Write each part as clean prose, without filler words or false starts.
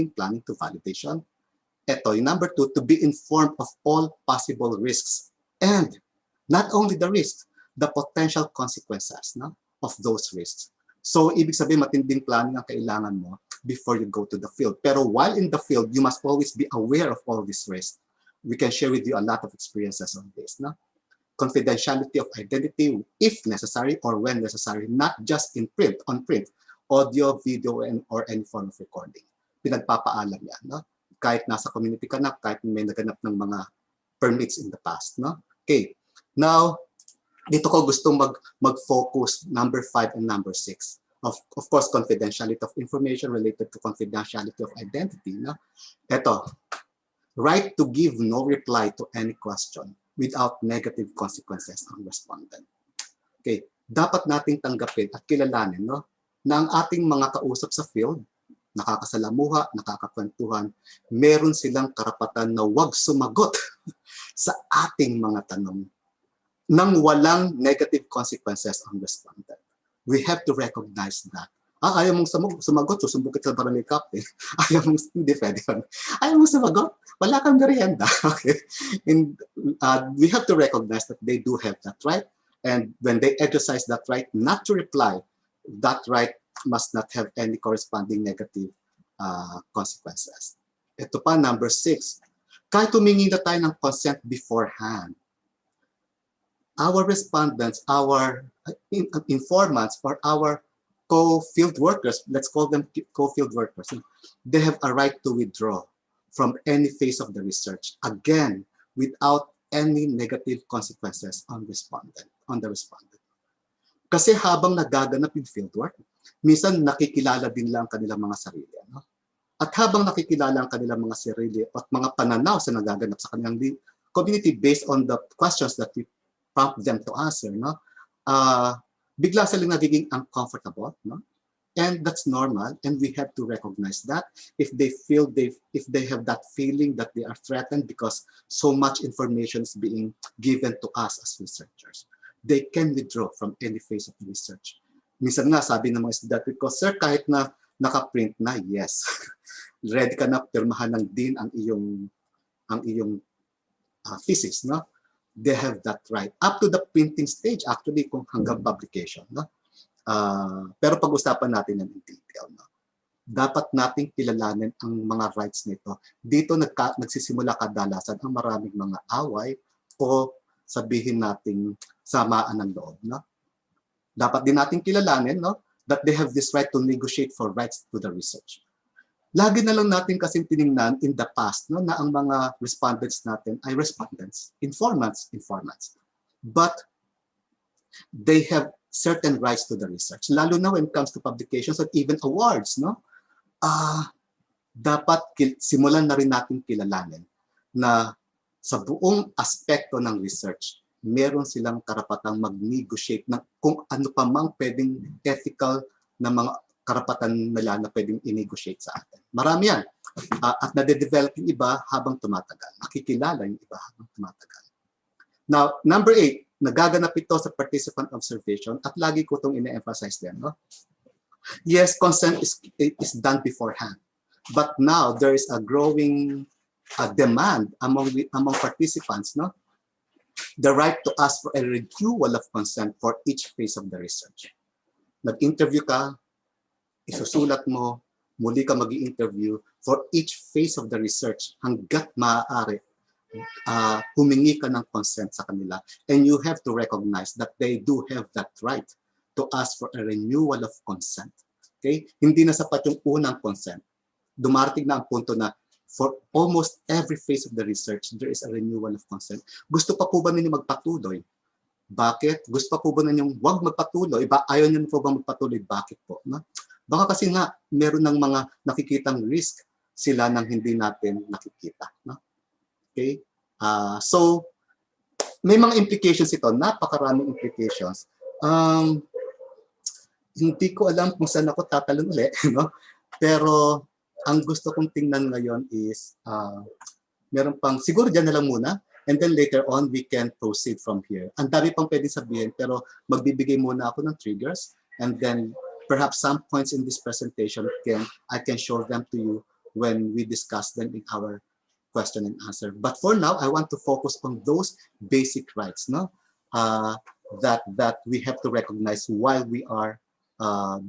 planning to validation. Ito, yung number 2, to be informed of all possible risks. And not only the risks, the potential consequences of those risks. So, ibig sabihin, matinding planning ang kailangan mo before you go to the field. Pero while in the field, you must always be aware of all these risks. We can share with you a lot of experiences on this. Confidentiality of identity, if necessary or when necessary, not just in print, on print, audio, video, or any form of recording. Pinagpapaalam yan. Kahit nasa community ka na, kahit may naganap ng mga permits in the past. Okay. Now, dito ko gustong mag-focus number 5 and number 6. Of course, confidentiality of information related to confidentiality of identity. Ito, right to give no reply to any question without negative consequences on respondent. Okay, dapat nating tanggapin at kilalanin na ang ating mga kausap sa field, nakakasalamuha, nakakakwentuhan, meron silang karapatan na huwag sumagot sa ating mga tanong nang walang negative consequences on respondent. We have to recognize that. Ayaw mong sumagot, susumbong kita sa barangay captain. Ayaw mong, hindi pwede yun. Ayaw mong sumagot, wala kang merienda. Okay? And we have to recognize that they do have that right. And when they exercise that right not to reply, that right must not have any corresponding negative consequences. Ito pa, number 6. Kahit humingi na tayo ng consent beforehand, our respondents, our informants, or our co-field workers, let's call them co-field workers, they have a right to withdraw from any phase of the research, again, without any negative consequences on the respondent. Kasi habang nagaganap yung fieldwork, minsan nakikilala din lang kanilang mga sarili. At habang nakikilala ang kanilang mga sarili at mga pananaw sa nagaganap sa kanilang community based on the questions that we prompt them to answer, bigla silang nagiging uncomfortable, and that's normal, and we have to recognize that. If they feel if they have that feeling that they are threatened because so much information is being given to us as researchers, they can withdraw from any phase of the research. Minsan nga sabi ng mga estudyante ko, sir, kahit na naka-print na, yes, ready ka na pirmahan ng dean ang iyong thesis, they have that right up to the printing stage, actually, kung hanggang publication. Pero pag-usapan natin yan in detail. Dapat nating kilalanin ang mga rights nito. Dito nagsisimula kadalasan ang maraming mga away o sabihin nating samaan ng loob. Dapat din nating kilalanin that they have this right to negotiate for rights to the research. Lagi na lang natin kasing tinignan in the past na ang mga respondents natin ay respondents, informants. But they have certain rights to the research, lalo na when it comes to publications and even awards. Dapat simulan na rin natin kilalanin na sa buong aspekto ng research, meron silang karapatang mag-negotiate ng kung ano pa mang pwedeng ethical na mga karapatan nila na pwedeng i-negotiate sa atin. Marami yan. At nade-develop yung iba habang tumatagal. Nakikilala yung iba habang tumatagal. Now, number 8, nagaganap ito sa participant observation at lagi ko itong ine-emphasize din. Yes, consent is done beforehand. But now, there is a growing demand among participants, the right to ask for a renewal of consent for each phase of the research. Nag-interview ka, isusulat mo, muli ka mag-i-interview for each phase of the research hanggat maaari. Humingi ka ng consent sa kanila. And you have to recognize that they do have that right to ask for a renewal of consent. Okay? Hindi na sapat yung unang consent. Dumarating na ang punto na for almost every phase of the research, there is a renewal of consent. Gusto pa po ba ninyo magpatuloy? Bakit? Gusto pa po ba ninyong huwag magpatuloy? Ayaw niyo po ba magpatuloy? Bakit po? Baka kasi nga, meron ng mga nakikitang risk sila nang hindi natin nakikita. Okay? So, may mga implications ito. Napakaraming implications. Hindi ko alam kung saan ako tatalon ulit. Pero, ang gusto kong tingnan ngayon is, meron pang, siguro dyan na lang muna, and then later on, we can proceed from here. Ang dami pang pwedeng sabihin, pero magbibigay muna ako ng triggers, and then perhaps some points in this presentation I can show them to you when we discuss them in our question and answer. But for now, I want to focus on those basic rights, no, that we have to recognize while we are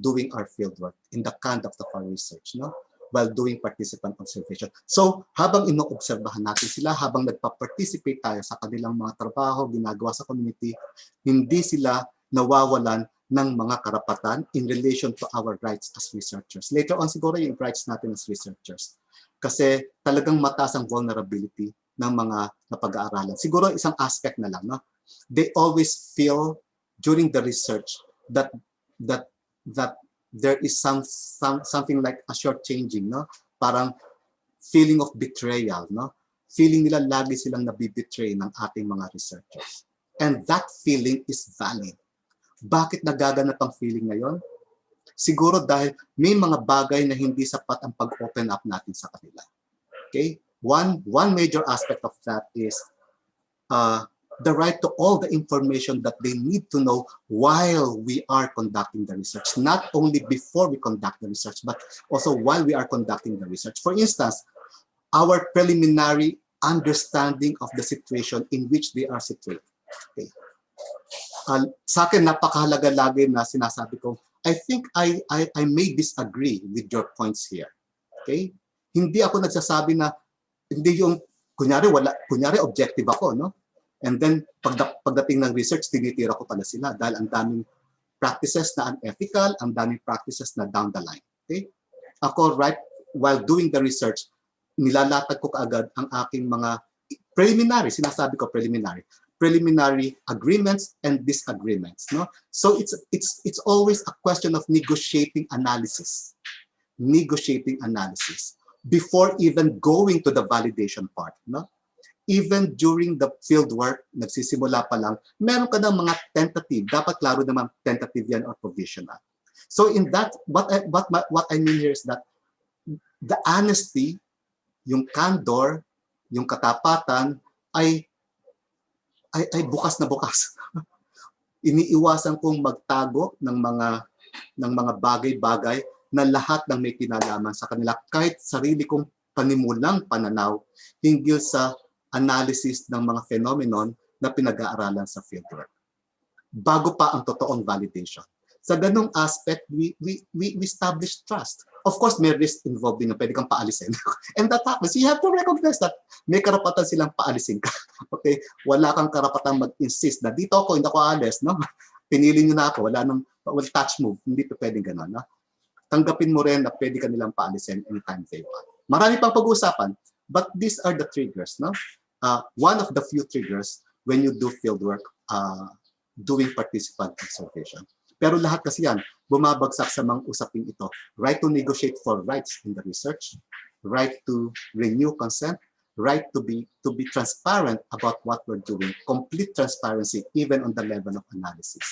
doing our fieldwork in the conduct of our research, no, while doing participant observation. So habang inoobserbahan natin sila, habang nagpa-participate tayo sa kanilang mga trabaho, ginagawa sa community, hindi sila nawawalan ng mga karapatan in relation to our rights as researchers. Later on siguro yung rights natin as researchers. Kasi talagang mataas ang vulnerability ng mga napag-aaralan. Siguro isang aspect na lang, no? They always feel during the research that there is something like a shortchanging, no? Parang feeling of betrayal, no? Feeling nila lagi silang nabibetray ng ating mga researchers. And that feeling is valid. Bakit nagaganap ang feeling ngayon? Siguro dahil may mga bagay na hindi sapat ang pag-open up natin sa kanila. Okay? One major aspect of that is the right to all the information that they need to know while we are conducting the research. Not only before we conduct the research, but also while we are conducting the research. For instance, our preliminary understanding of the situation in which they are situated. Okay. Sa akin, napakahalaga lagi na sinasabi ko, I think I may disagree with your points here. Okay? Hindi ako nagsasabi na, hindi yung, kunyari objective ako, no? And then, pagdating ng research, tinitira ko pala sila dahil ang daming practices na unethical, ang daming practices na down the line. Okay? Ako, right, while doing the research, nilalatag ko kaagad ang aking mga preliminary, sinasabi ko preliminary agreements and disagreements, no? So it's always a question of negotiating analysis before even going to the validation part, no? Even during the field work, nagsisimula pa lang, meron ka ng mga tentative, dapat klaro naman tentative yan or provisional. So in that, what I mean here is that the honesty, yung candor, yung katapatan ay bukas na bukas. Iniiwasan kong magtago ng mga bagay-bagay na lahat ng may kinalaman sa kanila, kahit sarili kong panimulang pananaw hinggil sa analysis ng mga phenomenon na pinag-aaralan sa fieldwork. Bago pa ang totoong validation. Sa ganung aspect, we establish trust. Of course, may risk involved din na pwede kang paalisin. And that happens. You have to recognize that may karapatan silang paalisin ka. Okay? Wala kang karapatan mag-insist na dito ako, hindi ako aalis. No? Pinili nyo na ako. Wala touch move. Hindi pa pwedeng gano'n. No? Tanggapin mo rin na pwede ka nilang paalisin anytime they want. Marami pang pag-uusapan. But these are the triggers. No? One of the few triggers when you do fieldwork, doing participant observation. Pero lahat kasi yan, bumabagsak sa mga usaping ito. Right to negotiate for rights in the research, right to renew consent, right to be transparent about what we're doing, complete transparency even on the level of analysis.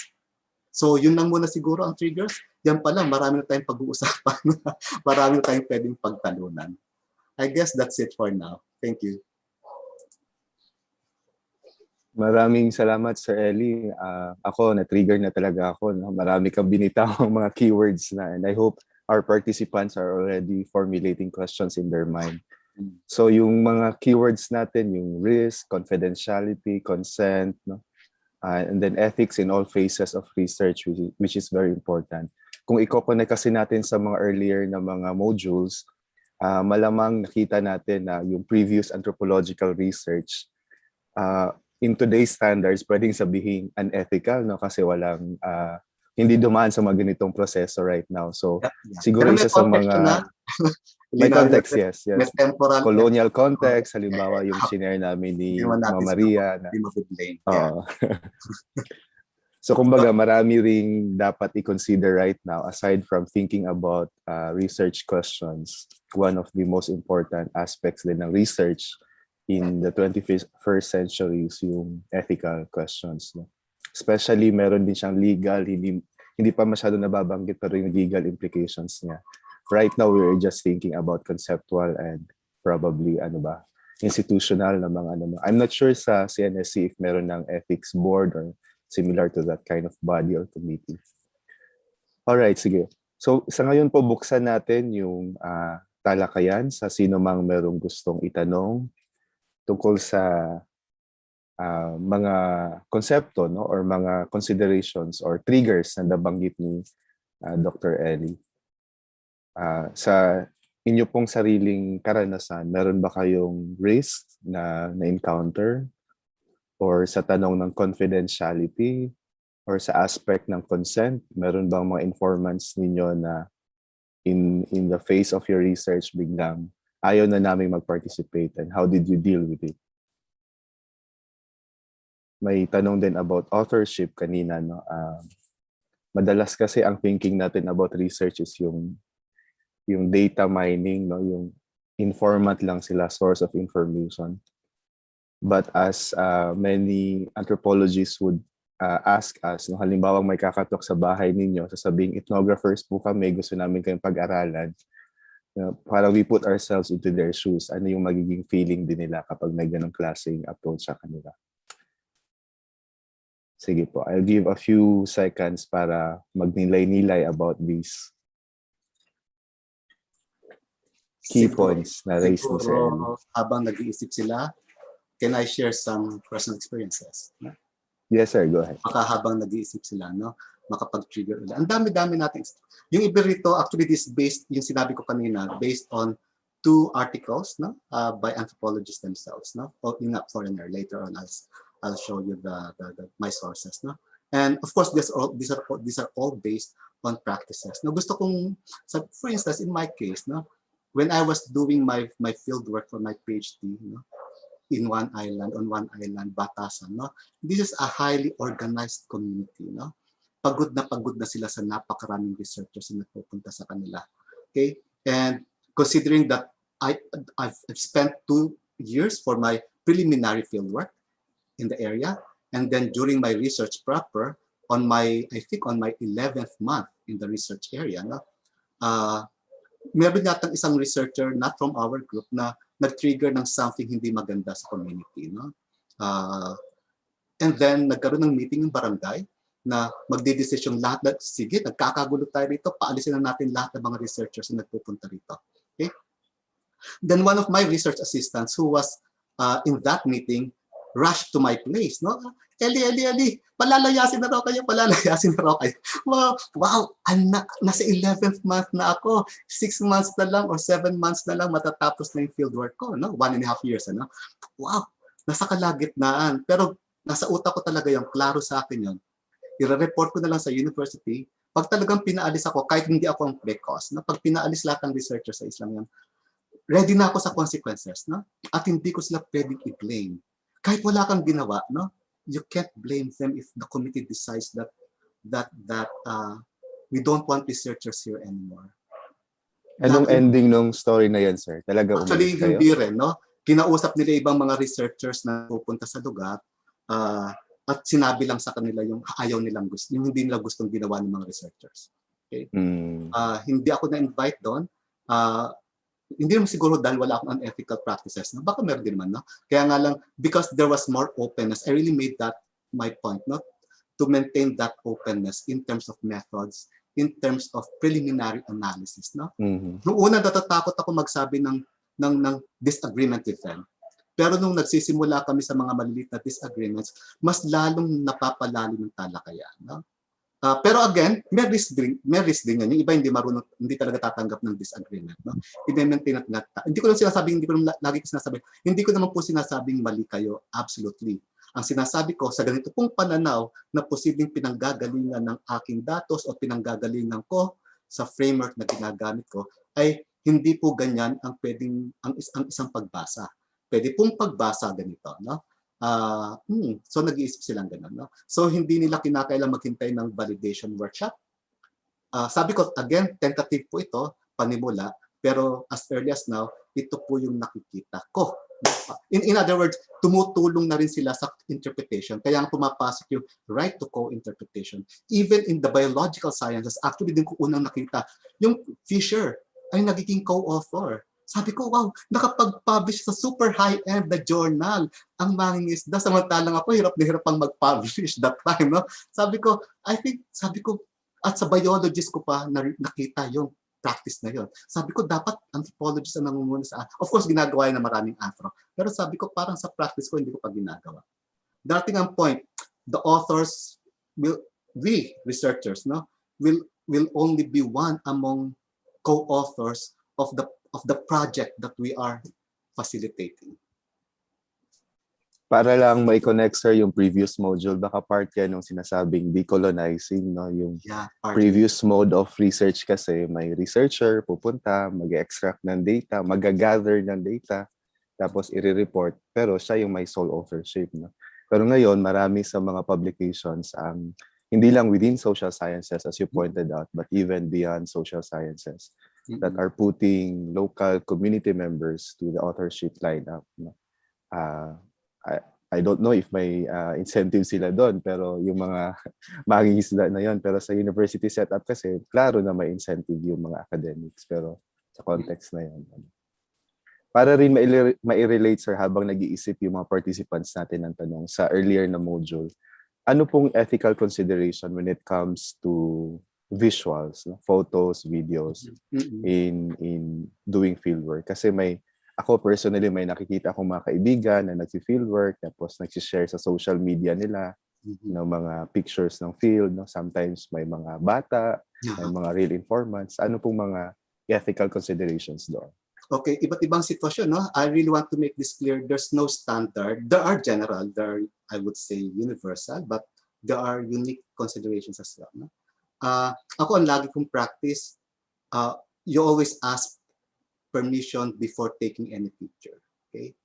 So yun lang muna siguro ang triggers. Yan pa lang, marami na tayong pag-uusapan. Marami na tayong pwedeng pagtalunan. I guess that's it for now. Thank you. Maraming salamat, Sir Eli. Ako, na-trigger na talaga ako. No? Marami kang binitawang mga keywords na, and I hope our participants are already formulating questions in their mind. So yung mga keywords natin, yung risk, confidentiality, consent, no? And then ethics in all phases of research, which is very important. Kung i-connect kasi natin sa mga earlier na mga modules, malamang nakita natin na yung previous anthropological research, in today's standards, pwedeng sabihin unethical, no? Kasi walang, hindi dumaan sa mga ganitong proseso right now. So, siguro isa sa mga... May context, yes. May temporal colonial context, halimbawa yung shinare namin ni Mama Maria. So, kumbaga, marami ring dapat i-consider right now, aside from thinking about research questions. One of the most important aspects din ng research in the 21st century is yung ethical questions. No? Especially, meron din siyang legal, hindi pa masyado nababanggit pero yung legal implications niya. Right now, we're just thinking about conceptual and probably institutional na mga I'm not sure sa CNSC if meron ng ethics board or similar to that kind of body or committee. Alright, sige. So, sa ngayon po, buksan natin yung talakayan sa sino mang merong gustong itanong tungkol sa mga konsepto, no, or mga considerations or triggers na nabanggit ni Dr. Ellie. Sa inyo pong sariling karanasan, meron ba kayong risk na na-encounter? Or sa tanong ng confidentiality? Or sa aspect ng consent, meron bang mga informants ninyo na in the face of your research biglang ayaw na namin mag-participate, and how did you deal with it? May tanong din about authorship kanina, no? Madalas kasi ang thinking natin about research is yung data mining, no, yung informant lang sila, source of information. But as many anthropologists would ask us, no, halimbawa may kakatok sa bahay ninyo, sasabing, ethnographers po kami, gusto namin kayong pag-aralan. Para we put ourselves into their shoes, ano yung magiging feeling din nila kapag may ganong klaseng approach sa kanila. Sige po, I'll give a few seconds para magnilay-nilay about these key points na raised ni Sir Ellie. Habang nag-iisip sila, can I share some personal experiences? Yes, sir. Go ahead. Habang nag-iisip sila, no? Makapag-trigger ulit. Ang dami-dami natin. Yung iba rito, actually this based, yung sinabi ko kanina, based on 2 articles, no? By anthropologists themselves, no? O in a foreigner. Later on, I'll show you my sources, no? And of course, these are all based on practices. No, gusto kong, for instance, in my case, no, when I was doing my field work for my PhD, no, on one island, Batasan, no, this is a highly organized community, no. Pagod na sila sa napakaraming researchers na nagpupunta sa kanila. Okay, and considering that I've spent 2 years for my preliminary field work in the area, and then during my research proper, I think on my 11th month in the research area, no, meron yatang isang researcher not from our group na nag-trigger ng something hindi maganda sa community, no. And then nagkaroon ng meeting ng barangay na magdedesisyon lahat na, sige, nagkakagulo tayo rito, paalisin na natin lahat ng mga researchers na nagpupunta rito. Okay? Then one of my research assistants who was in that meeting rushed to my place, no? Eli, palalayasin na raw kayo. Wow, nasa 11th month na ako. 6 months na lang or 7 months na lang matatapos na yung fieldwork ko, no? 1.5 years, ano? Wow, nasa kalagitnaan. Pero nasa utak ko talaga yung klaro sa akin yun. I-report ko na lang sa university. Pag talagang pinaalis ako, kahit hindi ako ang because, no? Pag pinaalis lahat ng researchers sa Islam yan, ready na ako sa consequences, no? At hindi ko sila pwedeng i-blame. Kahit wala kang ginawa, no? You can't blame them if the committee decides that we don't want researchers here anymore. Anong ending nung story na yan, sir? Talaga actually, hindi rin, no? Kinausap nila ibang mga researchers na pupunta sa lugar at sinabi lang sa kanila yung ayaw nilang gusto, yung hindi nila gustong ginawa ng mga researchers. Okay? Hindi ako na-invite doon. Hindi naman siguro dahil wala akong unethical practices. No? Baka meron din naman. No? Kaya nga lang, because there was more openness, I really made that my point, no? To maintain that openness in terms of methods, in terms of preliminary analysis. No? Noong una, natatakot ako magsabi ng disagreement with them. Pero nung nagsisimula kami sa mga maliliit na disagreements, mas lalong napapalalim ng talakayan. No? Pero again, may risk din yan. Yung iba hindi marunong, hindi talaga tatanggap ng disagreement. No? I-maintain natin. Hindi ko lagi sinasabi, hindi ko naman po sinasabing mali kayo, absolutely. Ang sinasabi ko, sa ganito pong pananaw na posibleng pinanggagalingan ng aking datos o pinanggagalingan ko sa framework na ginagamit ko, ay hindi po ganyan ang pwedeng, ang isang pagbasa. Pwede pong pagbasa ganito, no? So nag-iisip silang gano'n. No? So hindi nila kinakailang maghintay ng validation workshop. Sabi ko, again, tentative po ito, panimula, pero as early as now, ito po yung nakikita ko. In other words, tumutulong na rin sila sa interpretation. Kaya pumapasok yung right to co-interpretation. Even in the biological sciences, actually din ko unang nakita, yung Fisher ay nagiging co-author. Sabi ko, wow, nakapag-publish sa super high-end na journal ang mangingisda. Samantalang ako, hirap na hirap pang mag-publish that time. No? Sabi ko, at sa biologist ko pa nakita yung practice na yon. Sabi ko, dapat anthropologist ang nangunguna sa, of course, ginagawa yun na maraming afro. Pero sabi ko, parang sa practice ko, hindi ko pa ginagawa. Dating ang point, the authors we researchers, no, will only be one among co-authors of the project that we are facilitating. Para lang mai-connect, sir, yung previous module, baka part yan ng sinasabing decolonizing, no? Yung previous mode of research kasi may researcher pupunta, mag-extract ng data, mag-gather ng data, tapos i-report, pero siya yung may sole authorship, no? Pero ngayon, marami sa mga publications, hindi lang within social sciences, as you pointed out, but even beyond social sciences, that are putting local community members to the authorship lineup, no? I don't know if may incentive sila doon, pero yung mga mangingisda na yon. Pero sa university setup kasi, klaro na may incentive yung mga academics. Pero sa context na yon. Para rin ma-relate, sir, habang nag-iisip yung mga participants natin ng tanong sa earlier na module, ano pong ethical consideration when it comes to visuals, no? Photos, videos, in doing fieldwork? Kasi ako personally, may nakikita akong mga kaibigan na nag-fieldwork, tapos nag-share sa social media nila ng mga pictures ng field. No? Sometimes may mga bata, may mga real informants. Ano pong mga ethical considerations doon? Okay, iba't ibang sitwasyon. No? I really want to make this clear. There's no standard. There are general, there are, I would say, universal, but there are unique considerations as well. No? Ako, ang lagi kong practice, you always ask permission before taking any picture. Okay,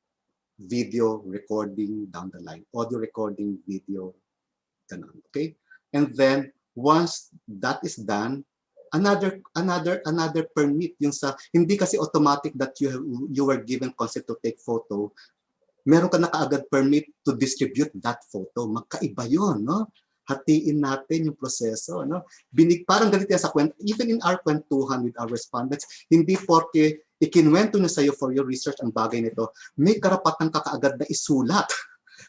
video recording down the line, audio recording, video, ganun. Okay, and then once that is done, another permit yung sa, hindi kasi automatic that you were given consent to take photo. Meron ka na kaagad permit to distribute that photo. Magkaiba yun, no? Hatiin natin yung proseso, no? Parang ganito yan sa kwento, even in our kwentuhan with our respondents, hindi porke ikinwento na sa'yo for your research ang bagay nito, may karapatan ka kaagad na isulat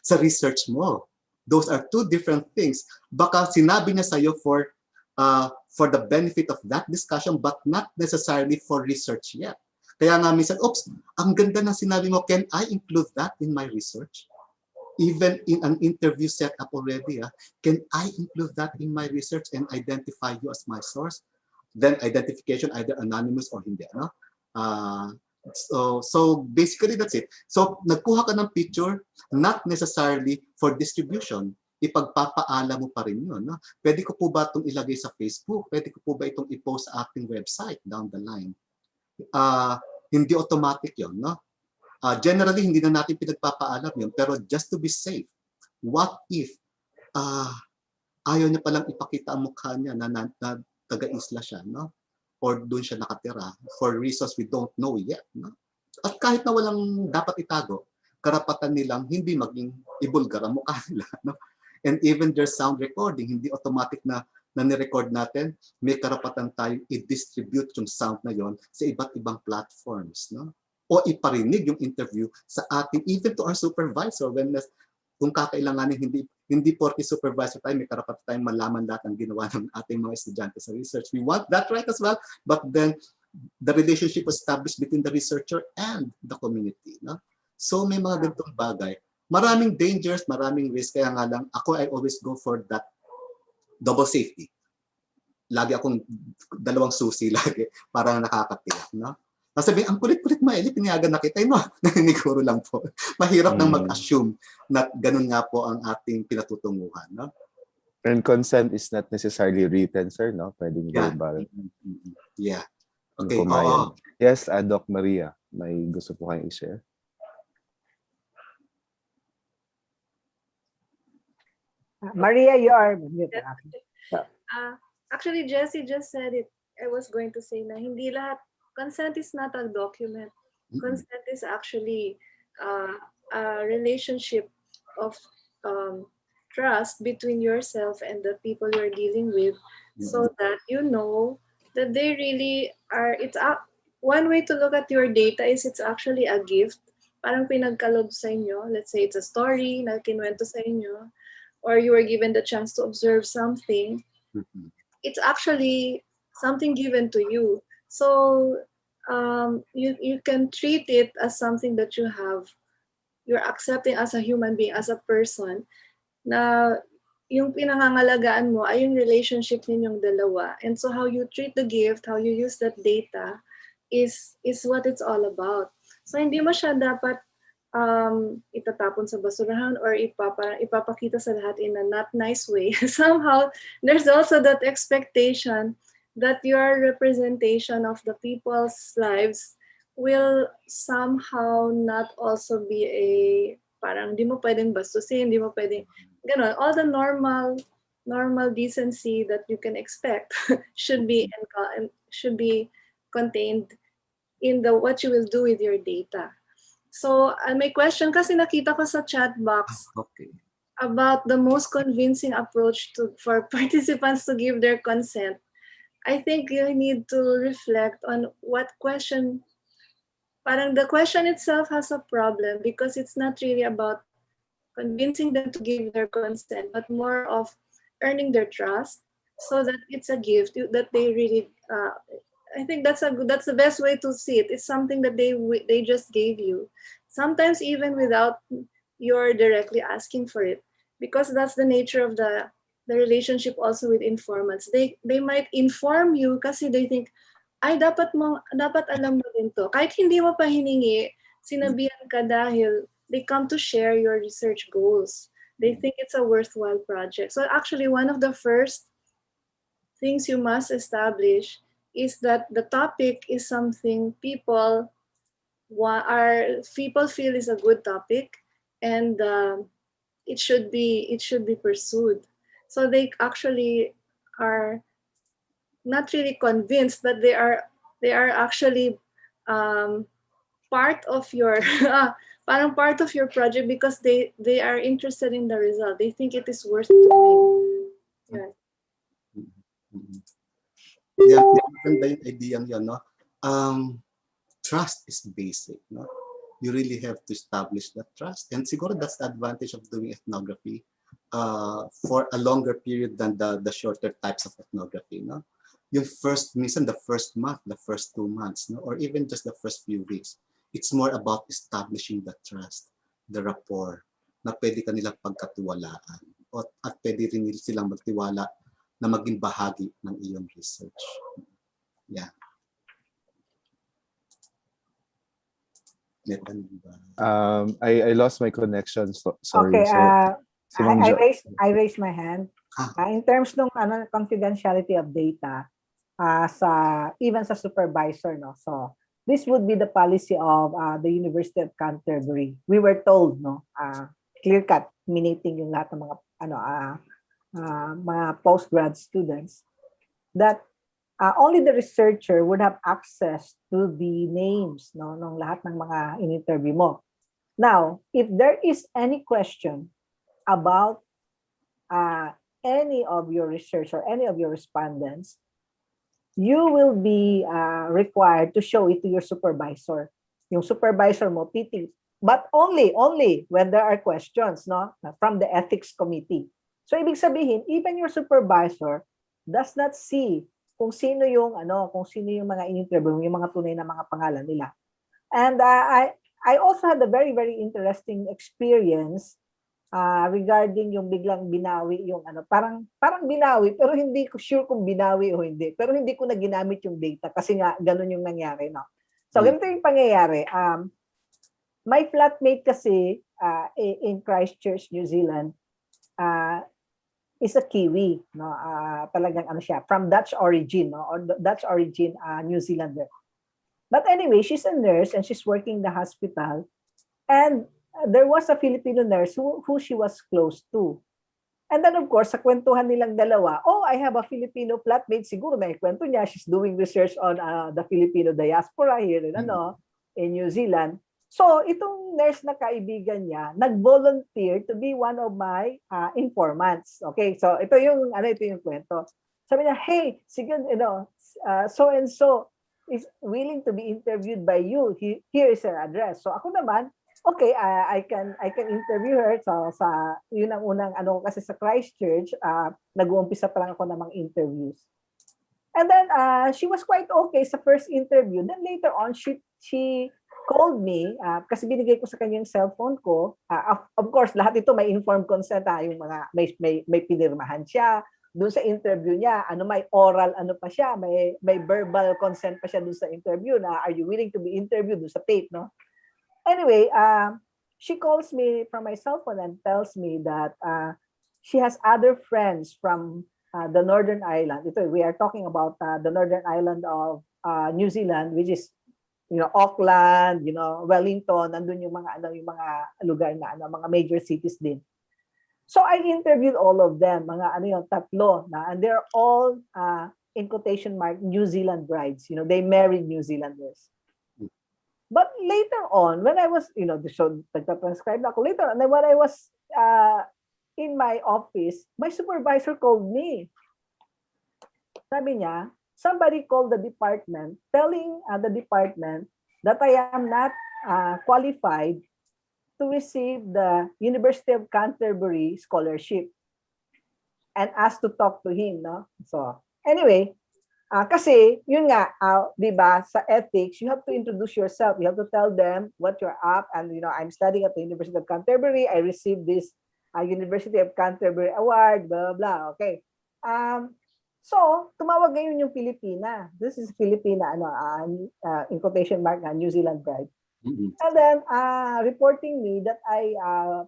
sa research mo. Those are two different things. Baka sinabi niya sa'yo for the benefit of that discussion, but not necessarily for research yet. Kaya nga minsan, oops, ang ganda ng sinabi mo, can I include that in my research? Even in an interview set up already, can I include that in my research and identify you as my source? Then identification, either anonymous or hindi. No? So basically that's it. So nagkuha ka ng picture, not necessarily for distribution. Ipagpapaala mo pa rin yun. No? Pwede ko po ba itong ilagay sa Facebook? Pwede ko po ba itong i-post sa ating website down the line? Hindi automatic yun. No? Generally, hindi na natin pinagpapaalam yun. Pero just to be safe, what if ayaw niya palang ipakita ang mukha niya na taga-isla siya, no? Or doon siya nakatira for reasons we don't know yet. No? At kahit na walang dapat itago, karapatan nilang hindi maging ibulgar ang mukha nila. No? And even their sound recording, hindi automatic na ni-record natin, may karapatan tayong i-distribute yung sound na yon sa iba't ibang platforms. No? O iparinig yung interview sa ating, even to our supervisor, kung kakailanganin, hindi porke supervisor tayo, may karapatan tayong malaman lahat ng ginawa ng ating mga estudyante sa research. We want that right as well, but then the relationship established between the researcher and the community. No? So may mga ganitong bagay. Maraming dangers, maraming risk, kaya nga lang, I always go for that double safety. Lagi akong dalawang susi lagi para nakakatiyak. No? Sabi, ang kulit-kulit mo, pinayagan na kita. No, naniniguro lang po. Mahirap nang mag-assume na ganun nga po ang ating pinatutunguhan. No? And consent is not necessarily written, sir, no? Pwedeng verbal. Yeah. Okay. Yes, Doc Maria, may gusto po kayong i-share? Maria, you are mute. Actually, Jessie just said it. I was going to say na hindi lahat, consent is not a document. Consent is actually a relationship of trust between yourself and the people you're dealing with, so that you know that they really are. One way to look at your data is it's actually a gift. Parang pinagkalob sa inyo. Let's say it's a story na kinwento sa inyo, or you were given the chance to observe something. It's actually something given to you. So you can treat it as something that you're accepting as a human being, as a person, na yung pinangangalagaan mo ay yung relationship ninyong dalawa. And so how you treat the gift, how you use that data is what it's all about. So hindi mo siya dapat itatapon sa basurahan or ipapakita sa lahat in a not nice way. Somehow, there's also that expectation that your representation of the people's lives will somehow not also be parang di mo pwedeng bastusin, di mo pwedeng, ganon, all the normal decency that you can expect should be contained in what you will do with your data. So, may question kasi nakita ko sa chat box Okay. about the most convincing approach for participants to give their consent. I think you need to reflect on what question, parang the question itself has a problem because it's not really about convincing them to give their consent, but more of earning their trust so that it's a gift that they really, I think that's the best way to see it. It's something that they just gave you. Sometimes even without you're directly asking for it, because that's the nature of the relationship also with informants. They might inform you kasi they think, ay dapat alam mo din to. Kahit hindi mo pa hiningi, sinabihan ka dahil they come to share your research goals. They think it's a worthwhile project. So actually one of the first things you must establish is that the topic is something people feel is a good topic, and it should be pursued. So they actually are not really convinced, but they are actually part of your parang part of your project because they are interested in the result. They think it is worth doing. Yeah. Yeah, maganda yung idea yun, no? Trust is basic, no? You really have to establish that trust. And siguro that's the advantage of doing ethnography for a longer period than the shorter types of ethnography, no? Yung minsan the first month, the first 2 months, no? Or even just the first few weeks. It's more about establishing the trust, the rapport, na pwede kanilang pagkatiwalaan. At pwede rin silang magtiwala na maging bahagi ng iyong research. Yeah. I lost my connection. Sorry. Okay, Si Ma'am Jo. I raised my hand. In terms ng confidentiality of data, even sa supervisor, no. So this would be the policy of the University of Canterbury. We were told, no, clear cut, meaning yung lahat ng mga mga postgrad students, that only the researcher would have access to the names, no, ng lahat ng mga in-interview mo. Now, if there is any question about any of your research or any of your respondents, you will be required to show it to your supervisor. Yung supervisor mo, PT, but only when there are questions, no, from the ethics committee. So ibig sabihin, even your supervisor does not see kung sino yung mga in-interview, yung mga tunay na mga pangalan nila. And I also had a very, very interesting experience regarding yung biglang binawi yung parang binawi, pero hindi ko sure kung binawi o hindi. Pero hindi ko na ginamit yung data kasi nga ganun yung nangyari, no. So ganito yung pangyayari. My flatmate kasi in Christchurch, New Zealand, is a Kiwi, no. Talagang siya, from Dutch origin, no, or Dutch origin New Zealander. But anyway, she's a nurse and she's working in the hospital, and there was a Filipino nurse who she was close to. And then of course, sa kwentuhan nilang dalawa, I have a Filipino flatmate, siguro may kwento niya, she's doing research on the Filipino diaspora here in New Zealand. So itong nurse na kaibigan niya nag-volunteer to be one of my informants. Okay, so ito yung kwento. Sabi niya, hey, sige, so and so is willing to be interviewed by you. Here is her address. So ako naman, okay, I can interview her. So yun ang unang kasi sa Christchurch, nag-uumpisa pa lang ako ng mga interviews. And then she was quite okay sa first interview. Then later on, she called me kasi binigay ko sa kanya yung cellphone ko. Of course, lahat ito may informed consent. Yung mga may pinirmahan siya doon sa interview niya. May oral pa siya, may verbal consent pa siya doon sa interview na are you willing to be interviewed doon sa tape, no? Anyway, she calls me from my cell phone and tells me that she has other friends from the Northern Island. We are talking about the Northern Island of New Zealand, which is Auckland, Wellington, nandun yung mga lugar na mga major cities din. So I interviewed all of them, mga tatlo na, and they're all in quotation mark New Zealand brides. They married New Zealanders. But later on, when I was, so nagta-transcribe ako later on, when I was in my office, my supervisor called me. Sabi niya, somebody called the department, telling the department that I am not qualified to receive the University of Canterbury scholarship and asked to talk to him. No? So anyway, kasi yun nga, di ba, sa ethics, you have to introduce yourself. You have to tell them what you're up and I'm studying at the University of Canterbury. I received this University of Canterbury award, blah, blah, okay. So, tumawag ngayon yung Filipina. This is Filipina, in quotation mark, New Zealand bride. Mm-hmm. And then, reporting me that I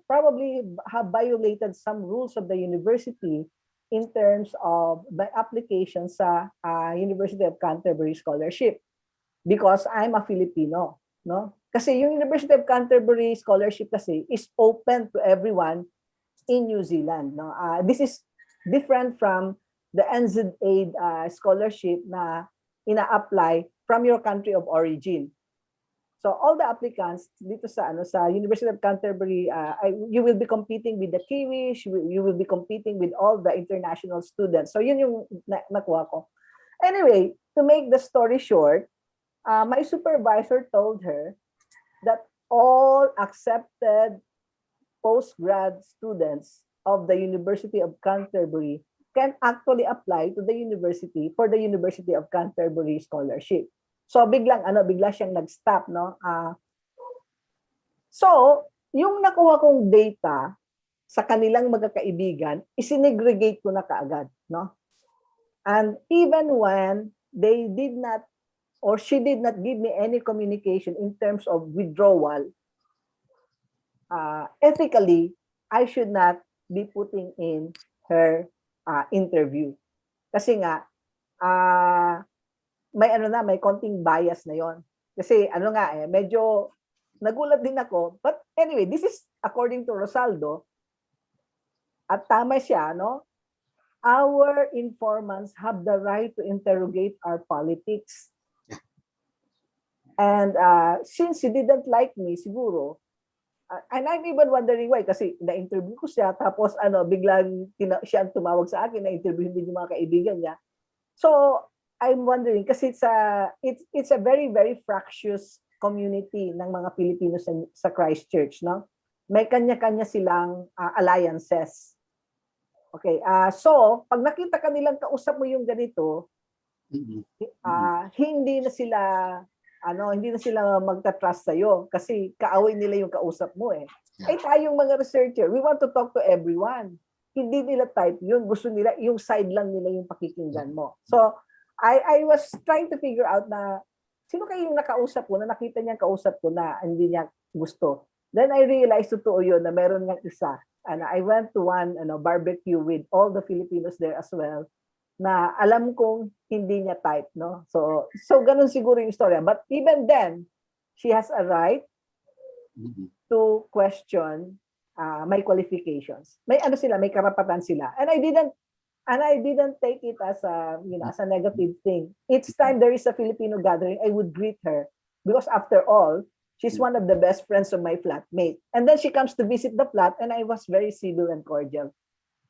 probably have violated some rules of the university in terms of my application sa University of Canterbury scholarship because I'm a Filipino, no? Kasi yung University of Canterbury scholarship kasi is open to everyone in New Zealand, no? This is different from the NZ-aid scholarship na ina-apply from your country of origin. So all the applicants dito sa University of Canterbury, you will be competing with the Kiwis, you will be competing with all the international students. So yun yung nakuha ko. Anyway, to make the story short, my supervisor told her that all accepted postgrad students of the University of Canterbury can actually apply to the university for the University of Canterbury scholarship. So bigla siyang nag-stop, no? So, yung nakuha kong data sa kanilang magkakaibigan, isinegregate ko na kaagad, no? And even when they did not or she did not give me any communication in terms of withdrawal, ethically, I should not be putting in her interview. Kasi nga, may konting bias na yon. Kasi medyo nagulat din ako. But anyway, this is according to Rosaldo. At tama siya, no? Our informants have the right to interrogate our politics. And since he didn't like me, siguro, and I'm even wondering why, kasi na-interview ko siya, tapos biglang siya ang tumawag sa akin, na-interview din yung mga kaibigan niya. So, I'm wondering, kasi it's a very, very fractious community ng mga Pilipino sa Christchurch, no? May kanya-kanya silang alliances. Okay, so, pag nakita ka nilang kausap mo yung ganito, hindi na sila magta-trust sa'yo kasi kaaway nila yung kausap mo eh. Ay tayong mga researcher, we want to talk to everyone. Hindi nila type yun. Gusto nila, yung side lang nila yung pakikinggan mo. So, I was trying to figure out na sino kayo yung nakausap ko, na nakita niya kausap ko na hindi niya gusto. Then I realized totoo yun na meron niyang isa. And I went to one barbecue with all the Filipinos there as well, na alam kong hindi niya type, no? So ganun siguro yung istorya. But even then, she has a right to question my qualifications. May may karapatan sila. And I didn't take it as a negative thing. Each time there is a Filipino gathering, I would greet her because after all, she's one of the best friends of my flatmate. And then she comes to visit the flat and I was very civil and cordial.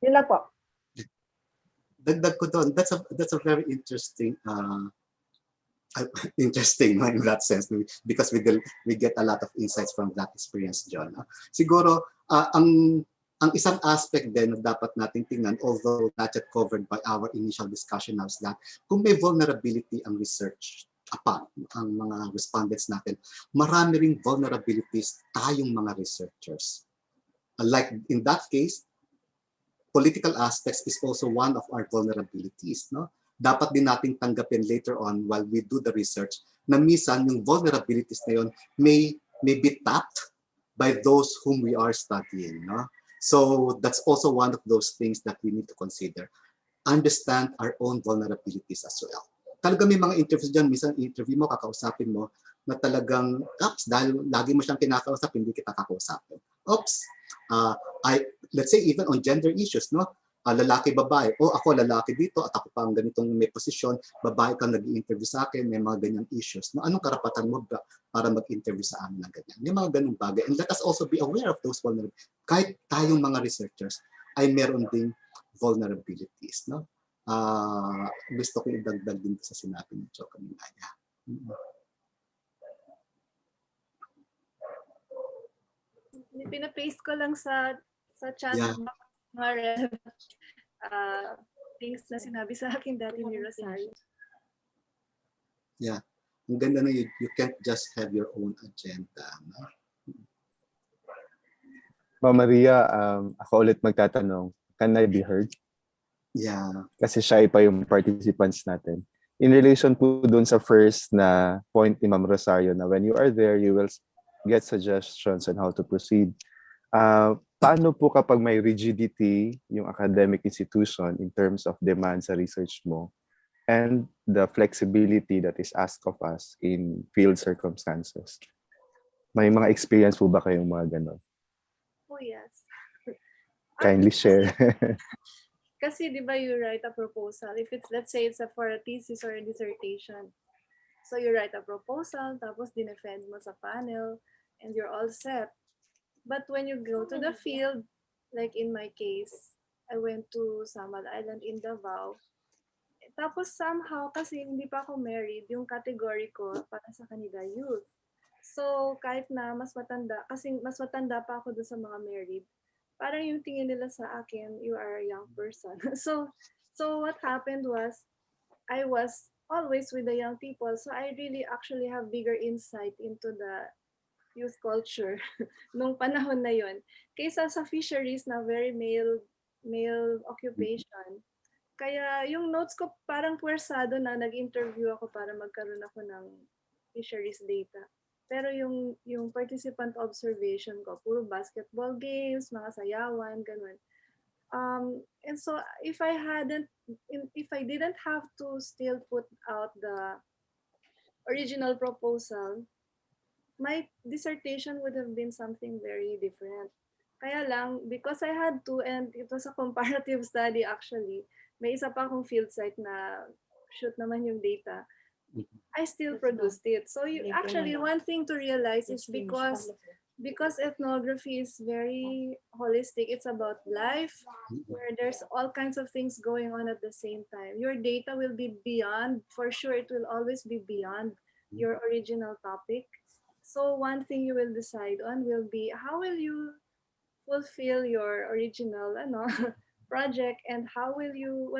Yun lang po. Dagdag ko doon, that's a very interesting interesting in that sense because we get a lot of insights from that experience, John. Siguro ang Ang isang aspect din na dapat nating tingnan, although not yet covered by our initial discussion now, is that kung may vulnerability ang research upon ang mga respondents natin, marami ring vulnerabilities tayong mga researchers. Like in that case, political aspects is also one of our vulnerabilities. No? Dapat din nating tanggapin later on while we do the research na minsan yung vulnerabilities na yun may be tapped by those whom we are studying. No? So that's also one of those things that we need to consider. Understand our own vulnerabilities as well. Talaga may mga interviews dyan, minsan interview mo, kakausapin mo, na talagang, oops, dahil lagi mo siyang kinakausap, hindi kita kakausapin. Oops, let's say even on gender issues, no? Lalaki, babae, ako lalaki dito at ako pa ang ganitong may posisyon, babae kang nag-i-interview sa akin, may mga ganyang issues. No? Anong karapatan mo ba para mag-interview sa amin ng ganyan? May mga ganung bagay. And let us also be aware of those vulnerabilities. Kahit tayong mga researchers ay meron ding vulnerabilities. No? Gusto ko idagdag din sa sinabi ni Cho kanina. Pinapaste ko lang sa chat mga relevant things na sinabi sa akin dati ni Rosario. Yeah. Ang ganda na you can't just have your own agenda. No? Ma'am Maria, ako ulit magtatanong, can I be heard? Yeah. Kasi shy pa yung participants natin. In relation po dun sa first na point ni Ma'am Rosario na when you are there, you will get suggestions on how to proceed. Paano po kapag may rigidity yung academic institution in terms of demand sa research mo and the flexibility that is asked of us in field circumstances? May mga experience po ba kayong mga ganon? Oh, yes. Kindly share. Kasi di ba you write a proposal, if it's, let's say it's for a thesis or a dissertation. So you write a proposal, tapos dinefend mo sa panel, and you're all set. But when you go to the field, like in my case, I went to Samad Island in Davao. Tapos somehow, kasi hindi pa ako married, yung category ko para sa kanila youth. So kahit na mas matanda, kasi mas matanda pa ako doon sa mga married, parang yung tingin nila sa akin, you are a young person. So what happened was, I was always with the young people. So I really actually have bigger insight into the youth culture nung panahon na yon. Kaysa sa fisheries na very male occupation. Kaya yung notes ko parang puwersado na nag-interview ako para magkaroon ako ng fisheries data. Pero yung participant observation ko, puro basketball games, mga sayawan, ganun. And so if I didn't have to still put out the original proposal, my dissertation would have been something very different. Kaya lang, because I had to, and it was a comparative study actually, may isa pa akong field site na shoot naman yung data, I still produced it. So actually, one thing to realize is because ethnography is very holistic, it's about life, where there's all kinds of things going on at the same time. Your data will be beyond, for sure, it will always be beyond your original topic. So one thing you will decide on will be how will you fulfill your original project, and what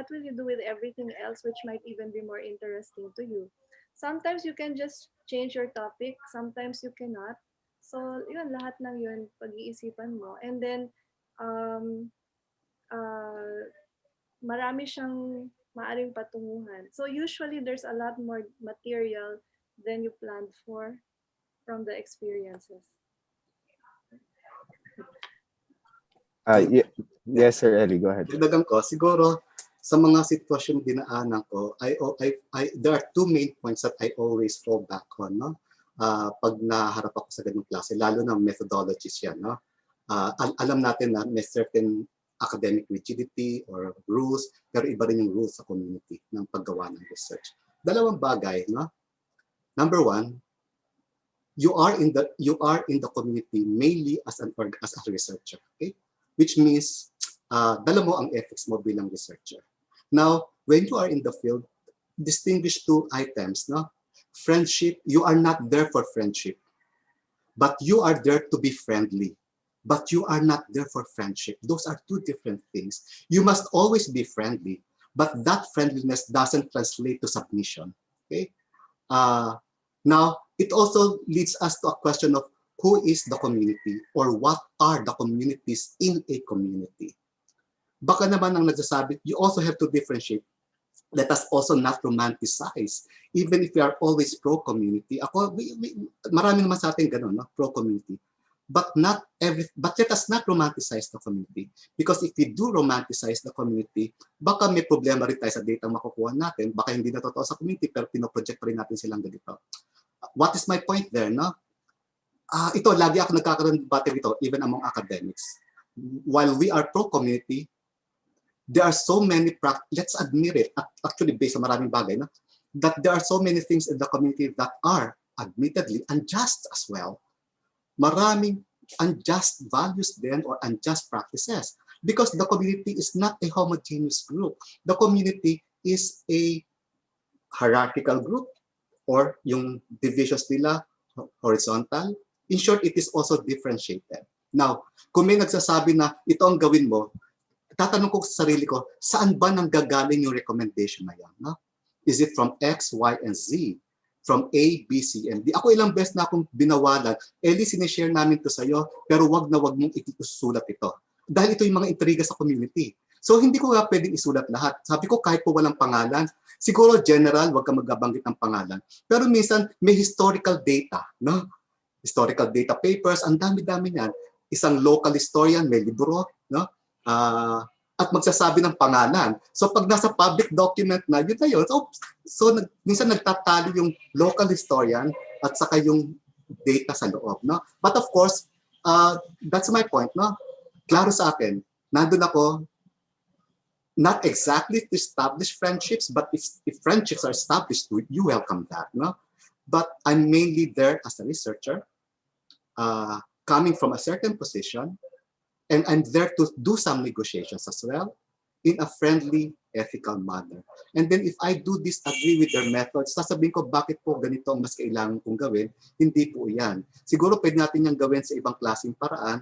will you do with everything else which might even be more interesting to you. Sometimes you can just change your topic, sometimes you cannot. So yun, lahat ng yun pag-iisipan mo. And then marami siyang maaring patunguhan. So usually there's a lot more material than you planned for from the experiences. Yes, Sir Eli, go ahead. Dagdagan ko, siguro sa mga sitwasyon dinaanan ko, there are two main points that I always fall back on, no? Pag naharap ako sa ganung klase, lalo na methodologies yan, no? Alam natin na may certain academic rigidity or rules, pero iba rin yung rules sa community ng paggawa ng research. Dalawang bagay, no? Number one, you are in the community mainly as a researcher, okay? Which means dala mo ang ethics mo bilang researcher. Now, when you are in the field, distinguish two items, no? Friendship, you are not there for friendship, but you are there to be friendly. but you are not there for friendship. Those are two different things. You must always be friendly, but that friendliness doesn't translate to submission. Okay. Now, it also leads us to a question of who is the community or what are the communities in a community. Baka naman ang nagsasabi, you also have to differentiate. Let us also not romanticize. Even if we are always pro-community, marami naman sa atin ganun, no? Pro-community. But let us not romanticize the community. Because if we do romanticize the community, baka may problema rin tayo sa data makukuha natin. Baka hindi na totoo sa community, pero pinoproject pa rin natin silang ganito. What is my point there, no? Ito, lagi ako nagkakaroon ng debate dito, even among academics. While we are pro-community, there are so many, let's admit it, actually based on maraming bagay, no? That there are so many things in the community that are admittedly unjust as well. Maraming unjust values then or unjust practices because the community is not a homogeneous group. The community is a hierarchical group or yung divisions nila horizontal. In short, it is also differentiated. Now, kung may nagsasabi na ito ang gawin mo, tatanong ko sa sarili ko, saan ba nanggagaling yung recommendation na yan? No? Is it from X, Y, and Z? From A, B, C, and D? Ako ilang beses na akong binawalan, Ellie, sinishare namin to sa'yo, pero wag na wag mong isulat ito. Dahil ito yung mga intriga sa community. So hindi ko nga pwedeng isulat lahat. Sabi ko kahit po walang pangalan, siguro general, wag ka magbabanggit ng pangalan. Pero minsan may historical data, no? Historical data papers, ang dami-dami niyan. Isang local historian, may libro, no? At magsasabi ng pangalan. So pag nasa public document na, yun na yun. So minsan nagtatalo yung local historian at saka yung data sa loob. No? But of course, that's my point. No? Klaro sa akin, nandun ako, not exactly to establish friendships, but if friendships are established, you welcome that. No? But I'm mainly there as a researcher, coming from a certain position, and I'm there to do some negotiations as well in a friendly, ethical manner. And then if I do disagree with their methods, sasabihin ko bakit po ganito ang mas kailangan kong gawin, hindi po yan. Siguro pwede natin yung gawin sa ibang klaseng paraan,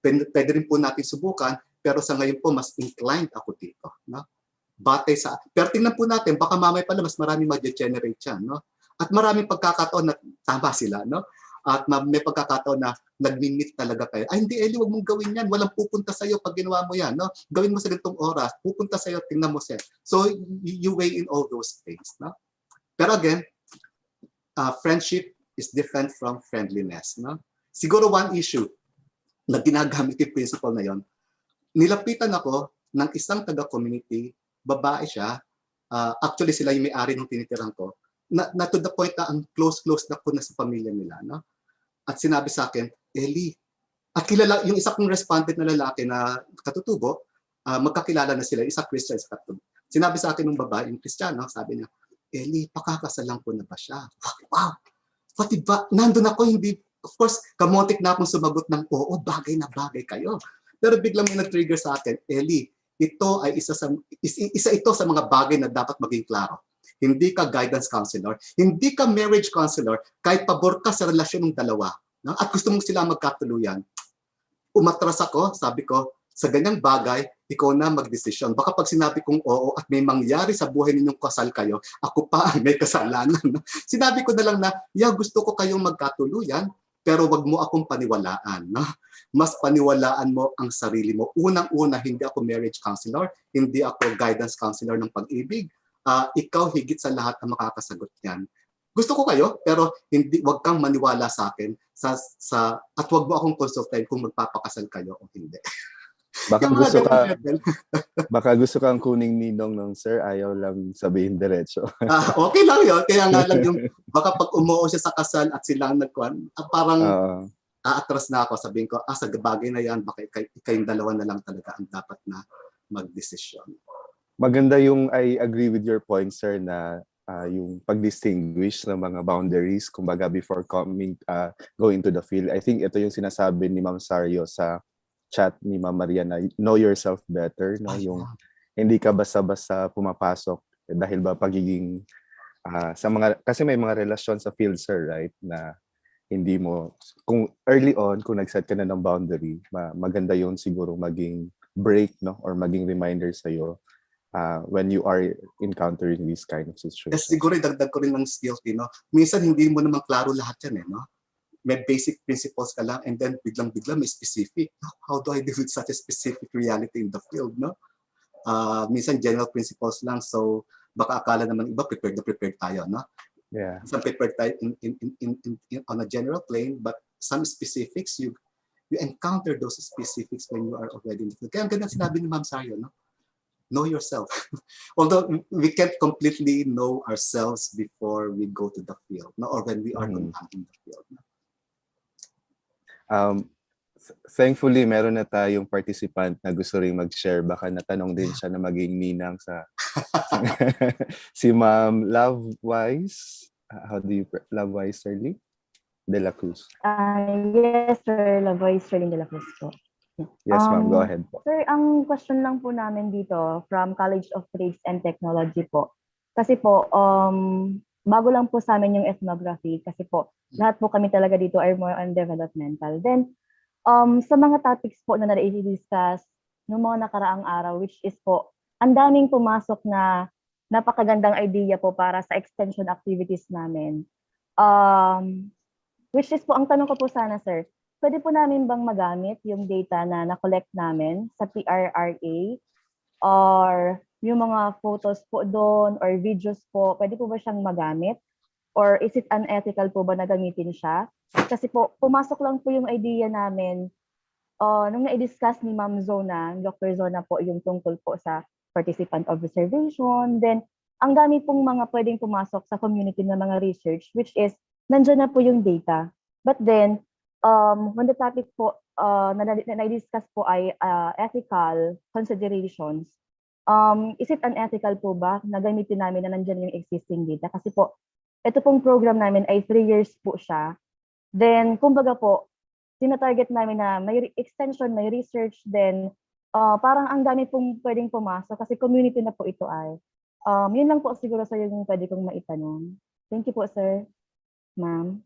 pwede rin po natin subukan, pero sa ngayon po mas inclined ako dito. No? Batay sa, pero tingnan po natin, baka mamay pala mas marami mag-generate yan. No? At maraming pagkakataon na tama sila. No? At may pagkakataon na nag-meet talaga kayo. Ay, hindi, Eli, wag mong gawin yan. Walang pupunta sa'yo pag ginawa mo yan. No? Gawin mo sa ganitong oras. Pupunta sa'yo, tingnan mo siya. So, you weigh in all those things. No? Pero again, friendship is different from friendliness. No? Siguro one issue na ginagamit yung principle na yon, nilapitan ako ng isang taga-community, babae siya, actually sila yung may-ari ng tinitiran ko, na to the point na ang close na ko na sa pamilya nila. No? At sinabi sa akin, Eli, at kilala, yung isa kong respondent na lalaki na katutubo, magkakilala na sila, isa Christian, isa katutubo. Sinabi sa akin ng babae, yung Kristiyano, sabi niya, Eli, pakakasalan ko na ba siya? Wow! Pati ba, nandun ako, hindi, of course, kamotik na akong sumagot ng, oo, bagay na bagay kayo. Pero biglang may nag-trigger sa akin, Eli, ito ay isa ito sa mga bagay na dapat maging klaro. Hindi ka guidance counselor, hindi ka marriage counselor, kahit pabor ka sa relasyon ng dalawa, no? At gusto mong sila magkatuluyan. Umatras ako, sabi ko, sa ganyang bagay, ikaw na magdesisyon. Baka pag sinabi kong oo at may mangyari sa buhay ninyong kasal kayo, ako pa ang may kasalanan. No? Sinabi ko na lang na, gusto ko kayong magkatuluyan, pero wag mo akong paniwalaan. No? Mas paniwalaan mo ang sarili mo. Unang-una, hindi ako marriage counselor, hindi ako guidance counselor ng pag-ibig. Ikaw higit sa lahat ang makakasagot niyan. Gusto ko kayo, pero wag kang maniwala sa akin at wag mo akong consultahin kung magpapakasal kayo o hindi. Baka gusto kang kuning ninong ng sir, ayaw lang sabihin diretso. Okay lang yun. Kaya nga lang yung baka pag umuo siya sa kasal at silang nagkuhan, parang aatras na ako. Sabihin ko, sa bagay na yan, baka kayong dalawa na lang talaga ang dapat na magdesisyon. Maganda yung I agree with your point, sir, na yung pag-distinguish ng mga boundaries, kumbaga before going to the field. I think ito yung sinasabi ni Ma'am Sario sa chat ni Ma'am Maria na know yourself better, no? Yung hindi ka basta-basta pumapasok dahil ba pagiging sa mga, kasi may mga relasyon sa field, sir, right, na hindi mo, kung early on, kung nag-set ka na ng boundary, maganda yun siguro maging break, no? Or maging reminder sa'yo when you are encountering these kind of Yes, situations. siguro dagdag ko rin ng skills, no? Minsan hindi mo naman klaro lahat yan, no? May basic principles ka lang and then biglang-bigla may specific. How do I deal with such a specific reality in the field, no? Minsan general principles lang, so baka akala naman iba prepared na prepared tayo, no? Yeah. Some prepared tayo on a general plane, but some specifics, you encounter those specifics when you are already in the field. Kaya ang ganda sinabi ni Ma'am Sayo, no? Know yourself. Although we can't completely know ourselves before we go to the field, no? Or when we are confronting the field. No? Thankfully, meron na tayong participant na gusto rin mag-share. Baka natanong din siya na maging ninang sa si Ma'am Lovewise. How do you Lovewise Shirley De La Cruz? Yes, sir. Lovewise Shirley De La Cruz po. Yes, ma'am. Go ahead po. Sir, ang question lang po namin dito from College of Trades and Technology po. Kasi po, bago lang po sa amin yung ethnography kasi po, lahat po kami talaga dito are more on developmental. Then, sa mga topics po na na-discuss noong mga nakaraang araw, which is po, ang daming pumasok na napakagandang idea po para sa extension activities namin. Which is po, ang tanong ko po sana, sir, pwede po namin bang magamit yung data na na-collect namin sa PRRA or yung mga photos po doon or videos po, pwede po ba siyang magamit? Or is it unethical po ba na gamitin siya? Kasi po, pumasok lang po yung idea namin nung na-discuss ni Ma'am Zona, Dr. Zona po, yung tungkol po sa participant observation. Then, ang dami pong mga pwedeng pumasok sa community ng mga research, which is, nandyan na po yung data. But then, when the topic po na-discuss po ay ethical considerations, is it unethical po ba na gamitin namin na nandyan yung existing data? Kasi po, ito pong program namin ay 3 years po siya. Then, kumbaga po, tinatarget namin na may extension, may research, then parang ang dami pong pwedeng pumasok kasi community na po ito ay. Yun lang po siguro sa yung pwede kong maitanong. Thank you po, sir. Ma'am.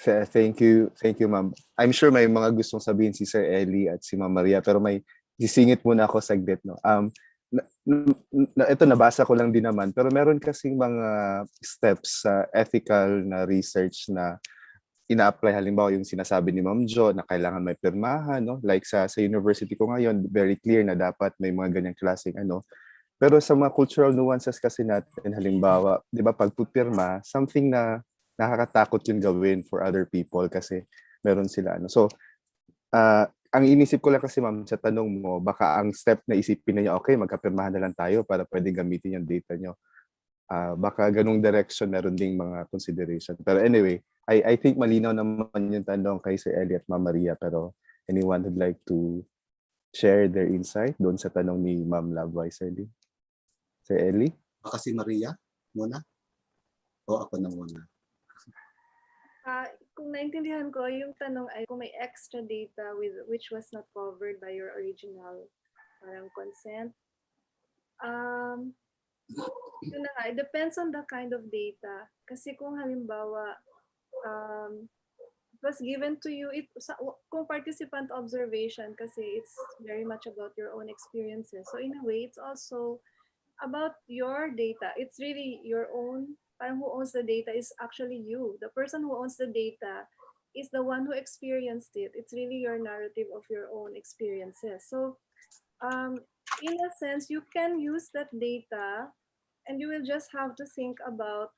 Thank you, ma'am. I'm sure may mga gustong sabihin si Sir Ellie at si Ma'am Maria, pero may sisingit muna ako saglit, no. Ito nabasa ko lang din naman, pero meron kasing mga steps sa ethical na research na ina-apply. Halimbawa yung sinasabi ni Ma'am Jo na kailangan may pirmahan, no? Like sa university ko ngayon, very clear na dapat may mga ganyang klaseng ano. Pero sa mga cultural nuances kasi natin, halimbawa, di ba, pagpupirma, something na nakakatakot yung gawin for other people kasi meron sila ano. So, ang inisip ko lang kasi, ma'am, sa tanong mo, baka ang step na isipin na niya, okay, magkapirmahan na lang tayo para pwede gamitin yung data nyo. Baka ganung direction meron ding mga consideration. Pero anyway, I think malinaw naman yung tanong kay Sir Ellie at Ma'am Maria, pero anyone would like to share their insight doon sa tanong ni Ma'am Lovewise Ellie? Sir Ellie? Baka si Maria muna? O ako na muna? Kung naintindihan ko, yung tanong ay kung may extra data which was not covered by your original parang consent. Yun na nga, it depends on the kind of data. Kasi kung halimbawa, it was given to you, kung participant observation, kasi it's very much about your own experiences. So in a way, it's also about your data. It's really your own. Parang who owns the data is actually you. The person who owns the data is the one who experienced it. It's really your narrative of your own experiences. So in a sense, you can use that data and you will just have to think about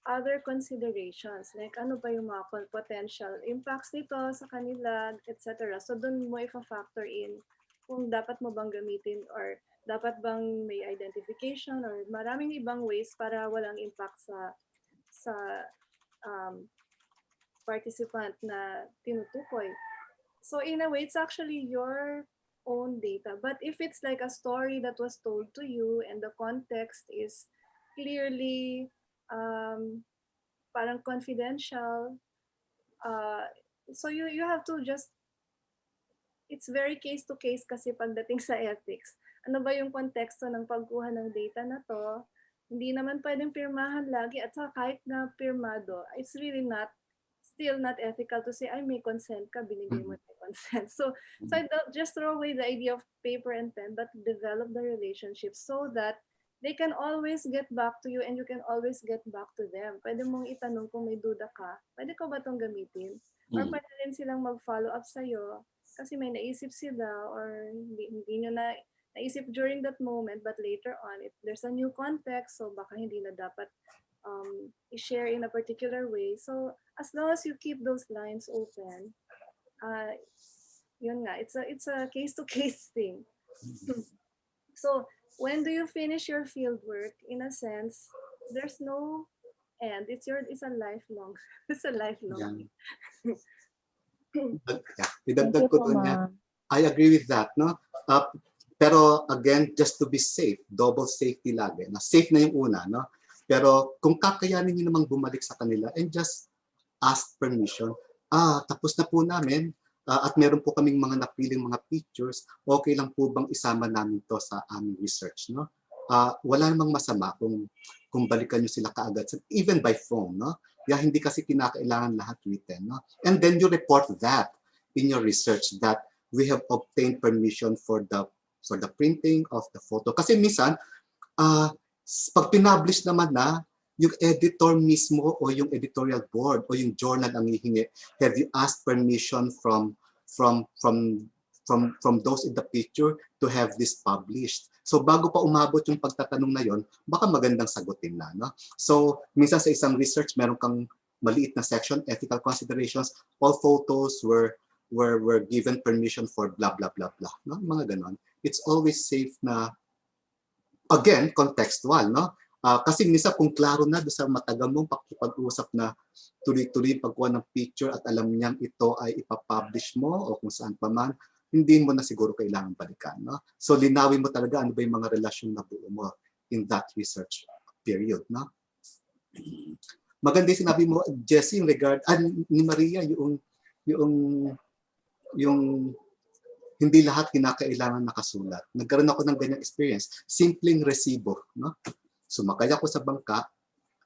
other considerations. Like ano ba yung mga potential impacts nito sa kanila, etc. So doon mo i-factor in kung dapat mo bang gamitin or dapat bang may identification or maraming ibang ways para walang impact sa participant na tinutukoy. So in a way, it's actually your own data. But if it's like a story that was told to you and the context is clearly parang confidential, so you have to just, it's very case to case kasi pagdating sa ethics. Ano ba yung konteksto ng pagkuha ng data na to? Hindi naman pwedeng pirmahan lagi at saka kahit na pirmado, it's really not still not ethical to say, ay, may consent ka, binigay mo yung consent. So I don't just throw away the idea of paper and pen, but develop the relationship so that they can always get back to you and you can always get back to them. Pwede mong itanong kung may duda ka, pwede ko ba itong gamitin? Or pwede rin silang mag-follow up sa'yo kasi may naisip sila or hindi nyo na naisip during that moment, but later on, if there's a new context, so baka hindi na dapat i-share in a particular way. So as long as you keep those lines open, yun nga, it's a case-to-case thing. So when do you finish your field work? In a sense, there's no end. It's a lifelong. It's a lifelong. Idagdag Thank you ko po, doon yan. ma'am. I agree with that, no? Pero again, just to be safe, double safety lagi. Na safe na yung una, no? Pero kung kakayanin niyo namang bumalik sa kanila and just ask permission, tapos na po namin at meron po kaming mga napiling mga pictures, okay lang po bang isama namin to sa aming research, no? Wala namang masama kung balikan niyo sila kaagad, even by phone, no? Kaya hindi kasi kinakailangan lahat written, no? And then you report that in your research that we have obtained permission for the printing of the photo. Kasi minsan, pag pinablish naman na, yung editor mismo o yung editorial board o yung journal ang hihingi, have you asked permission from those in the picture to have this published? So bago pa umabot yung pagtatanong na yon, baka magandang sagutin na, no? So minsan sa isang research, meron kang maliit na section, ethical considerations, all photos were given permission for blah blah blah blah, no? Mga ganon. It's always safe na, again, contextual, no? Kasi minsan kung klaro na doon sa matagal mong pakipag-usap na tuloy-tuloy pagkuha ng picture at alam niyang ito ay ipapublish mo o kung saan pa man, hindi mo na siguro kailangan balikan, no? So linawin mo talaga ano ba yung mga relasyon na buo mo in that research period, no? Maganda yung sinabi mo, Jessie, in regard, ni Maria, yung hindi lahat kinakailangan nakasulat. Nagkaroon ako ng ganyang experience. Simpleng resibo, no? Sumakay ako sa bangka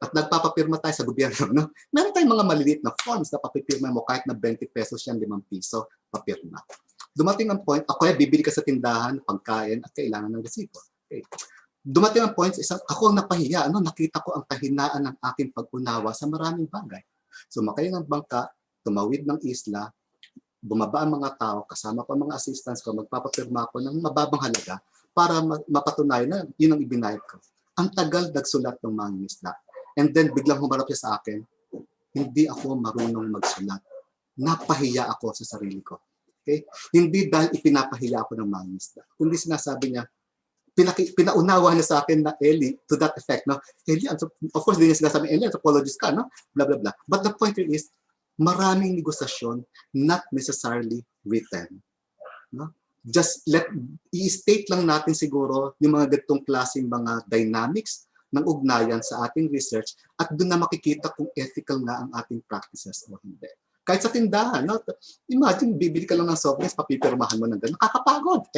at nagpapapirma tayo sa gobyerno, no? Meron tayong mga maliliit na forms na papipirma mo kahit na 20 pesos yan, 5 piso, papirma. Dumating ang point, ako bibili ka sa tindahan, pagkain at kailangan ng resibo. Okay. Dumating ang point, ako ang napahiya, nakita ko ang kahinaan ng aking pag-unawa sa maraming bagay. Sumakay ng bangka, tumawid ng isla, bumaba ang mga tao, kasama pa mga assistants ko, magpapapirma ko ng mababang halaga para mapatunayan na yun ang ibinayad ko. Ang tagal nagsulat ng mga isla. And then biglang humarap siya sa akin, hindi ako marunong magsulat. Napahiya ako sa sarili ko. Okay? Hindi dahil ipinapahiya ako ng mga isla. Kundi sinasabi niya, pinaunawa niya sa akin na Ellie, to that effect, no? Ellie, of course, din niya sinasabi, Ellie, anthropologist ka, no? Blah, blah, blah. But the point here is, maraming negosasyon not necessarily written. No? Just i-state lang natin siguro yung mga ganitong klaseng mga dynamics ng ugnayan sa ating research at doon na makikita kung ethical nga ang ating practices o hindi. Kahit sa tindahan, no? Imagine, bibili ka lang ng soft drinks, papipirmahan mo ng gano'n. Nakakapagod.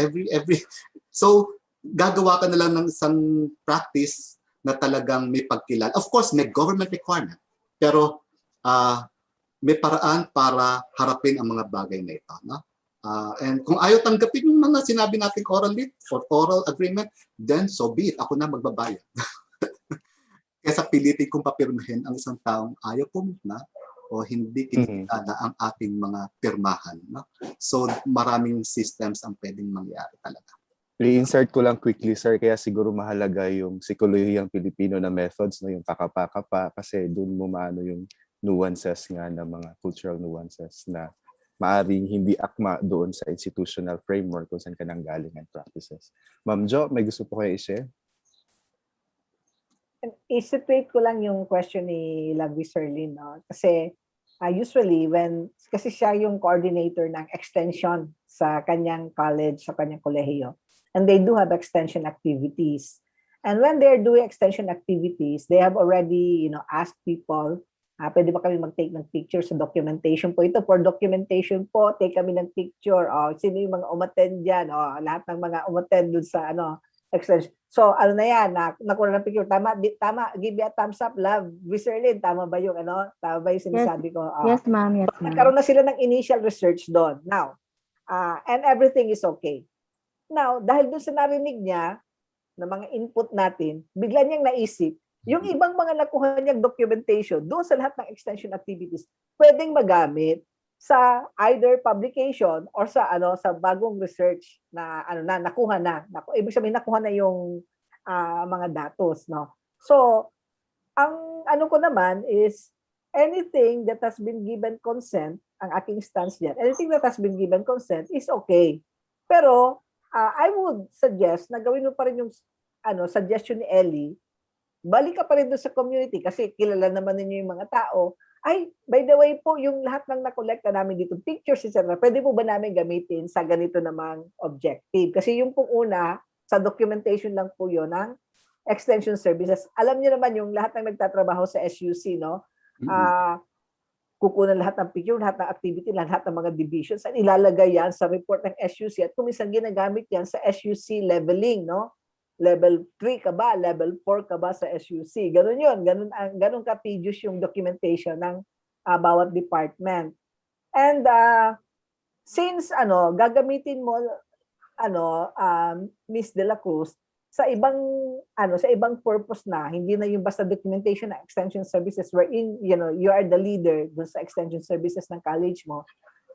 So, gagawa ka na lang ng isang practice na talagang may pagkilala. Of course, may government requirement. Pero, may paraan para harapin ang mga bagay na ito. No? And kung ayaw tanggapin yung mga sinabi natin oral agreement, then so be it. Ako na magbabayad. Kesa pilitin kong papirmahin ang isang taong ayaw pumirma o hindi kinikilala ang ating mga pirmahan. No? So maraming systems ang pwedeng mangyari talaga. I-insert ko lang quickly, sir, kaya siguro mahalaga yung psikolohiyang Pilipino na methods, no? Yung kakapa-kapa, kasi doon mo maano yung nuances nga ng mga cultural nuances na maaring hindi akma doon sa institutional framework kung saan ka nanggaling and practices. Ma'am Jo, may gusto po kayo i-share? I-situate ko lang yung question ni Lovely Serlin, no? Kasi usually kasi siya yung coordinator ng extension sa kanyang college, sa kanyang kolehiyo. And they do have extension activities. And when they're doing extension activities, they have already, asked people, pwede ba kami mag-take ng picture sa documentation po? Ito, for documentation po, take kami ng picture. Sino yung mga umattend dyan? Lahat ng mga umattend dun sa extension. So, ano na yan, nakuha ng picture. Tama, tama, give me a thumbs up, love. Wizardin, tama ba yung ano? Tama ba yung sinasabi ko? Yes, ma'am. Yes, ma'am. Nagkaroon na sila ng initial research doon. Now, and everything is okay. Now, dahil doon sa narinig niya, na mga input natin, bigla niyang naisip, yung ibang mga nakuha niyang documentation doon sa lahat ng extension activities, pwedeng magamit sa either publication or sa sa bagong research na nakuha na. Ibig sabihin nakuha na yung mga datos, no. So, ang ko naman is anything that has been given consent, ang aking stance diyan. Anything that has been given consent is okay. Pero I would suggest na gawin mo pa rin yung suggestion ni Ellie. Balik ka pa rin doon sa community kasi kilala naman ninyo yung mga tao. Ay, by the way po, yung lahat ng nakolekta namin dito, pictures, etc., pwede po ba namin gamitin sa ganito namang objective? Kasi yung pong una, sa documentation lang po yun ng extension services. Alam niyo naman yung lahat ng nagtatrabaho sa SUC, no? Kukunan lahat ng picture, lahat ng activity, lahat ng mga divisions, at ilalagay yan sa report ng SUC at kuminsan ginagamit yan sa SUC leveling, no? Level 3 ka ba? Level 4 ka ba sa SUC? Ganun yun. Ganun ka-tedious yung documentation ng bawat department. And since gagamitin mo Miss De La Cruz sa ibang purpose na, hindi na yung basta documentation ng extension services wherein you are the leader dun sa extension services ng college mo,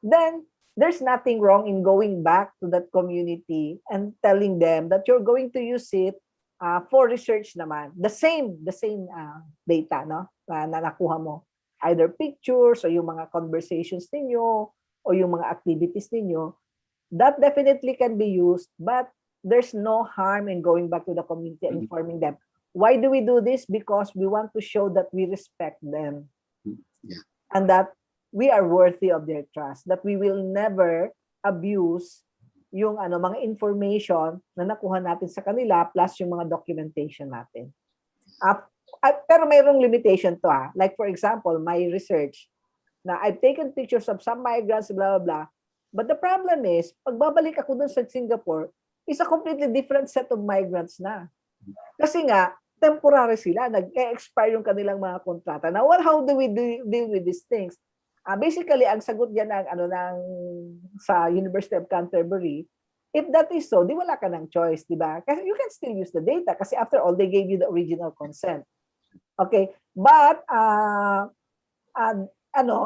then there's nothing wrong in going back to that community and telling them that you're going to use it for research naman. The same data, no, na nakuha mo. Either pictures o yung mga conversations ninyo o yung mga activities ninyo. That definitely can be used, but there's no harm in going back to the community and informing them. Why do we do this? Because we want to show that we respect them. Yeah. And that we are worthy of their trust, that we will never abuse yung mga information na nakuha natin sa kanila plus yung mga documentation natin. Pero mayroong limitation to Like for example, my research na I've taken pictures of some migrants, blah, blah, blah. But the problem is, pagbabalik ako dun sa Singapore, is a completely different set of migrants na. Kasi nga, temporary sila, nag-expire yung kanilang mga kontrata. Now, how do we deal with these things? Basically, ang sagot diyan sa University of Canterbury, if that is so, di wala ka ng choice, di ba? Kasi you can still use the data kasi after all, they gave you the original consent. Okay? But,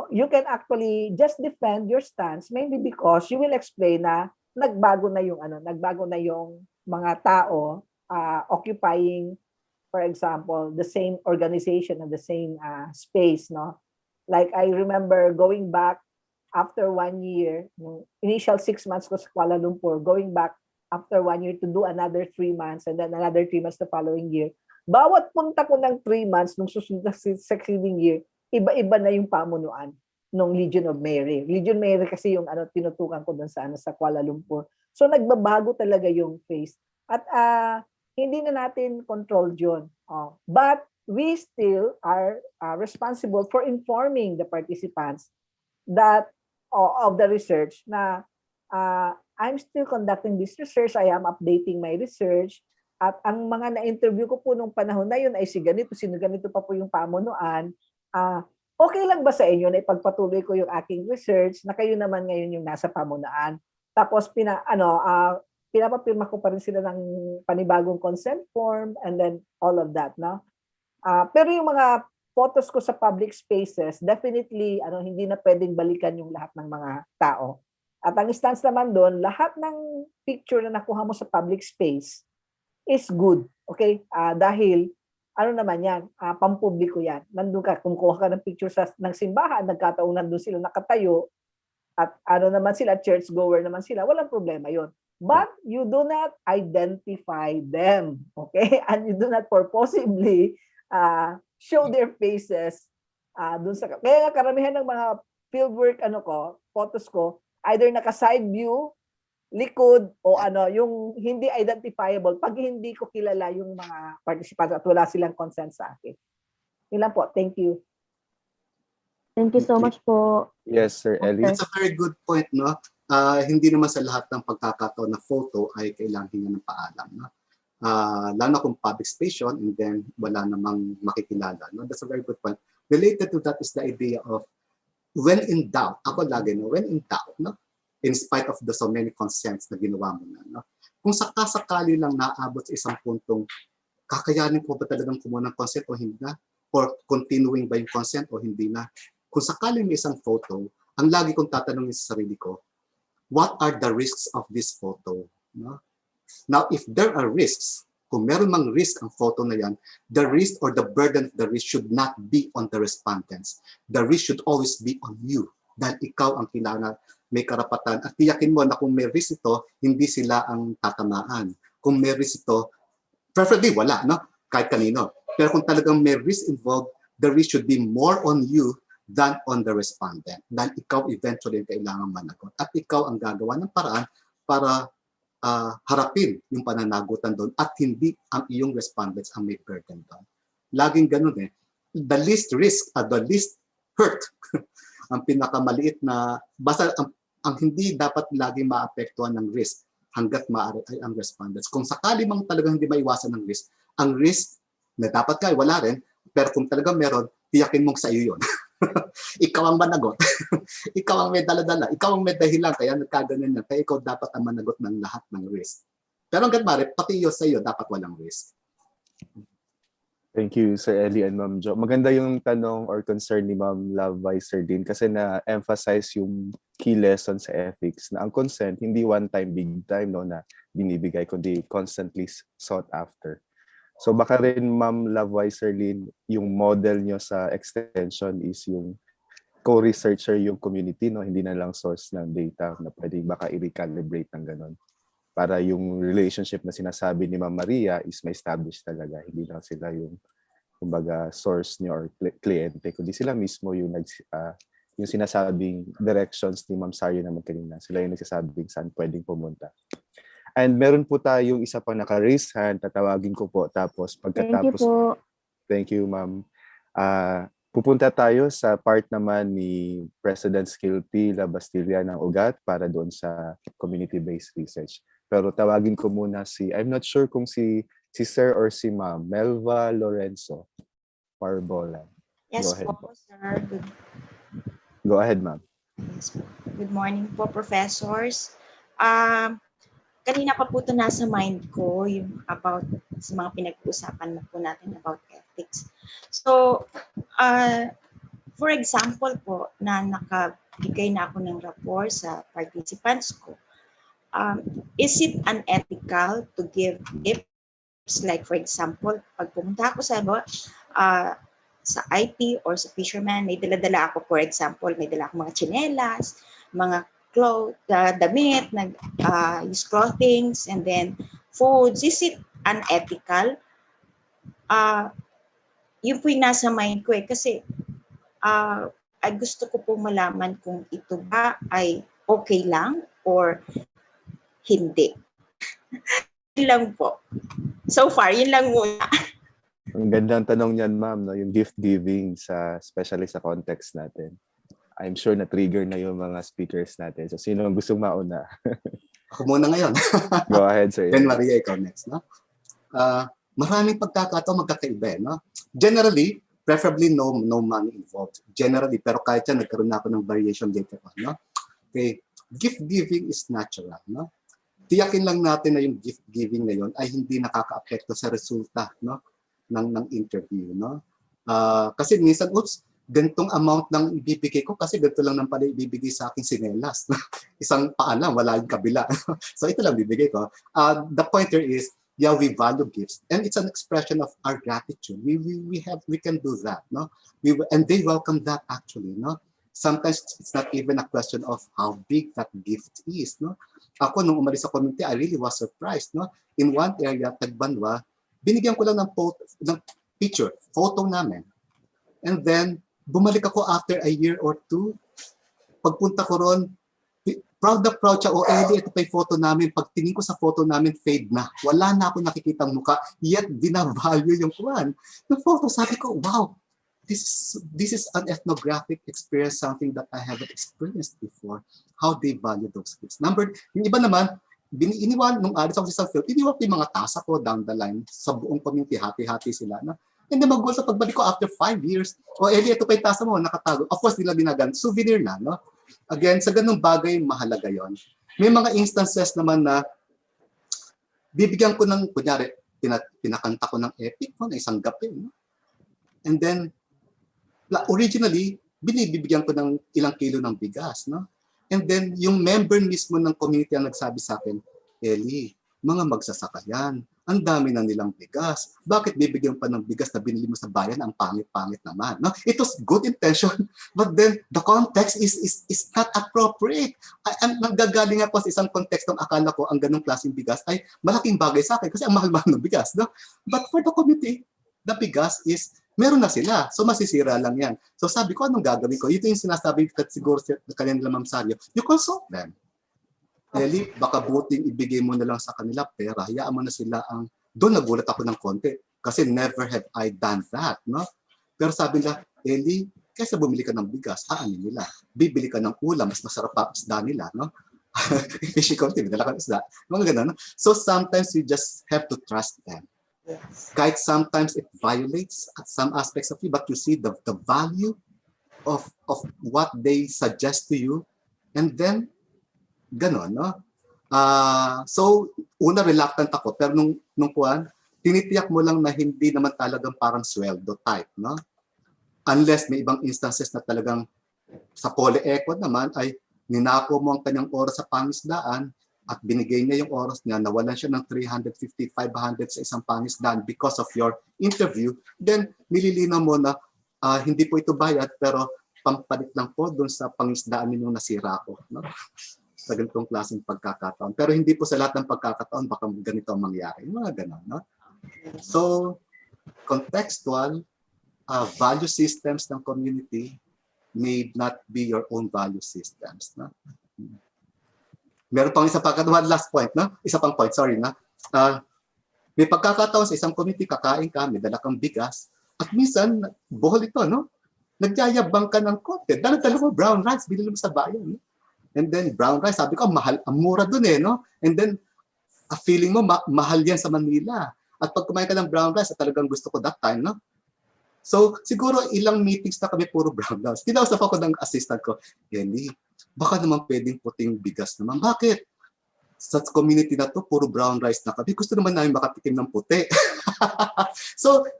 you can actually just defend your stance mainly because you will explain na nagbago na yung mga tao occupying, for example, the same organization and the same space, no? Like I remember going back after 1 year, initial 6 months ko sa Kuala Lumpur, going back after 1 year to do another 3 months and then another 3 months the following year. Bawat punta ko ng 3 months nung susunod na succeeding year, iba-iba na yung pamunuan ng Legion of Mary. Legion Mary kasi yung tinutukan ko doon sa Kuala Lumpur. So nagbabago talaga yung face. At hindi na natin control yun. But we still are responsible for informing the participants that of the research na I'm still conducting this research, I am updating my research, at ang mga na-interview ko po nung panahon na yun ay si ganito pa po yung pamunuan. Okay lang ba sa inyo na ipagpatuloy ko yung aking research na kayo naman ngayon yung nasa pamunuan? Tapos pinapapirma ko pa rin sila ng panibagong consent form and then all of that, no? Pero yung mga photos ko sa public spaces, definitely hindi na pwedeng balikan yung lahat ng mga tao. At ang stance naman doon, lahat ng picture na nakuha mo sa public space is good. Okay? Dahil naman yan, pampubliko yan. Nandun ka, kumukuha ka ng picture ng simbahan, nagkataon nandun sila nakatayo, at naman sila, church goer naman sila, walang problema yon. But you do not identify them. Okay? And you do not purposibly show their faces dun sa kaya nga karamihan ng mga fieldwork photos ko either naka side view, likod o yung hindi identifiable pag hindi ko kilala yung mga participants at wala silang consent sa akin. Yun lang po. Thank you. Thank you so much po. Yes, Sir Ellie. That's a very good point, no? Hindi naman sa lahat ng pagkakataon na photo ay kailangan hingan ng paalam, no? Lalo na kung public space yun, and then wala namang makikilala. No? That's a very good point. Related to that is the idea of when in doubt. Ako lagi, no? When in doubt, no? In spite of the so many consents na ginawa mo na. No? Kung sakasakali lang naabot sa isang puntong kakayanin ko ba talagang kumuha ng consent o hindi na? Or continuing ba yung consent o hindi na? Kung sakaling may isang photo, ang lagi kong tatanungin sa sarili ko, what are the risks of this photo? No? Now, if there are risks, kung meron mang risk ang photo na yan, the risk or the burden of the risk should not be on the respondents. The risk should always be on you. Dahil ikaw ang kailangan may karapatan. At tiyakin mo na kung may risk ito, hindi sila ang tatamaan. Kung may risk ito, preferably wala, no? Kahit kanino. Pero kung talagang may risk involved, the risk should be more on you than on the respondent. Dahil ikaw eventually kailangan managot. At ikaw ang gagawa ng paraan para harapin yung pananagutan doon at hindi ang iyong respondents ang may burden doon. Laging ganun eh. The least risk at the least hurt ang pinakamaliit na, basta ang hindi dapat laging maapektuhan ng risk hanggat maaari ay ang respondents. Kung sakali mang talagang hindi maiwasan ng risk, ang risk na dapat ka wala rin, pero kung talagang meron, tiyakin mong sa iyo yun. Ikaw ang managot. Ikaw ang may dala-dala. Ikaw ang may dahilan. Kaya nagkaganan na. Kaya ikaw dapat ang managot ng lahat ng risk. Pero hanggat maaari, pati iyo sa iyo, dapat walang risk. Thank you, Sir Ellie and Ma'am Jo. Maganda yung tanong or concern ni Ma'am Lovewiser din kasi na-emphasize yung key lesson sa ethics na ang consent, hindi one time, big time no, na binibigay, kundi constantly sought after. So baka rin Ma'am Lovewiser Lynn, yung model nyo sa extension is yung co-researcher yung community, no? Hindi na lang source ng data na pwedeng baka i-recalibrate ng ganon. Para yung relationship na sinasabi ni Ma'am Maria is may establish talaga. Hindi lang sila yung kumbaga source nyo or kliyente, kundi sila mismo yung yung sinasabing directions ni Ma'am Sario naman kanina. Sila yung nagsasabing saan pwedeng pumunta. And meron po tayong isa pang naka-raise hand, tatawagin ko po. Tapos pagkatapos, thank you Ma'am. Pupunta tayo sa part naman ni President Skilty La Bastilla ng UGAT para doon sa community-based research. Pero tawagin ko muna I'm not sure kung si Sir or si Ma'am, Melva Lorenzo Parbola. Yes Go ahead po, sir. Go ahead, Ma'am. Yes po. Good morning po, professors. Kanina pa po ito nasa mind ko yung about sa mga pinag-uusapan na po natin about ethics. So, for example po, na nakabigay na ako ng rapport sa participants ko, is it unethical to give gifts? Like for example, pag pumunta ako sa IP or sa fisherman, may dala-dala ako, for example, may dala ako mga tsinelas, mga damit, use clothings, and then foods. Is it unethical? Yun po yung nasa mind ko eh. Kasi ay gusto ko pong malaman kung ito ba ay okay lang or hindi. Yun lang po. So far, yun lang muna. Ang gandang tanong niyan, Ma'am, no? Yung gift giving especially sa context natin. I'm sure na-trigger na yung mga speakers natin. So, sino ang gustong mauna? Ako muna ngayon. Go ahead, sir. Then Maria, ikaw next. No? Maraming pagkakataon magkakaiba. No? Generally, preferably no money involved. Generally, pero kahit yan, nagkaroon na ako ng variation later on. No? Okay. Gift giving is natural. No? Tiyakin lang natin na yung gift giving na yun ay hindi nakaka-apekto sa resulta, no? ng interview. No? Kasi minsan, ganitong amount ng ibibigay ko kasi ganito lang nang pala ibibigay sa akin sinelas. Isang paalam, wala yung kabila. So ito lang bibigay ko. The pointer is, yeah, we value gifts. And it's an expression of our gratitude. We can do that. No? And they welcome that actually. No? Sometimes it's not even a question of how big that gift is. No? Ako, nung umalis sa community, I really was surprised. No? In one area, Tagbanwa, binigyan ko lang ng picture, photo namin. And then, bumalik ako after a year or two. Pagpunta ko ron, proud na proud siya, Eddie, ito pa yung photo namin. Pagtingin ko sa photo namin, fade na. Wala na ako nakikitang mukha, yet binavalue yung kuwan. Yung photo, sabi ko, wow, this is an ethnographic experience, something that I haven't experienced before. How they value those gifts. Yung iba naman, iniwan nung alis ako sa isang field, iniwan ko yung mga tasa ko down the line sa buong community, hati-hati sila. No? And then magulat sa pagbalik ko after 5 years, Eli, ito pa yung tasa mo, nakatago. Of course, nila ginagan, souvenir na. No? Again, sa ganung bagay, mahalaga yon. May mga instances naman na bibigyan ko ng, kunyari, pinakanta ko ng epic ko na isang gabi. No? And then, originally, binibigyan ko ng ilang kilo ng bigas. No? And then, yung member mismo ng community ang nagsabi sa akin, Eli, mga magsasaka yan. Ang dami na nilang bigas. Bakit bibigyan pa ng bigas na binili mo sa bayan? Ang pangit-pangit naman. No? It was good intention, but then the context is not appropriate. Nanggagaling ako sa isang context ng akala ko ang ganong klaseng bigas ay malaking bagay sa akin kasi ang mahal-mahal ng bigas. No? But for the community, the bigas is meron na sila. So masisira lang yan. So sabi ko, anong gagawin ko? Ito yung sinasabi ko siguro sa kanila Ma'am Sario. You consult them. Eli, baka buting ibigay mo na lang sa kanila pera. Hayaan mo na sila ang... Doon nagulat ako ng konti. Kasi never have I done that. No? Pero sabi nila, Eli, kaysa bumili ka ng bigas, aanin nila. Bibili ka ng ulam, mas masarap pa isda nila. No? Fishy ko, tinidala ka ng isda. Mga ganun. No? So sometimes you just have to trust them. Yes. Kahit sometimes it violates some aspects of you, but you see the value of what they suggest to you, and then ganon, no? So una reluctant ako, pero nung kuwan, tinitiyak mo lang na hindi naman talagang parang sweldo type, no? Unless may ibang instances na talagang sa poly-eco naman ay ninako mo ang kanyang oras sa pangisdaan at binigay niya yung oras niya, nawalan siya ng 350, 500 sa isang pangisdaan because of your interview, then nililinaw mo na hindi po ito bayad pero pampalit lang po doon sa pangisdaan ninyong nasira ko. No? Sa ganitong klaseng pagkakataon. Pero hindi po sa lahat ng pagkakataon baka ganito ang mangyari. Yung mga ganon. No? So, contextual, value systems ng community may not be your own value systems. No? Meron pang isa pa, one last point, no? Isa pang point, sorry, na. May pagkakataon sa isang community, kakain ka, may dala kang bigas, at minsan, buhol ito, no? Nagyayabang ka ng konti. Dala-dala mo brown rice, binili mo sa bayan. No? And then, brown rice, sabi ko, mahal, ang mura dun eh, no? And then, feeling mo, mahal yan sa Manila. At pag kumain ka ng brown rice, talagang gusto ko that time, no? So, siguro ilang meetings na kami puro brown rice. Kinausap ako ng assistant ko, Eli, baka naman pwedeng puting bigas naman. Bakit? Sa community na to, puro brown rice na kami. Gusto naman namin makatikim ng puti. So,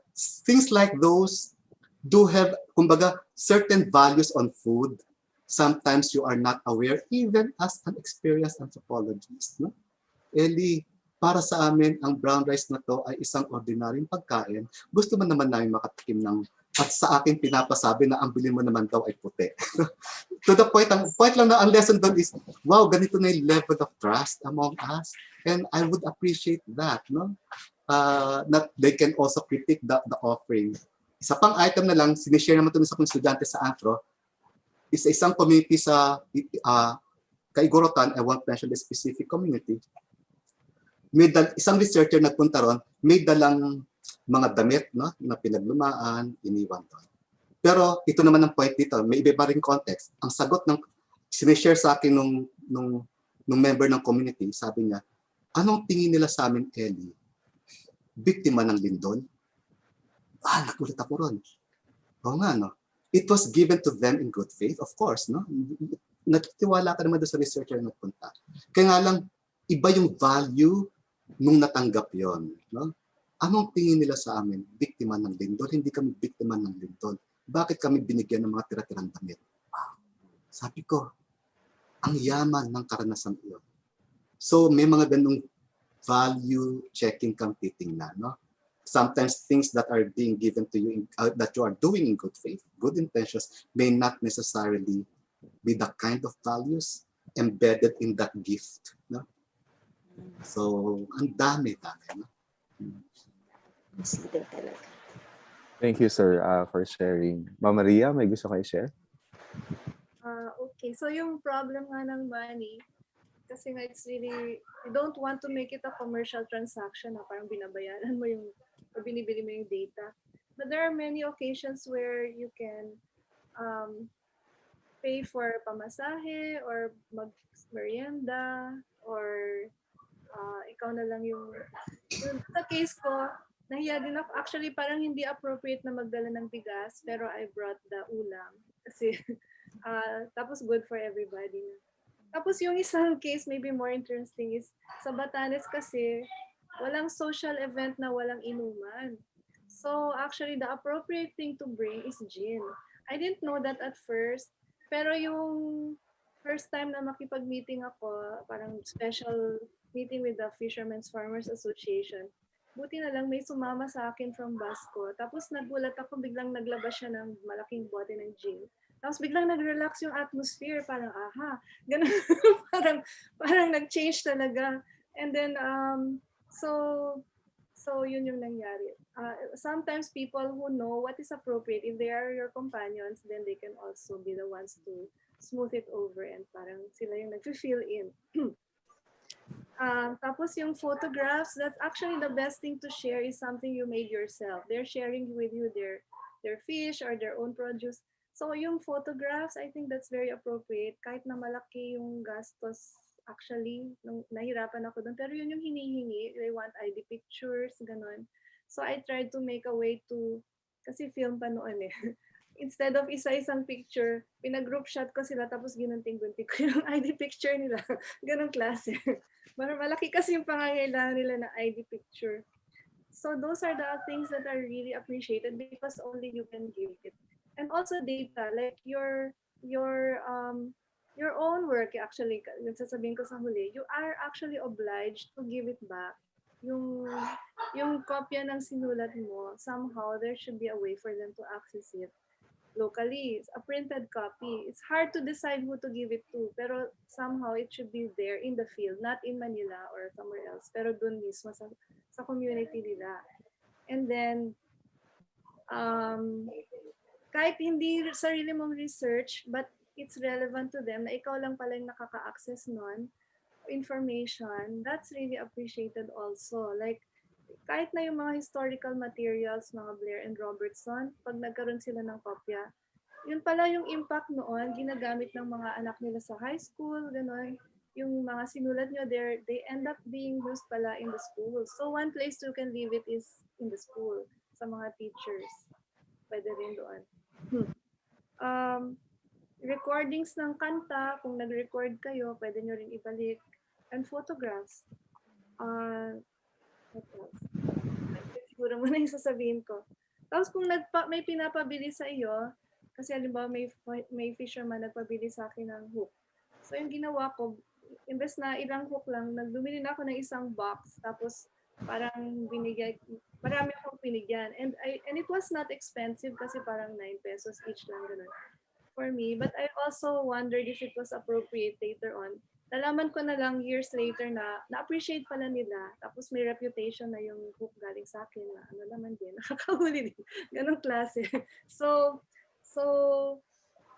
things like those do have, kumbaga, certain values on food. Sometimes you are not aware, even as an experienced anthropologist. No? Eli, para sa amin, ang brown rice na to ay isang ordinaryong pagkain. Gusto man naman namin makatikim ng, at sa akin pinapasabi na ang bilhin mo naman daw ay puti. To the point, ang point lang na ang lesson doon is, wow, ganito na yung level of trust among us. And I would appreciate that, no? That they can also critique the offering. Isa pang item na lang, sinishare naman ito sa kong estudyante sa Antro, is isang community sa Kaigorotan, I won't mention the specific community. May isang researcher nagpunta ron, may dalang mga damit, no, na pinaglumaan, iniwan doon. Pero ito naman ang point dito, may iba pa rin context. Ang sagot ng sinishare sa akin nung member ng community, sabi niya, anong tingin nila sa amin, Eli? Biktima ng lindol? Nagulat ako ron. Oo nga, no? It was given to them in good faith, of course, no? Nagtitiwala ka naman doon sa researcher na nagpunta. Kaya nga lang, iba yung value nung natanggap yon, no? Anong tingin nila sa amin? Biktima ng lindol? Hindi kami biktima ng lindol. Bakit kami binigyan ng mga tira-tirang damit? Sabi ko, ang yaman ng karanasan iyon. So may mga ganung value checking kang titingnan, no? Sometimes things that are being given to you, that you are doing in good faith, good intentions, may not necessarily be the kind of values embedded in that gift, no? So, ang dami. No? Thank you, sir, for sharing. Ma'am Maria, may gusto kayo share? Okay, so yung problem nga ng money, kasi nga it's really, you don't want to make it a commercial transaction na parang binabayaran mo yung, o binibili mo yung data. But there are many occasions where you can pay for pamasahe or mag-merienda or ikaw na lang yung sa case ko, nahiya din ako. Actually, parang hindi appropriate na magdala ng bigas, pero I brought the ulam. Kasi, tapos good for everybody. Tapos yung isang case, maybe more interesting is, sa Batanes kasi, walang social event na walang inuman. So, actually, the appropriate thing to bring is gin. I didn't know that at first, pero yung first time na makipag-meeting ako, parang special meeting with the Fishermen's Farmers Association, buti na lang may sumama sa akin from Basco. Tapos nagulat ako, biglang naglabas siya ng malaking bote ng gin. Tapos biglang nag-relax yung atmosphere, parang aha, ganun, parang nag-change talaga. And then, so yun yung nangyari. Sometimes people who know what is appropriate, if they are your companions, then they can also be the ones to smooth it over and parang sila yung nag-fill in. Tapos yung photographs, that's actually the best thing to share is something you made yourself. They're sharing with you their fish or their own produce. So yung photographs, I think that's very appropriate. Kahit na malaki yung gastos, actually, nahirapan ako doon. Pero yun yung hinihingi. They want ID pictures, ganun. So I tried to make a way to, kasi film pa noon eh. Instead of isa-isang picture, pinag-group shot ko sila tapos ginunting-gunting ko yung ID picture nila. Ganong klase. Malaki kasi yung pangangailangan nila na ID picture. So those are the things that are really appreciated because only you can give it. And also data, like your own work actually, sasabihin ko sa huli, you are actually obliged to give it back. Yung kopya ng sinulat mo, somehow there should be a way for them to access it locally. It's a printed copy. It's hard to decide who to give it to, pero somehow it should be there in the field, not in Manila or somewhere else, pero dun mismo sa community nila. And then, kahit hindi sarili mong research, but it's relevant to them na ikaw lang pala yung nakaka-access nun, information, that's really appreciated also. Like, kahit na yung mga historical materials, mga Blair and Robertson, pag nagkaroon sila ng kopya, yun pala yung impact noon, ginagamit ng mga anak nila sa high school, gano'n. Yung mga sinulat nyo there, they end up being used pala in the school. So one place you can leave it is in the school, sa mga teachers. Pwede rin doon. Recordings ng kanta, kung nag-record kayo, pwede nyo rin ibalik. And photographs. What else? Siguro muna yung sasabihin ko. Tapos kung may pinapabili sa iyo, kasi halimbawa may fisherman nagpabili sa akin ng hook. So yung ginawa ko, imbes na ilang hook lang, nagbumili na ako ng isang box, tapos parang marami akong binigyan. And it was not expensive kasi parang 9 pesos each lang ganun for me. But I also wondered if it was appropriate later on. Nalaman ko na lang years later na na-appreciate pala nila. Tapos may reputation na yung hook galing sa akin na ano naman din, nakakahuli din. Ganong klase. So,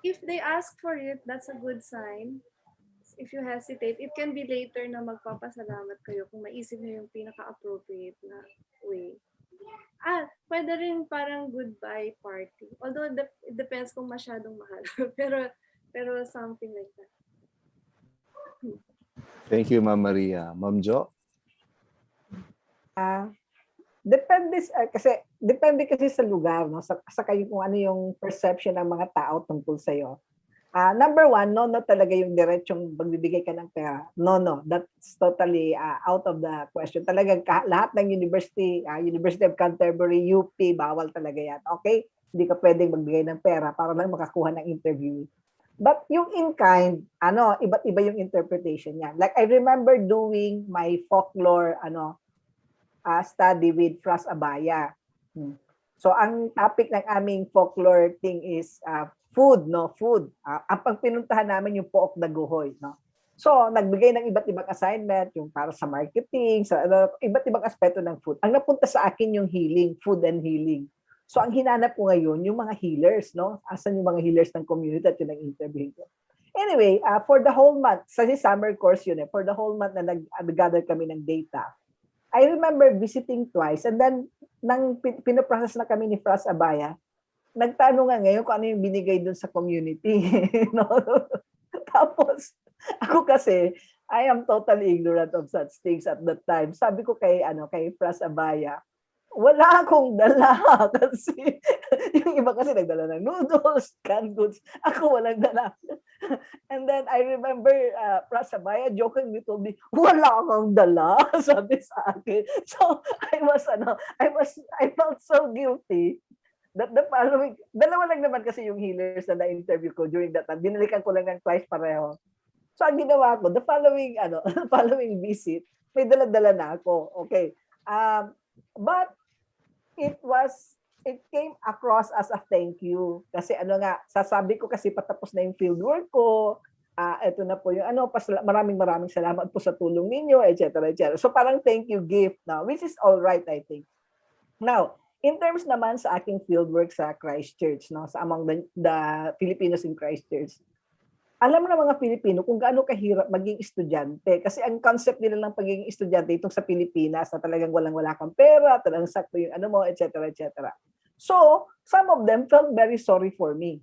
if they ask for it, that's a good sign. If you hesitate, it can be later na magpapasalamat kayo kung maisip niyo yung pinaka-appropriate na way. Pwede rin parang goodbye party. Although it depends kung masyadong mahal. pero something like that. Thank you, Ma'am Maria. Ma'am Jo? Depende kasi sa lugar, no? Sa kayo kung ano yung perception ng mga tao tungkol sa iyo. Number one, no talaga yung diretsong magbibigay ka ng pera. No, that's totally out of the question. Talagang lahat ng University of Canterbury, UP, bawal talaga yan. Okay? Hindi ka pwedeng magbigay ng pera para lang makakuha ng interview. But yung in-kind, iba't iba yung interpretation niya. Like I remember doing my folklore study with Fras Abaya. So ang topic ng aming folklore thing is food, no? Food. Ang pagpinuntahan namin yung Pook Daguhoy, no? So nagbigay ng iba't ibang assignment, yung para sa marketing, sa iba't ibang aspeto ng food. Ang napunta sa akin yung healing, food and healing. So ang hinanap ko ngayon, yung mga healers, no? Asan yung mga healers ng community at yung nag-interview ko. Anyway, for the whole month, sa summer course yun for the whole month na nag-gather kami ng data, I remember visiting twice and then nang pinoprocess na kami ni Fras Abaya, nagtanong nga ngayon kung ano yung binigay dun sa community. No? Tapos, ako kasi, I am totally ignorant of such things at that time. Sabi ko kay Pras Abaya, wala akong dala kasi yung iba kasi nagdala ng noodles, canned goods. Ako walang dala. And then I remember Pras Abaya jokingly told me, wala akong dala, sabi sa akin. So I felt so guilty that the following, dalawa lang naman kasi yung healers na na-interview ko during that time. Binalikan ko lang ng twice pareho. So ang ginawa ko, the following following visit, may dala-dala na ako. Okay. But it came across as a thank you. Kasi sasabi ko kasi patapos na yung field work ko. Ito na po yung maraming salamat po sa tulong ninyo, etc. etc. So parang thank you gift now, which is all right, I think. Now, in terms naman sa aking fieldwork sa Christchurch, no, sa among the Filipinos in Christchurch, alam ng mga Pilipino kung gaano kahirap maging estudyante. Kasi ang concept nila ng pagiging estudyante itong sa Pilipinas na talagang walang-wala kang pera, talagang sakto yung mo, etc. etc. So, some of them felt very sorry for me.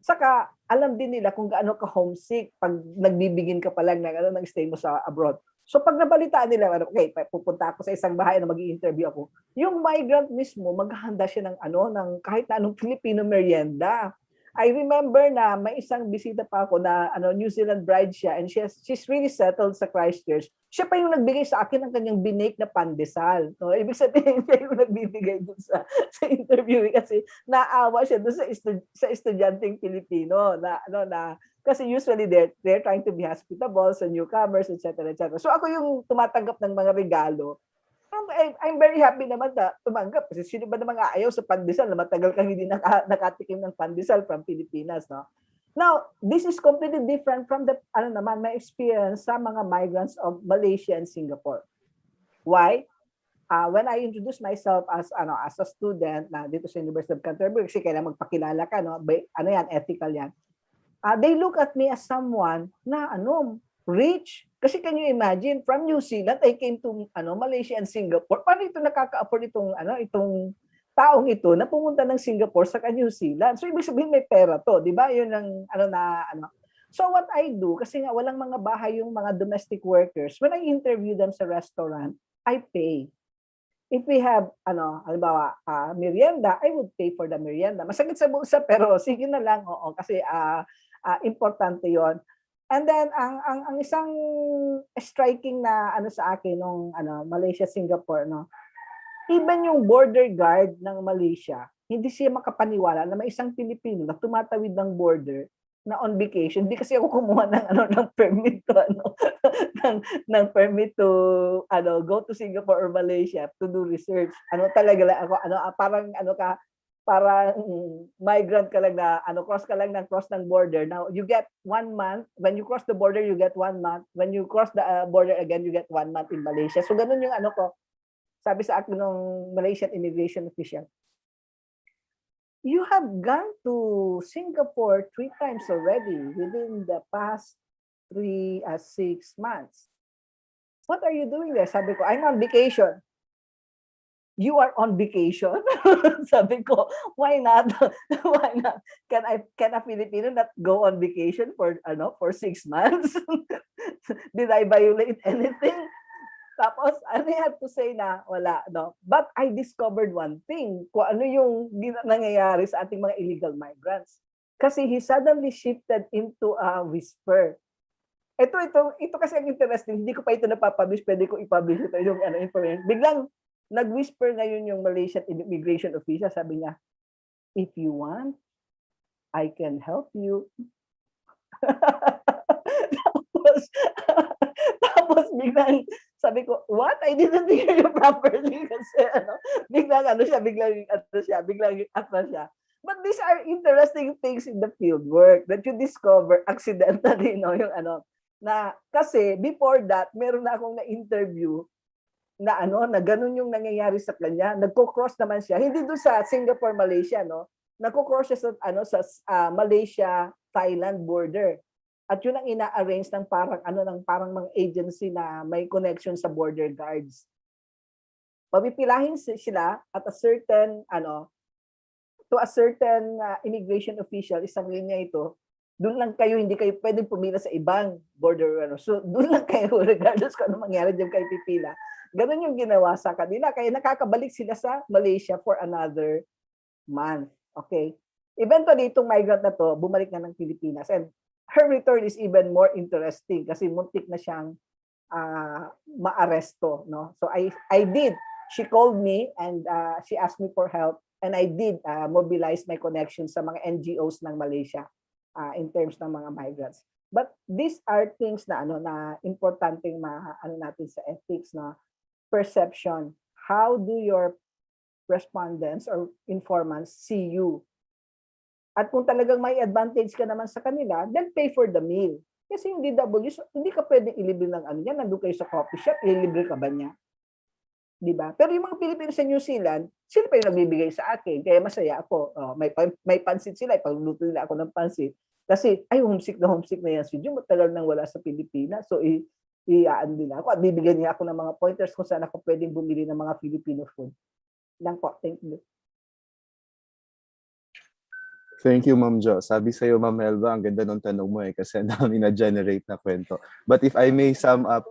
Saka, alam din nila kung gaano ka homesick pag nagbibigin ka pa lang ng stay mo sa abroad. So pag nabalitaan nila, okay, pupunta ako sa isang bahay na mag-i-interview ako, yung migrant mismo, maghahanda siya ng kahit na anong Filipino merienda. I remember na may isang bisita pa ako na New Zealand bride siya and she's really settled sa Christchurch. Siya pa yung nagbigay sa akin ng kanyang binake na pandesal. No? Ibig sabihin siya yung nagbibigay dun sa interview kasi naawa siya dun sa estudyanteng Pilipino na kasi usually they're trying to be hospitable sa newcomers, etc. etc. So ako yung tumatanggap ng mga regalo. I'm very happy naman na tumanggap kasi sino ba namang ayaw sa pandesal na matagal kang hindi nakatikim ng pandesal from Pilipinas, no? Now, this is completely different from the my experience sa mga migrants of Malaysia and Singapore. Why? When I introduced myself as a student na dito sa University of Canterbury, kasi kailangan magpakilala ka, no? Ethical yan. They look at me as someone na rich. Kasi can you imagine, from New Zealand, I came to Malaysia and Singapore. Paano ito nakaka-afford itong taong ito na pumunta ng Singapore sa New Zealand? So ibig sabihin may pera to, di ba? Yun ang So what I do, kasi nga walang mga bahay yung mga domestic workers, when I interview them sa restaurant, I pay. If we have, halimbawa, merienda, I would pay for the merienda. Masakit sa bulsa, pero sige na lang, oo, kasi importante yon. And then, ang isang striking na sa akin nung Malaysia, Singapore, no, even yung border guard ng Malaysia, hindi siya makapaniwala na may isang Pilipino na tumatawid ng border na on vacation. Hindi kasi ako kumuha ng permit to ng permit to go to Singapore or Malaysia to do research. Talaga lang ako parang migrant ka lang na cross ng border. Now you get 1 month. When you cross the border, you get 1 month. When you cross the border again, you get 1 month in Malaysia. So ganun yung ko. Sabi sa akin ng Malaysian immigration official, you have gone to Singapore 3 times already within the past 6 months. What are you doing there? Sabi ko, I'm on vacation. You are on vacation? Sabi ko, why not? Why not? Can a Filipino not go on vacation for 6 months? Did I violate anything? Tapos, I have to say na wala, no? But I discovered one thing, kung ano yung nangyayari sa ating mga illegal migrants. Kasi he suddenly shifted into a whisper. Ito kasi ang interesting, hindi ko pa ito napapublish, pwede ko i-publish ito yung information. Biglang nag-whisper ngayon yung Malaysian immigration official, sabi niya, if you want, I can help you. Tapos biglang sabi ko, what? I didn't hear you properly kasi biglang atras siya. But these are interesting things in the field work that you discover accidentally, no? Yung na kasi before that, meron na akong na-interview na na ganun yung nangyayari sa kanya. Nagko-cross naman siya. Hindi doon sa Singapore, Malaysia, no? Nagko-cross siya sa Malaysia, Thailand border. At yun ang ina-arrange ng parang mga agency na may connection sa border guards. Papipilahin sila at a certain to a certain immigration official, isang linya ito, doon lang kayo, hindi kayo pwedeng pumila sa ibang border. So doon lang kayo regardless kung ano mangyari diyan kayo pipila. Ganun yung ginawa sa kanila. Kaya nakakabalik sila sa Malaysia for another month. Okay? Eventually, itong migrant na to, bumalik na ng Pilipinas. And her return is even more interesting kasi muntik na siyang maaresto. No? So I did. She called me and she asked me for help. And I did mobilize my connections sa mga NGOs ng Malaysia in terms ng mga migrants. But these are things na na importanteng natin sa ethics na perception. How do your respondents or informants see you? At kung talagang may advantage ka naman sa kanila, then pay for the meal. Kasi yung DWs, hindi ka pwedeng ilibre ng yan. Nandun kayo sa coffee shop, ilibre ka ba niya? Diba? Pero yung mga Pilipino sa New Zealand, sila pa yung nagbibigay sa akin. Kaya masaya ako. May pansit sila. Ipagluto nila ako ng pansit. Kasi, homesick na yan. Si Jun, matagal nang wala sa Pilipinas. So, iaan nila ako. At bibigyan niya ako ng mga pointers kung saan ako pwedeng bumili ng mga Filipino food. Lang po. Thank you. Thank you, Ma'am Jo. Sabi sa'yo, Ma'am Elva, ang ganda ng tanong mo kasi ang dami na-generate na kwento. But if I may sum up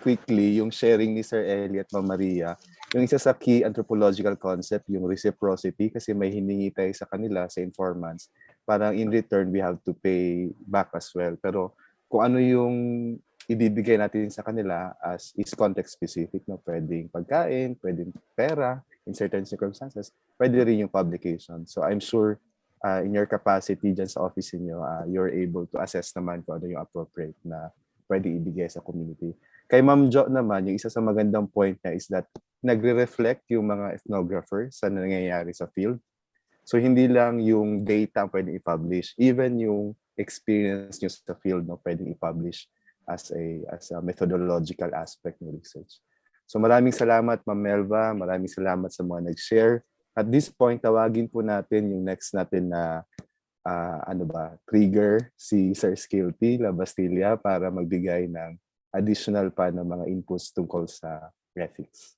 quickly yung sharing ni Sir Eli at Ma'am Maria, yung isa sa key anthropological concept, yung reciprocity, kasi may hiningi tayo sa kanila, sa informants, parang in return, we have to pay back as well. Pero kung ano yung ibibigay natin sa kanila is context specific, no? Pwedeng pagkain, pwedeng pera, in certain circumstances, pwede rin yung publication. So I'm sure in your capacity dyan sa office niyo, you're able to assess naman kung ano yung appropriate na pwede ibigay sa community. Kay Ma'am Jo naman, yung isa sa magandang point niya is that nagre-reflect yung mga ethnographers sa nangyayari sa field. So hindi lang yung data ang pwedeng i-publish, even yung experience nyo sa field no, pwedeng i-publish as a methodological aspect ng research. So maraming salamat Ma'am Melva, maraming salamat sa mga nag-share. At this point, tawagin po natin yung next natin na trigger, si Sir Skilty Labastilla para magbigay ng additional pa ng mga inputs tungkol sa ethics.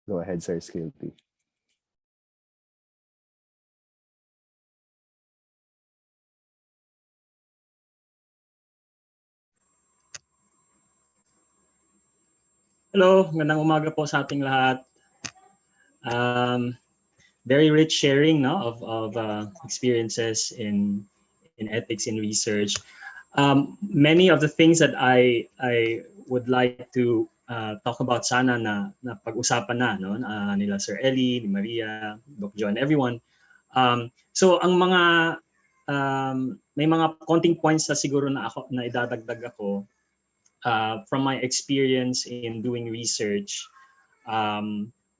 Go ahead, Sir Skilty. Hello, magandang umaga po sa ating lahat. Very rich sharing of experiences in ethics in research. Many of the things that I would like to talk about sana na pag-usapan na nila Sir Eli, ni Maria, Doc John, everyone. So ang mga may mga konting points na siguro na idadagdag ako from my experience in doing research,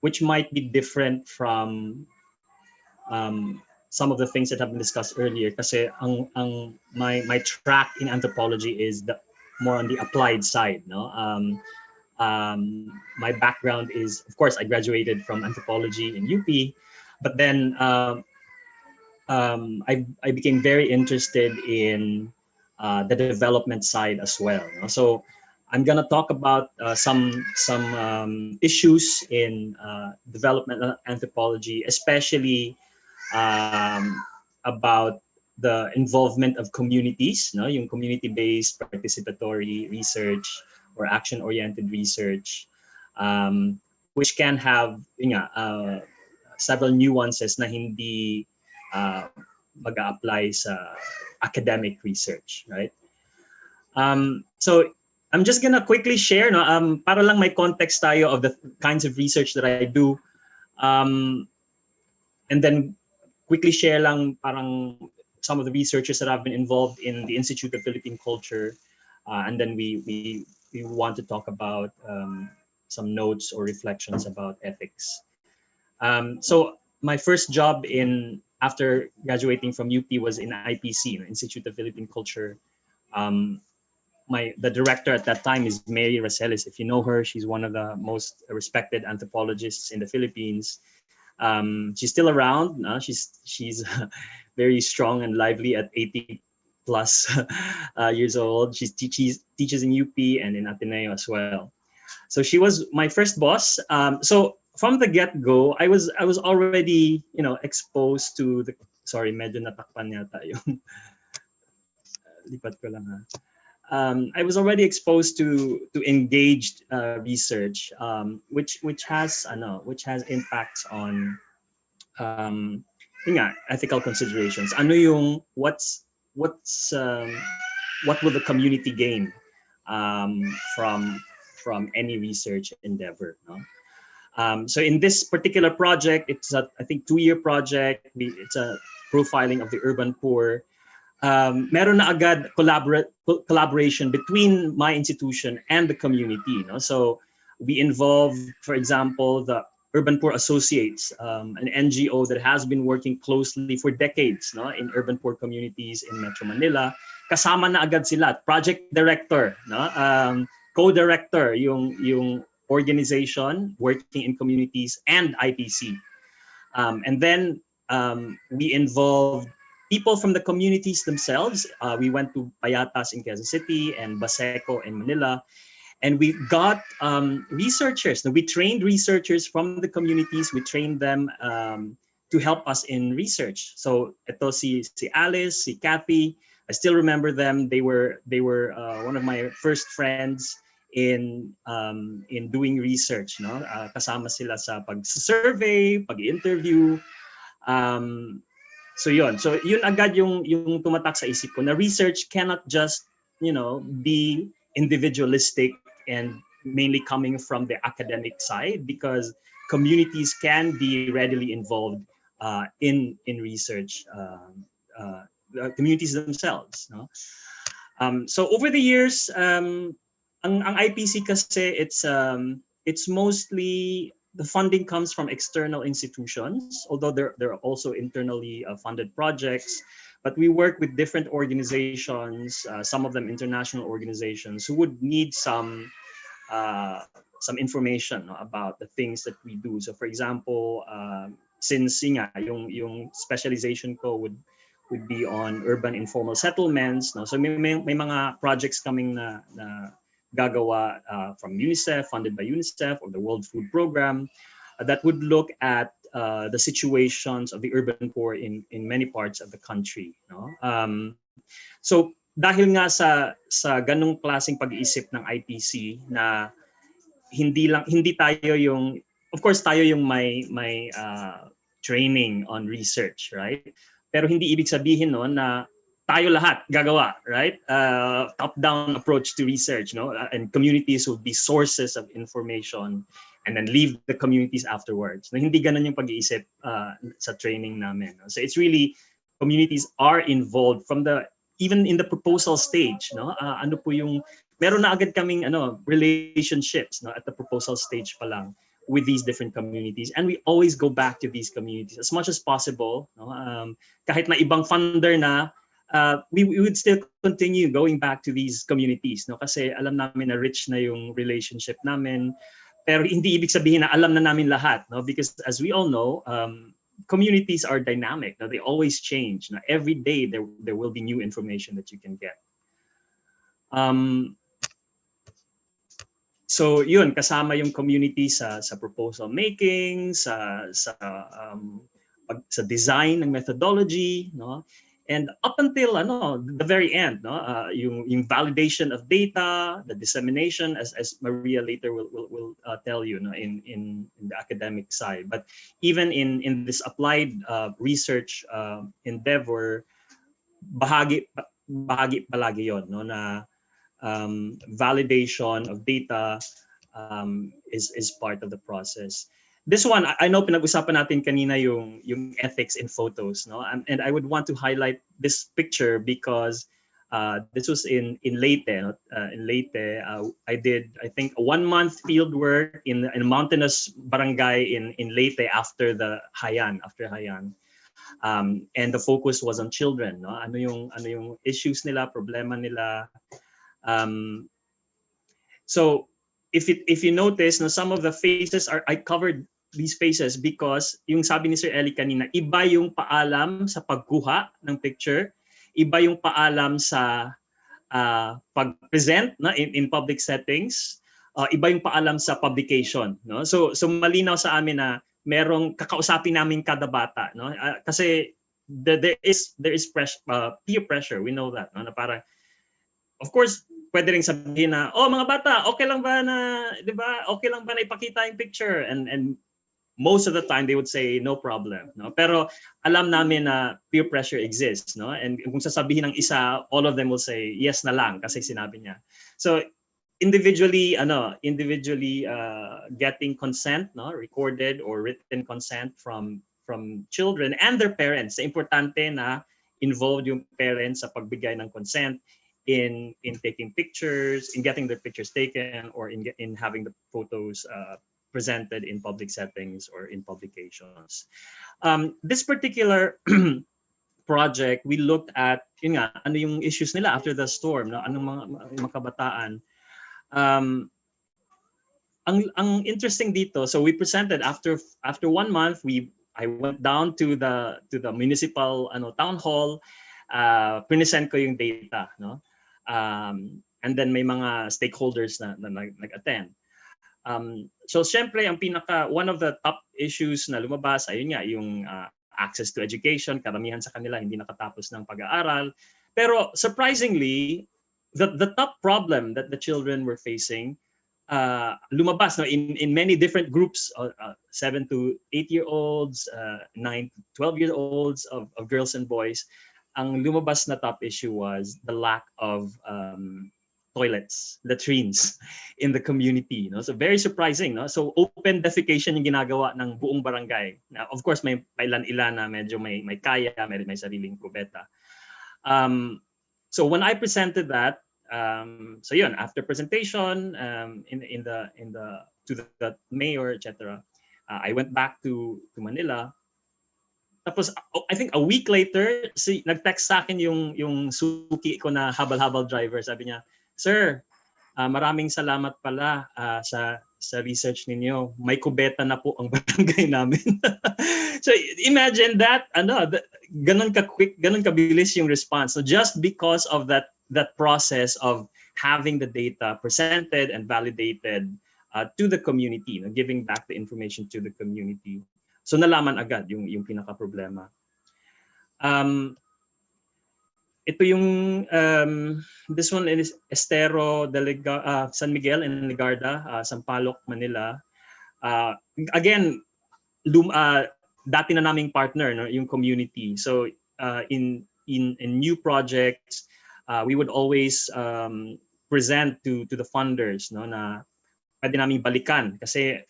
which might be different from some of the things that have been discussed earlier. Kasi my track in anthropology is more on the applied side. No? My background is, of course, I graduated from anthropology in UP, but then I became very interested in the development side as well. No? So I'm gonna talk about some issues in development anthropology, especially about the involvement of communities, no? Yung community-based participatory research or action-oriented research, which can have several nuances na hindi mag-a-apply sa academic research, right? So I'm just gonna quickly share, para lang may context tayo of the kinds of research that I do, and then quickly share lang parang some of the researchers that have been involved in the Institute of Philippine Culture, and then we want to talk about some notes or reflections about ethics. So my first job after graduating from UP was in IPC, Institute of Philippine Culture. The director at that time is Mary Racelis. If you know her, she's one of the most respected anthropologists in the Philippines. She's still around. She's very strong and lively at 80 plus years old. She teaches in UP and in Ateneo as well. So she was my first boss. So from the get-go, I was already exposed to the. Sorry, medyo natakpan yata yung lipat ko lang ha. I was already exposed to engaged research, which has impacts on yun nga, ethical considerations. Ano yung what will the community gain from any research endeavor? No? So in this particular project, it's a I think 2-year project. It's a profiling of the urban poor. Meron na agad collaboration between my institution and the community. No? So we involve, for example, the Urban Poor Associates, an NGO that has been working closely for decades, no, in urban poor communities in Metro Manila. Kasama na agad sila, project director, no, co-director, yung organization working in communities, and IPC. And then we involved people from the communities themselves. We went to Payatas in Quezon City and Baseco in Manila. And we got researchers. We trained researchers from the communities. We trained them to help us in research. So ito si Alice, si Kathy. I still remember them. They were one of my first friends in doing research. No, kasama sila sa pag-survey, pag-interview. So yun agad yung tumatak sa isip ko na research cannot just be individualistic and mainly coming from the academic side, because communities can be readily involved in research, communities themselves. No? So over the years, ang IPC kasi it's mostly the funding comes from external institutions, although there are also internally funded projects. But we work with different organizations, some of them international organizations, who would need some information about the things that we do. So, for example, since yung specialization ko would be on urban informal settlements, no? So may mga projects coming na gagawa from UNICEF, funded by UNICEF or the World Food Program, that would look at the situations of the urban poor in many parts of the country. No? So dahil nga sa ganung klaseng pag-iisip ng IPC na hindi tayo yung, of course tayo yung may training on research, right? Pero hindi ibig sabihin no na tayo lahat gagawa, right? Top-down approach to research, no? And communities will be sources of information and then leave the communities afterwards. No, hindi ganun yung pag-iisip sa training namin. No? So it's really communities are involved from even in the proposal stage. No, ano po yung meron na agad kaming relationships no at the proposal stage pa lang with these different communities, and we always go back to these communities as much as possible. No, kahit na ibang funder na. We would still continue going back to these communities, no? Kasi alam namin na rich na yung relationship namin. Pero hindi ibig sabihin na alam na namin lahat, no? Because as we all know, communities are dynamic. No? They always change. No? Every day there will be new information that you can get. So yun, kasama yung community sa proposal making, sa design ng methodology, no? And up until the very end, no, yung validation of data, the dissemination, as Maria later will tell you, no, in the academic side. But even in this applied research endeavor, bahagi palagi yon, no, na validation of data is part of the process. This one, I know pinag-usapan natin kanina yung ethics in photos, no? And I would want to highlight this picture because this was in Leyte. No? In Leyte, I did, I think, a 1-month field work in a mountainous barangay in Leyte after Haiyan. And the focus was on children. No? Ano yung issues nila, problema nila. So if you notice, no, some of the faces I covered these faces because yung sabi ni Sir Eli kanina, iba yung paalam sa pagkuha ng picture, iba yung paalam sa pag-present, no, in public settings, iba yung paalam sa publication, no? So malinaw sa amin na merong kakausapin namin kada bata, no? Kasi there is peer pressure. We know that, no? Na parang, of course, pwede ring sabihin na, oh mga bata, okay lang ba na, di ba? Okay lang ba na ipakita yung picture? And most of the time they would say no problem, no? Pero alam namin na peer pressure exists, no? And kung sasabihin ng isa, all of them will say yes na lang kasi sinabi niya. So individually getting consent, no, recorded or written consent from children and their parents. Importante na involved yung parents sa pagbigay ng consent in taking pictures, in getting their pictures taken, or in having the photos presented in public settings or in publications. This particular project, we looked at yun nga, ano yung issues nila after the storm, no? Anong mga kabataan. Ang interesting dito, so we presented after 1 month, I went down to the municipal town hall, present ko yung data, no? And then may mga stakeholders na nag-attend. So syempre ang one of the top issues na lumabas ayun nga yung access to education. Karamihan sa kanila hindi nakatapos ng pag-aaral. Pero surprisingly, the top problem that the children were facing lumabas, no, in many different groups, 7 to 8-year-olds, 9 to 12-year-olds of girls and boys. Ang lumabas na top issue was the lack of toilets, latrines in the community, no? So very surprising, no? So open defecation yung ginagawa ng buong barangay. Now, of course, may ilan-ilan na medyo may kaya, may sariling kubeta. So when I presented that, so yun, after presentation, to the mayor, etc., I went back to Manila. Tapos I think a week later, nag-text sa akin yung suki ko na habal-habal driver. Sabi niya, "Sir, maraming salamat pala sa research ninyo. May kubeta na po ang barangay namin." So imagine that, ganun ka-quick, ganun kabilis yung response. So just because of that process of having the data presented and validated to the community, giving back the information to the community. So nalaman agad yung pinaka-problema. Ito yung this one is Estero San Miguel in Ligarda, Sampaloc, Manila. Again, dati na naming partner, no, yung community. So in new projects, we would always present to the funders, no, na pwede naming balikan kasi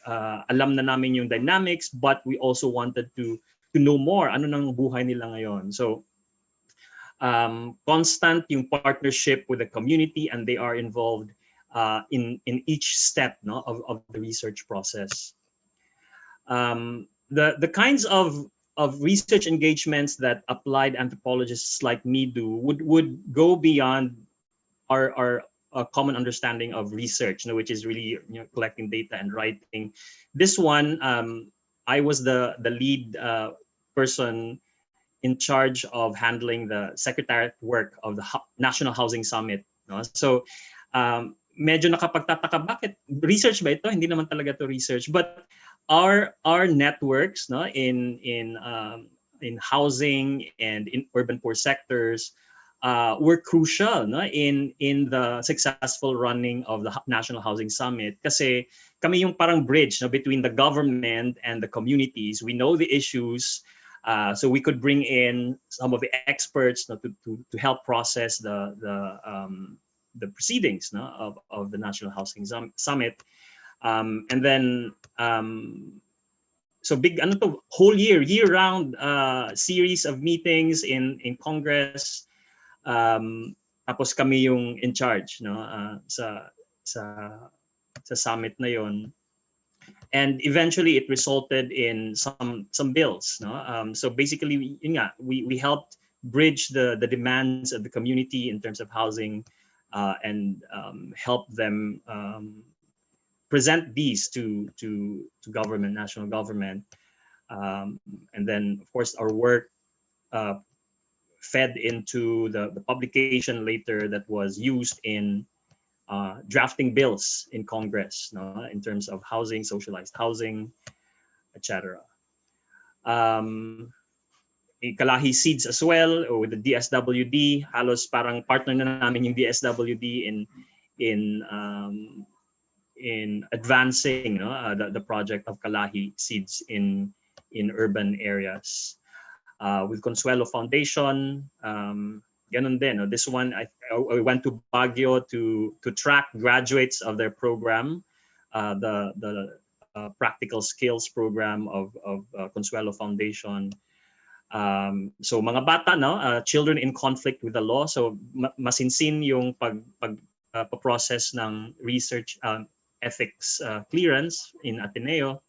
alam na namin yung dynamics, but we also wanted to know more, ano nang buhay nila ngayon. So constant yung partnership with the community, and they are involved in each step, no, of the research process. The kinds of research engagements that applied anthropologists like me do would go beyond our common understanding of research, which is really collecting data and writing. This one, I was the lead person in charge of handling the secretariat work of the National Housing Summit. No? So medyo nakapagtataka, bakit research ba ito? Hindi naman talaga to research. But our networks, no, in housing and in urban poor sectors were crucial, no, in the successful running of the National Housing Summit. Kasi kami yung parang bridge, no, between the government and the communities. We know the issues, so we could bring in some of the experts, no, to help process the proceedings, no, of the National Housing Summit. And then so big whole year-round series of meetings in Congress. Tapos kami yung in charge, no, sa summit na yon. And eventually it resulted in some bills, no. So basically we helped bridge the demands of the community in terms of housing, and help them present these to government, national government, and then of course our work fed into the publication later that was used in drafting bills in Congress, no, in terms of housing, socialized housing, etc. Kalahi Seeds as well, or with the DSWD. Halos parang partner na namin yung DSWD in advancing the project of Kalahi Seeds in urban areas. With Consuelo Foundation, ganun din. No? This one, I went to Baguio to track graduates of their program, the practical skills program of Consuelo Foundation. So mga bata, no, children in conflict with the law. So masinsin yung process ng research ethics clearance in Ateneo.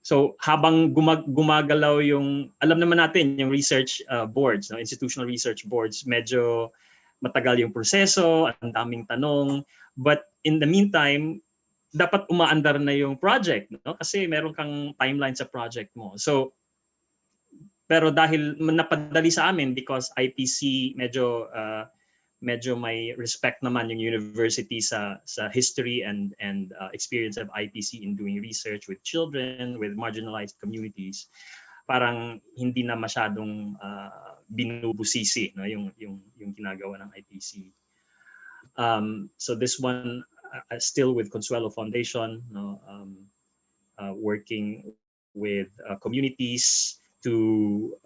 So habang gumagalaw yung, alam naman natin yung research boards, no, institutional research boards, medyo matagal yung proseso, ang daming tanong. But in the meantime, dapat umaandar na yung project, no? Kasi meron kang timeline sa project mo. So, pero dahil napadali sa amin because IPC medyo may respect naman yung university sa history and experience of IPC in doing research with children, with marginalized communities. Parang hindi na masyadong binubusisi, no, yung ginagawa ng IPC. So this one still with Consuelo Foundation, no, working with communities to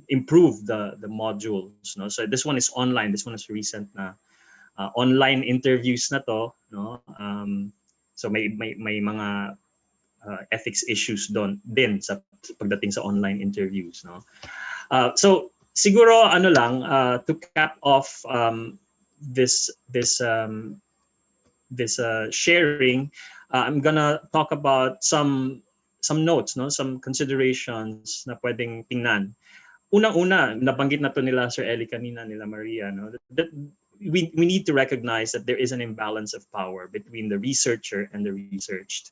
improve the modules, no. So this one is online. This one is recent na online interviews na to, no. So may mga ethics issues din sa pagdating sa online interviews, no. So siguro ano lang to cap off this sharing, I'm gonna talk about some notes, no, some considerations na pwedeng tingnan. Unang-una, nabanggit na to nila Sir Eli kanina, nila Maria, no, that we need to recognize that there is an imbalance of power between the researcher and the researched.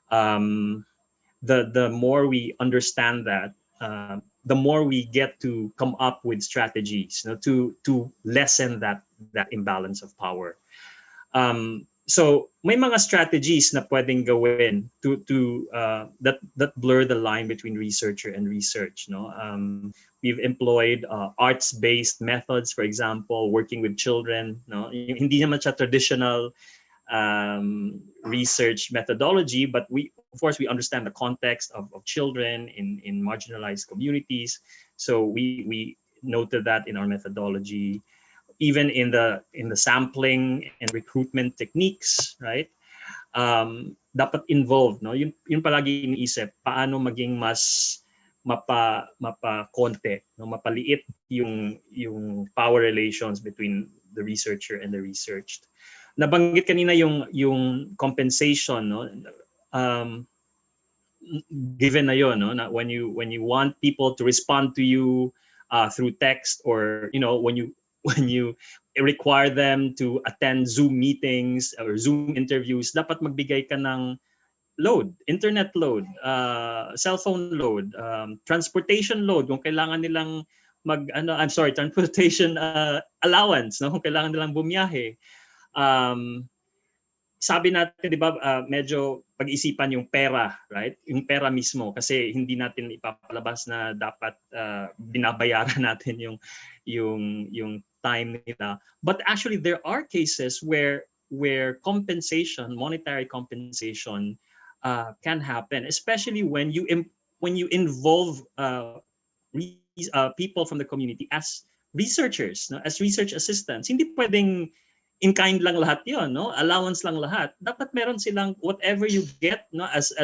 The more we understand that, the more we get to come up with strategies, you know, to lessen that imbalance of power. So may mga strategies na pwedeng gawin to that blur the line between researcher and research, no. We've employed arts-based methods, for example, working with children, no. Hindi naman siya traditional research methodology, but of course we understand the context of children in marginalized communities, so we noted that in our methodology. Even in the sampling and recruitment techniques, right? Dapat involved, no? Yun palagi iniisip, paano maging mas mapa-konte, no? Mapaliit yung power relations between the researcher and the researched. Nabanggit kanina yung compensation, no? Given na yun, no? Na when you want people to respond to you through text, or you know, when you require them to attend Zoom meetings or Zoom interviews, dapat magbigay ka ng load, internet load, cell phone load, transportation load, kung kailangan nilang transportation allowance, no? Kung kailangan nilang bumiyahe. Sabi natin, di ba, medyo pag-isipan yung pera, right? Yung pera mismo, kasi hindi natin ipapalabas na dapat binabayaran natin yung time nila. But actually, there are cases where compensation, monetary compensation, can happen, especially when you involve people from the community as researchers, no? As research assistants. Hindi pwedeng in kind lang lahat yon, no? Allowance lang lahat. Dapat meron silang whatever you get, no, as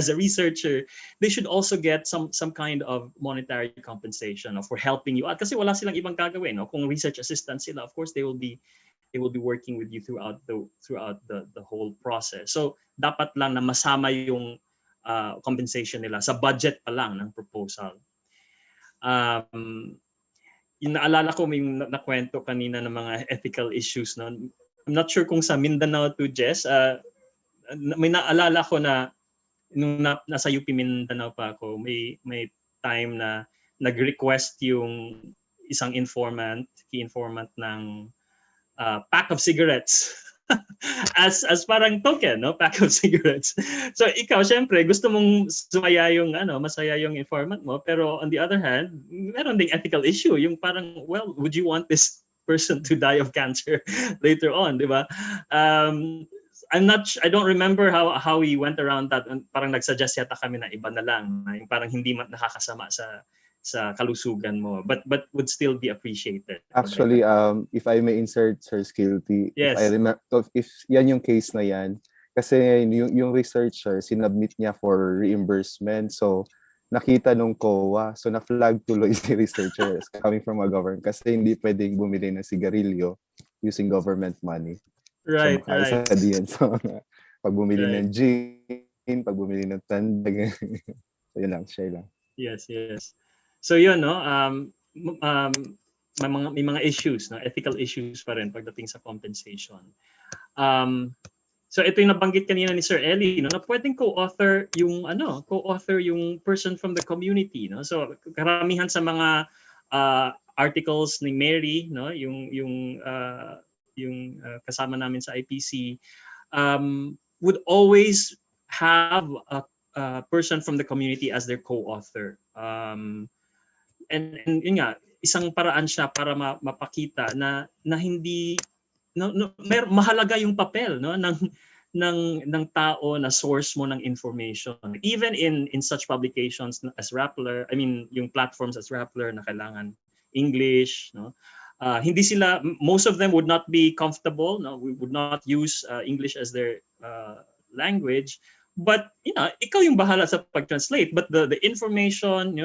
a researcher, they should also get some kind of monetary compensation, no, for helping you out, kasi wala silang ibang gagawin, no? Kung research assistant sila, of course they will be working with you throughout the whole process. So dapat lang na masama yung compensation nila sa budget pa lang ng proposal. Yung naalala ko, may nakwento kanina ng mga ethical issues, no? I'm not sure kung sa Mindanao to Jess, may naalala ko na nung nasa UP Mindanao pa ako, may time na nag-request yung isang key informant ng pack of cigarettes as parang token, no, pack of cigarettes. So ikaw syempre gusto mong masaya yung informant mo, pero on the other hand, meron ding ethical issue, yung parang, well, would you want this person to die of cancer later on, di ba? I don't remember how we went around that. Parang nagsuggest yata kami na iba na lang, yung parang hindi nakakasama sa kalusugan mo, but would still be appreciated. Actually, if I may insert, Sir Skilty, Yes. if I remember, if yan yung case na yan, kasi yung researcher, sinubmit niya for reimbursement, so nakita nung COA, so na-flag tuloy si researcher as coming from a government kasi hindi pwedeng bumili ng sigarilyo using government money. Right, so, makaisa right. diyan. So, pag bumili Right. ng gin, pag bumili ng tandag, so yun lang, share lang. Yes. So yun, no, may mga issues, no, ethical issues pa rin pagdating sa compensation. So ito yung nabanggit kanina ni Sir Eli, no, na pwedeng co-author yung person from the community, no. So karamihan sa mga articles ni Mary, no, yung kasama namin sa IPC, would always have a person from the community as their co-author. And yun nga, isang paraan siya para mapakita na hindi mahalaga yung papel, no, ng tao na source mo ng information. Even in such publications as Rappler, I mean yung platforms as Rappler na kailangan English, no. Most of them would not be comfortable, no, we would not use English as their language, but ikaw yung bahala sa pag-translate, but the information,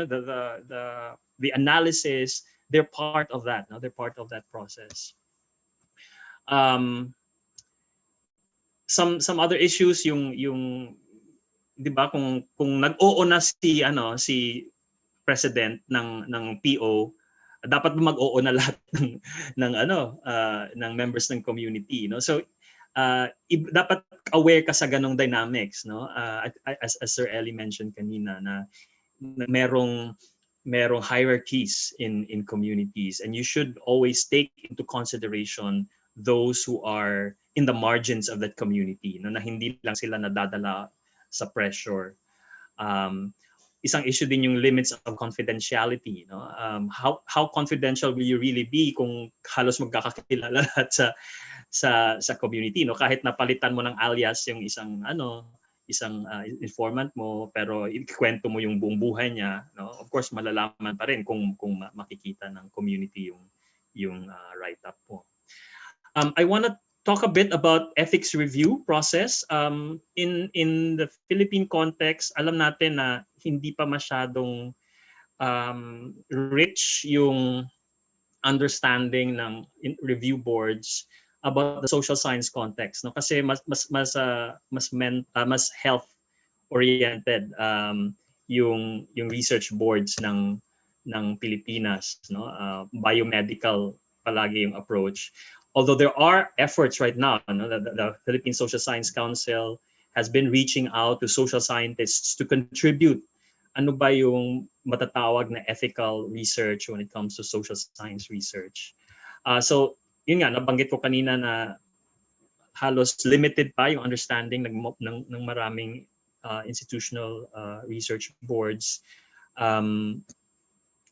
the analysis, they're part of that, no, they're part of that process. Some other issues, yung 'di ba, kung nag-oo na si president ng PO, dapat mag-oo na lahat ng members ng community, no. So dapat aware ka sa ganong dynamics, no. As Sir Eli mentioned kanina, na merong hierarchies in communities, and you should always take into consideration those who are in the margins of that community, no, na hindi lang sila nadadala sa pressure. Isang issue din yung limits of confidentiality, no. How confidential will you really be kung halos magkakakilala lahat sa community, no, kahit napalitan mo ng alias yung isang informant mo, pero ikwento mo yung buong buhay niya, no, of course malalaman pa rin kung makikita ng community yung write-up mo. I want to talk a bit about ethics review process. In the Philippine context, alam natin na hindi pa masyadong rich yung understanding ng review boards about the social science context, no, kasi mas health oriented yung research boards ng Pilipinas, no. Biomedical palagi yung approach. Although there are efforts right now, no, the Philippine Social Science Council has been reaching out to social scientists to contribute ano ba yung matatawag na ethical research when it comes to social science research. So yun nga, nabanggit ko kanina na halos limited pa yung understanding ng maraming institutional research boards.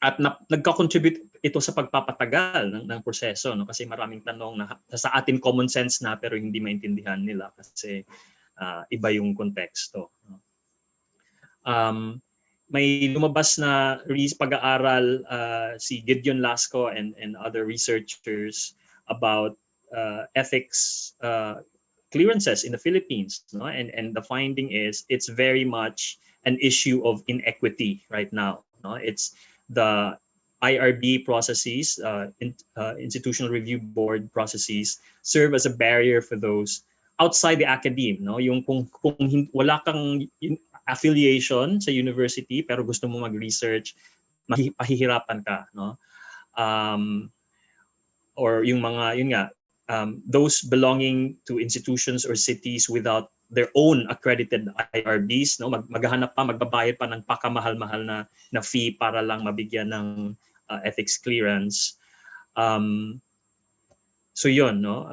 At nagka-contribute ito sa pagpapatagal ng proseso, no, kasi maraming tanong na sa atin common sense na pero hindi maintindihan nila kasi iba yung konteksto, no. May lumabas na pag-aaral si Gideon Lasco and other researchers about ethics clearances in the Philippines, no, and the finding is it's very much an issue of inequity right now, no. It's the IRB processes, institutional review board processes, serve as a barrier for those outside the academe, no. Yung kung wala kang affiliation sa university pero gusto mo mag-research, pahihirapan ka, no. Or yung mga those belonging to institutions or cities without their own accredited IRBs, no, maghahanap pa, magbabayad pa ng pakamahal-mahal na fee para lang mabigyan ng ethics clearance. So yun, no.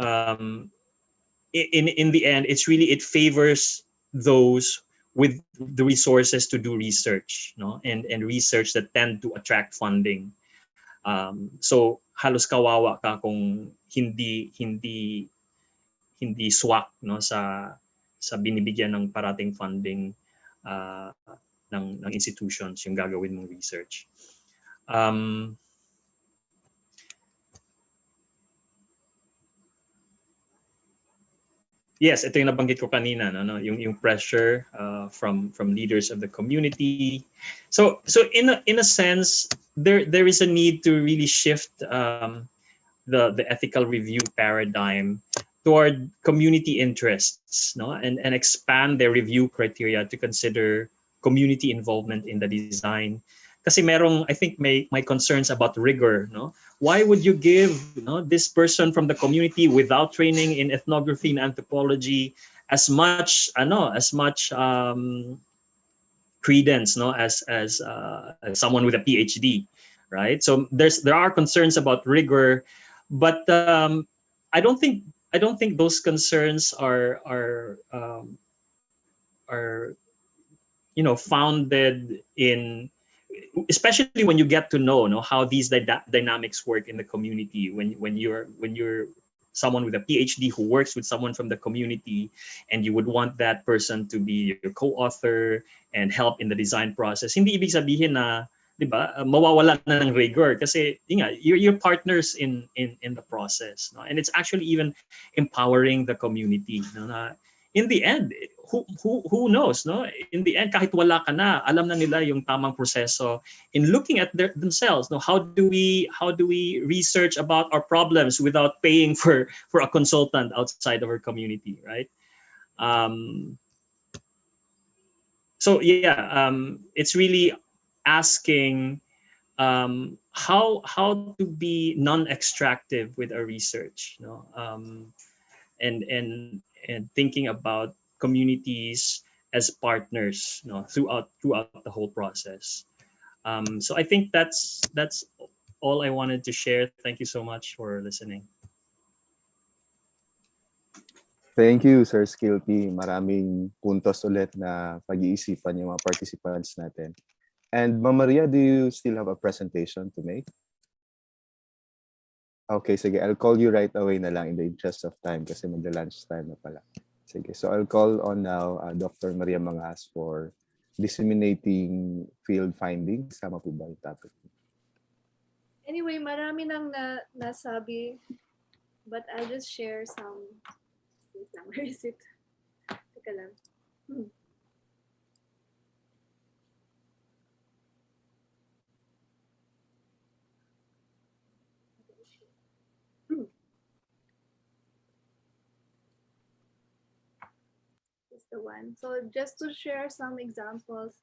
in the end, it favors those with the resources to do research, no, and research that tend to attract funding. So halos kawawa ka kung hindi swak, no, sa binibigyan ng parating funding uh, ng institutions yung gagawin mong research. Yes, ito yung nabanggit ko kanina, no, yung pressure from leaders of the community. So in a sense, there is a need to really shift the ethical review paradigm toward community interests, no, and expand their review criteria to consider community involvement in the design. Kasi merong, I think, may concerns about rigor, no. Why would you give, no, this person from the community without training in ethnography and anthropology as much credence, no, as someone with a PhD, right? So there are concerns about rigor, but I don't think those concerns are founded in, especially when you get to know, how these dynamics work in the community, when you're someone with a PhD who works with someone from the community, and you would want that person to be your co-author and help in the design process. Hindi ibig sabihin na, 'di ba, mawawala na ng rigor kasi you're partners in the process, no? And it's actually even empowering the community, no? Na in the end, who knows, no? In the end, kahit wala ka na, alam na nila yung tamang proseso in looking at themselves. No, how do we research about our problems without paying for a consultant outside of our community, right? So yeah, it's really asking how to be non-extractive with our research, no? And thinking about communities as partners, throughout the whole process. So I think that's all I wanted to share. Thank you so much for listening. Thank you, Sir Skilty. Maraming puntos ulit na pag-iisipan yung mga participants natin. And Ma'am Maria, do you still have a presentation to make? Okay, sige. I'll call you right away na lang in the interest of time kasi magla-lunch time na pala. Sige. So I'll call on now Dr. Maria Mangas for disseminating field findings. Sama po ba yung topic? Anyway, marami nang nasabi, but I'll just share some. Wait lang, where is it? Teka lang. This is the one. So just to share some examples.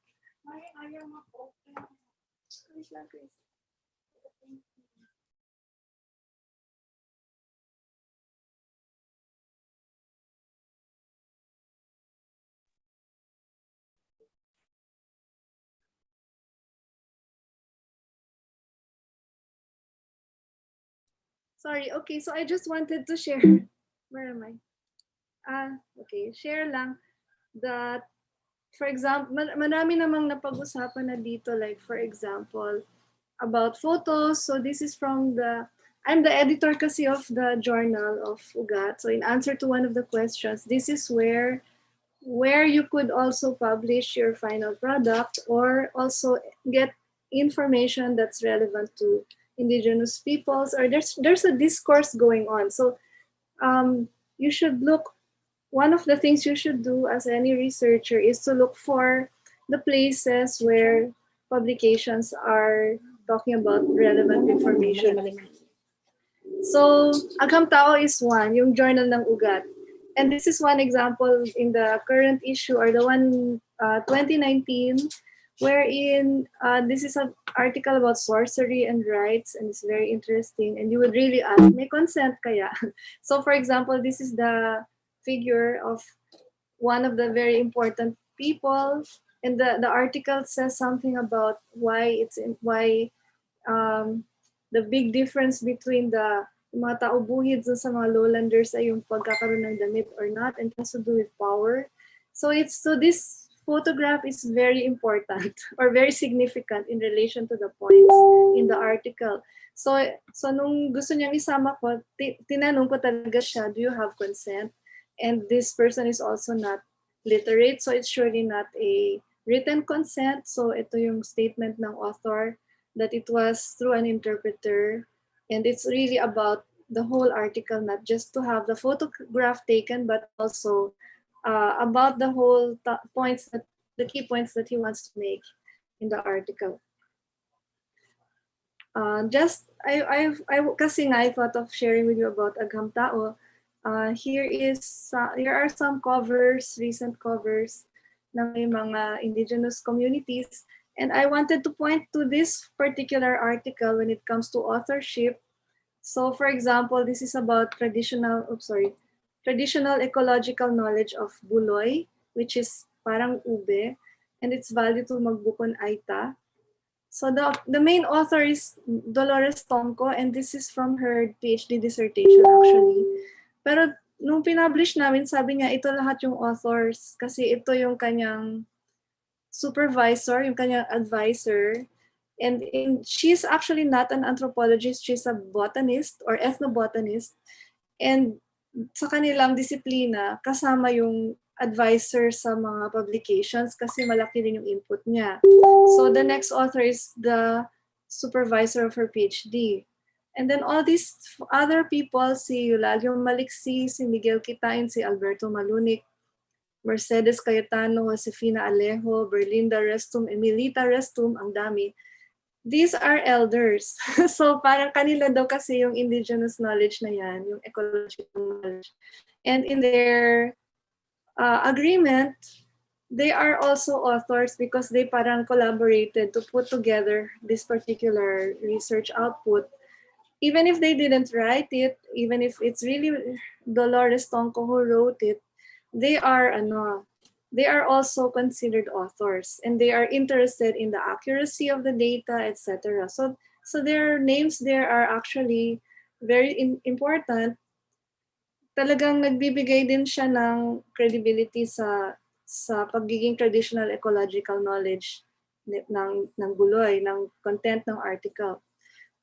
Chris lang, Chris. Sorry, okay, so I just wanted to share. Where am I? Okay, share lang that, for example, marami namang napag-usapan na dito, like for example, about photos. So this is from I'm the editor kasi of the journal of UGAT. So in answer to one of the questions, this is where you could also publish your final product or also get information that's relevant to indigenous peoples, or there's a discourse going on. So you should look, one of the things you should do as any researcher is to look for the places where publications are talking about relevant information. So Agham Tao is one, yung journal ng UGAT. And this is one example in the current issue, or the one 2019, wherein this is an article about sorcery and rites, and it's very interesting. And you would really ask, may consent kaya? So for example, this is the figure of one of the very important people, and the article says something about why the big difference between the yung mga tao buhid dun sa mga lowlanders ay yung pagkakaroon ng damit or not, and it has to do with power. So this photograph is very important or very significant in relation to the points in the article. So nung gusto niyang isama ko, tinanong ko talaga siya, do you have consent? And this person is also not literate, so it's surely not a written consent. So ito yung statement ng author that it was through an interpreter, and it's really about the whole article, not just to have the photograph taken, but also about the whole points, that the key points that he wants to make in the article. Kasi nga, I thought of sharing with you about Agham Tao. Here are some covers, recent covers ng may mga indigenous communities. And I wanted to point to this particular article when it comes to authorship. So for example, this is about traditional ecological knowledge of buloy, which is parang ube, and its value to Magbukon Aita. So the main author is Dolores Tonko, and this is from her PhD dissertation actually. Pero nung pinublish namin, sabi niya ito lahat yung authors kasi ito yung kanyang supervisor, yung kanyang advisor. And she's actually not an anthropologist, she's a botanist or ethnobotanist. And sa kanilang disiplina, kasama yung advisor sa mga publications kasi malaki rin yung input niya. So the next author is the supervisor of her PhD. And then all these other people, si Eulalio Maliksi, si Miguel Kitain, si Alberto Malunik, Mercedes Cayetano, Josefina Alejo, Berlinda Restum, Emilita Restum, ang dami. These are elders. So parang kanila daw kasi yung indigenous knowledge na yan, yung ecological knowledge. And in their agreement, they are also authors because they parang collaborated to put together this particular research output. Even if they didn't write it, even if it's really Dolores Tonko who wrote it, they are also considered authors, and they are interested in the accuracy of the data, etc. So their names there are actually very important. Talagang nagbibigay din siya ng credibility sa pagiging traditional ecological knowledge ng buloy, ng content ng article.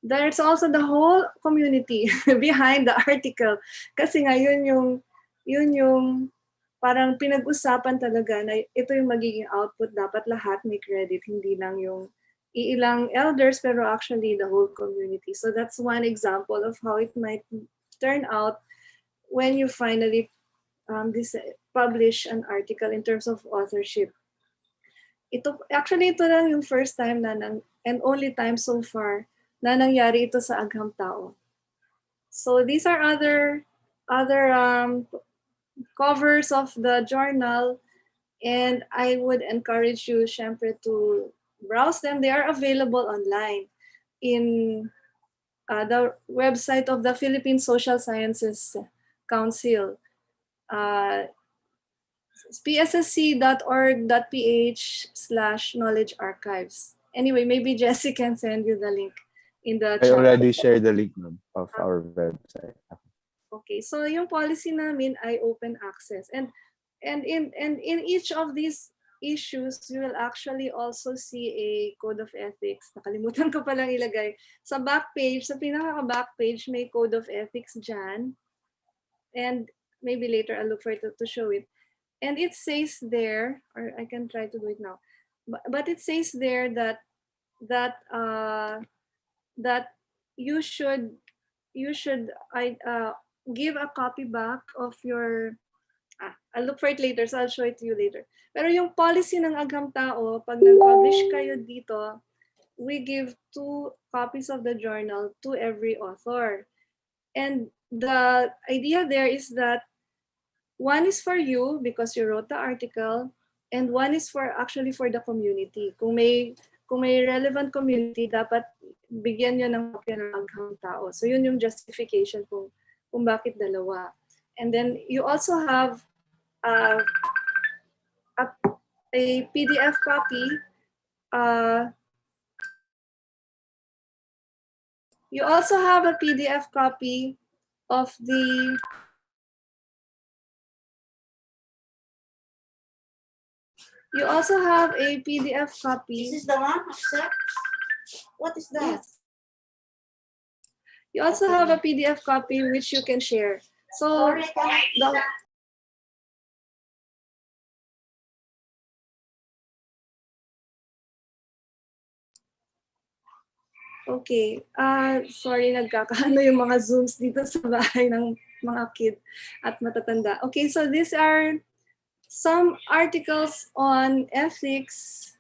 There's also the whole community behind the article. Kasi nga yun yung parang pinag-usapan talaga na ito yung magiging output. Dapat lahat may credit, hindi lang yung ilang elders, pero actually the whole community. So that's one example of how it might turn out when you finally publish an article in terms of authorship. Ito lang yung first time and only time so far na nangyari ito sa Agham Tao. So these are other covers of the journal, and I would encourage you, syempre, to browse them. They are available online in the website of the Philippine Social Sciences Council, pssc.org.ph/knowledge archives. Anyway, maybe Jessie can send you the link in the I chat. already shared the link of our website. Okay, so yung policy namin ay open access, and in each of these issues, you will actually also see a code of ethics. Nakalimutan ko palang ilagay. Sa back page, sa pinaka-back page, may code of ethics dyan. And maybe later I'll look for it to show it. And it says there, or I can try to do it now, but it says there that you should give a copy back of your, I'll look for it later, so I'll show it to you later. Pero yung policy ng Agham Tao, pag nag-publish kayo dito, we give 2 copies of the journal to every author. And the idea there is that one is for you because you wrote the article, and one is actually for the community. Kung may relevant community, dapat bigyan nyo ng kopya ng Agham Tao. So yun yung justification kung bakit dalawa. And then you also have a PDF copy You also have a PDF copy of the You also have a PDF copy. This is the one, accept? What is that? Yes. You also have a PDF copy which you can share. So the, okay. Sorry, nagkakaano yung mga Zooms dito sa bahay ng mga kid at matatanda. Okay, so these are some articles on ethics.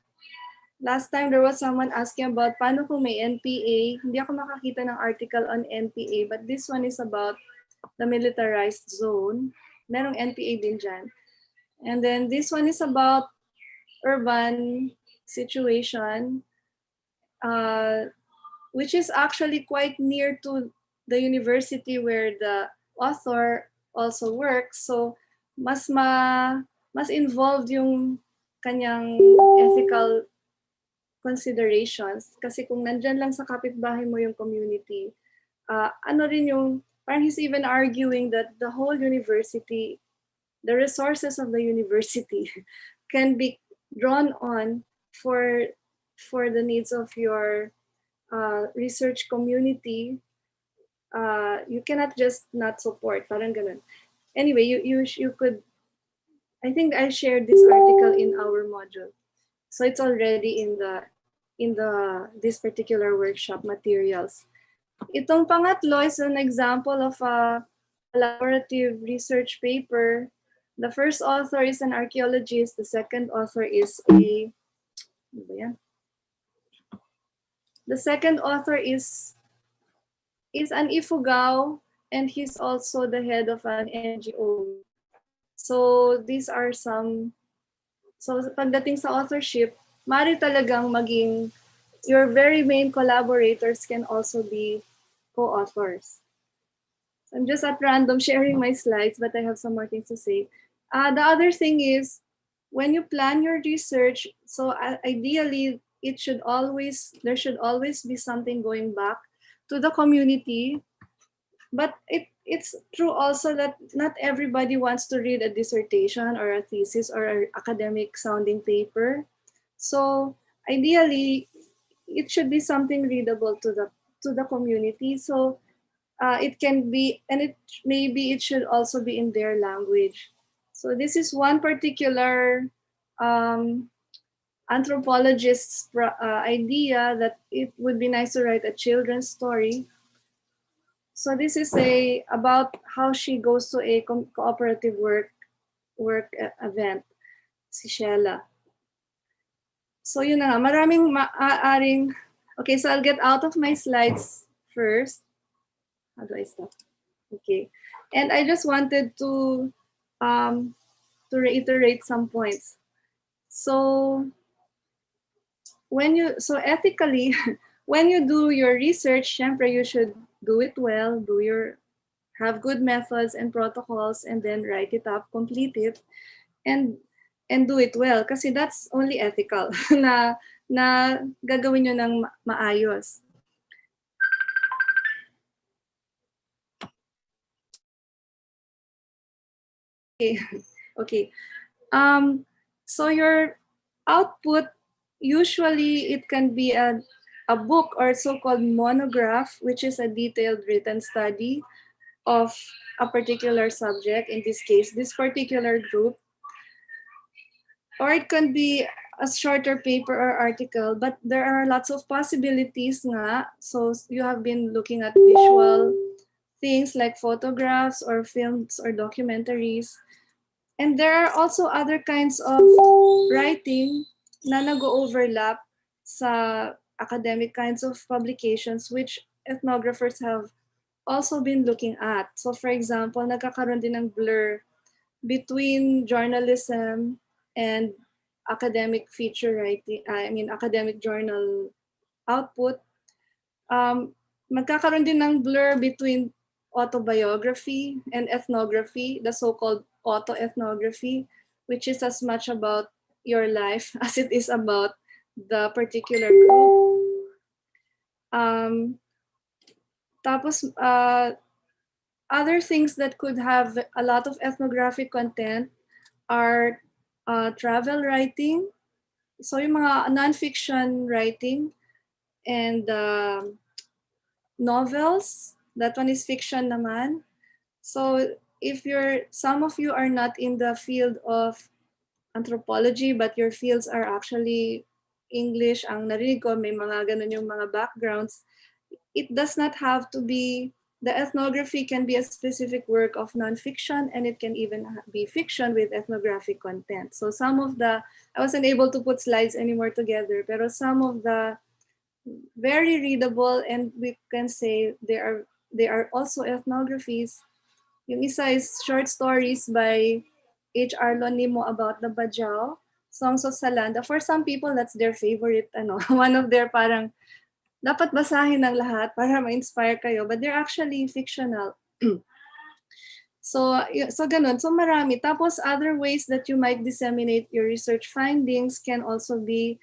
Last time there was someone asking about paano kung may NPA. Hindi ako makakita ng article on NPA, but this one is about the militarized zone. Merong NPA din dyan. And then this one is about urban situation, which is actually quite near to the university where the author also works. So mas involved yung kanyang ethical considerations kasi kung nandyan lang sa kapitbahay mo yung community, ano rin yung, parang he's even arguing that the whole university, the resources of the university can be drawn on for the needs of your research community. You cannot just not support, parang ganun. Anyway, you could, I think I shared this article in our module. So it's already in this particular workshop materials. Itong pangatlo is an example of a collaborative research paper. The first author is an archaeologist. The second author is the second author is an Ifugao, and he's also the head of an NGO. So these are some. So pagdating sa authorship, mari talagang maging your very main collaborators can also be co-authors. I'm just at random sharing my slides, but I have some more things to say. The other thing is, when you plan your research, so ideally, there should always be something going back to the community. But it's true also that not everybody wants to read a dissertation or a thesis or an academic sounding paper. So ideally, it should be something readable to the community. So it can be, and it should also be in their language. So this is one particular anthropologist's idea that it would be nice to write a children's story. So this is about how she goes to a cooperative work event, si Sheila. So yun na nga, maraming maaaring, okay, so I'll get out of my slides first. How do I stop? Okay, and I just wanted to reiterate some points. So ethically, when you do your research, syempre you should do it well, have good methods and protocols, and then write it up, complete it, and do it well. Kasi that's only ethical na gagawin nyo ng maayos. Okay. So your output, usually it can be a book or so-called monograph, which is a detailed written study of a particular subject, in this case, this particular group. Or it can be a shorter paper or article, but there are lots of possibilities nga. So you have been looking at visual things like photographs or films or documentaries. And there are also other kinds of writing na nag-overlap sa academic kinds of publications, which ethnographers have also been looking at. So for example, nagkakaroon din ng blur between journalism and academic feature writing, academic journal output. Magkakaroon din ng blur between autobiography and ethnography, the so-called autoethnography, which is as much about your life as it is about the particular group. Tapos, other things that could have a lot of ethnographic content are travel writing. So yung mga non-fiction writing and novels, that one is fiction naman. So if some of you are not in the field of anthropology, but your fields are actually English, ang narinig ko, may mga ganun yung mga backgrounds, it does not have to be, the ethnography can be a specific work of nonfiction, and it can even be fiction with ethnographic content. So some of the, I wasn't able to put slides anymore together, pero some of the very readable, and we can say they are also ethnographies. Yung isa is short stories by H.R. Lonimo about the Bajau, Songs of Salanda. For some people, that's their favorite, one of their parang, dapat basahin ng lahat para ma-inspire kayo, but they're actually fictional. So ganun. So marami. Tapos other ways that you might disseminate your research findings can also be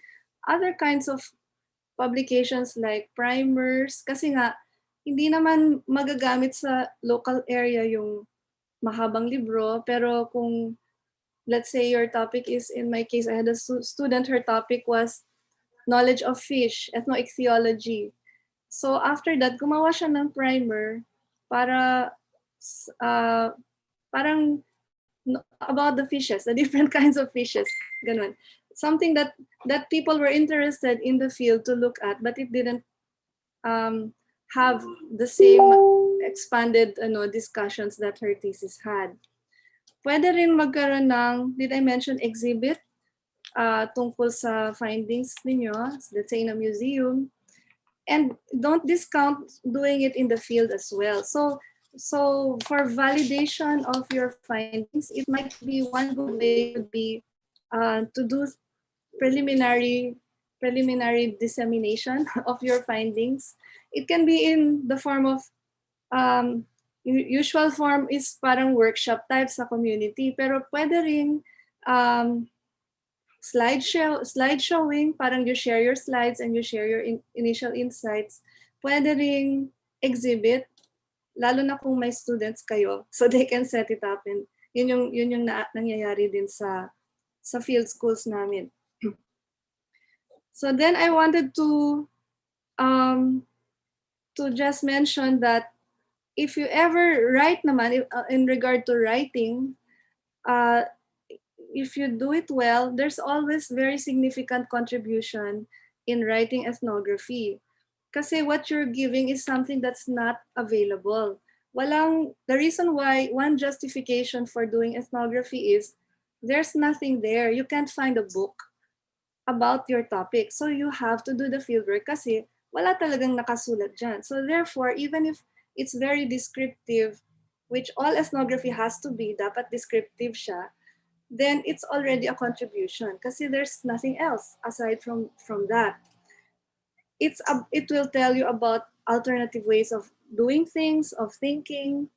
other kinds of publications like primers. Kasi nga, hindi naman magagamit sa local area yung mahabang libro, pero kung let's say your topic is, in my case, I had a student, her topic was knowledge of fish, ethnoichthyology. So after that, gumawa siya ng primer para parang about the fishes, the different kinds of fishes, ganun. Something that people were interested in the field to look at, but it didn't have the same expanded discussions that her thesis had. Pwede rin magkaroon ng, did I mention exhibit tungkol sa findings ninyo, let's say in a museum, and don't discount doing it in the field as well. So for validation of your findings, it might be one good way would be to do preliminary dissemination of your findings. It can be in the form of usual form is parang workshop type sa community, pero pwede rin slide showing, parang you share your slides and you share your initial insights. Pwede ring exhibit, lalo na kung may students kayo, so they can set it up, and yun yung nangyayari din sa field schools namin. So then I wanted to just mention that if you ever write naman, in regard to writing, if you do it well, there's always very significant contribution in writing ethnography. Kasi what you're giving is something that's not available. The reason why, one justification for doing ethnography is there's nothing there. You can't find a book about your topic. So you have to do the fieldwork kasi wala talagang nakasulat dyan. So therefore, even if it's very descriptive, which all ethnography has to be, dapat descriptive siya, then it's already a contribution kasi there's nothing else aside from that. It will tell you about alternative ways of doing things, of thinking,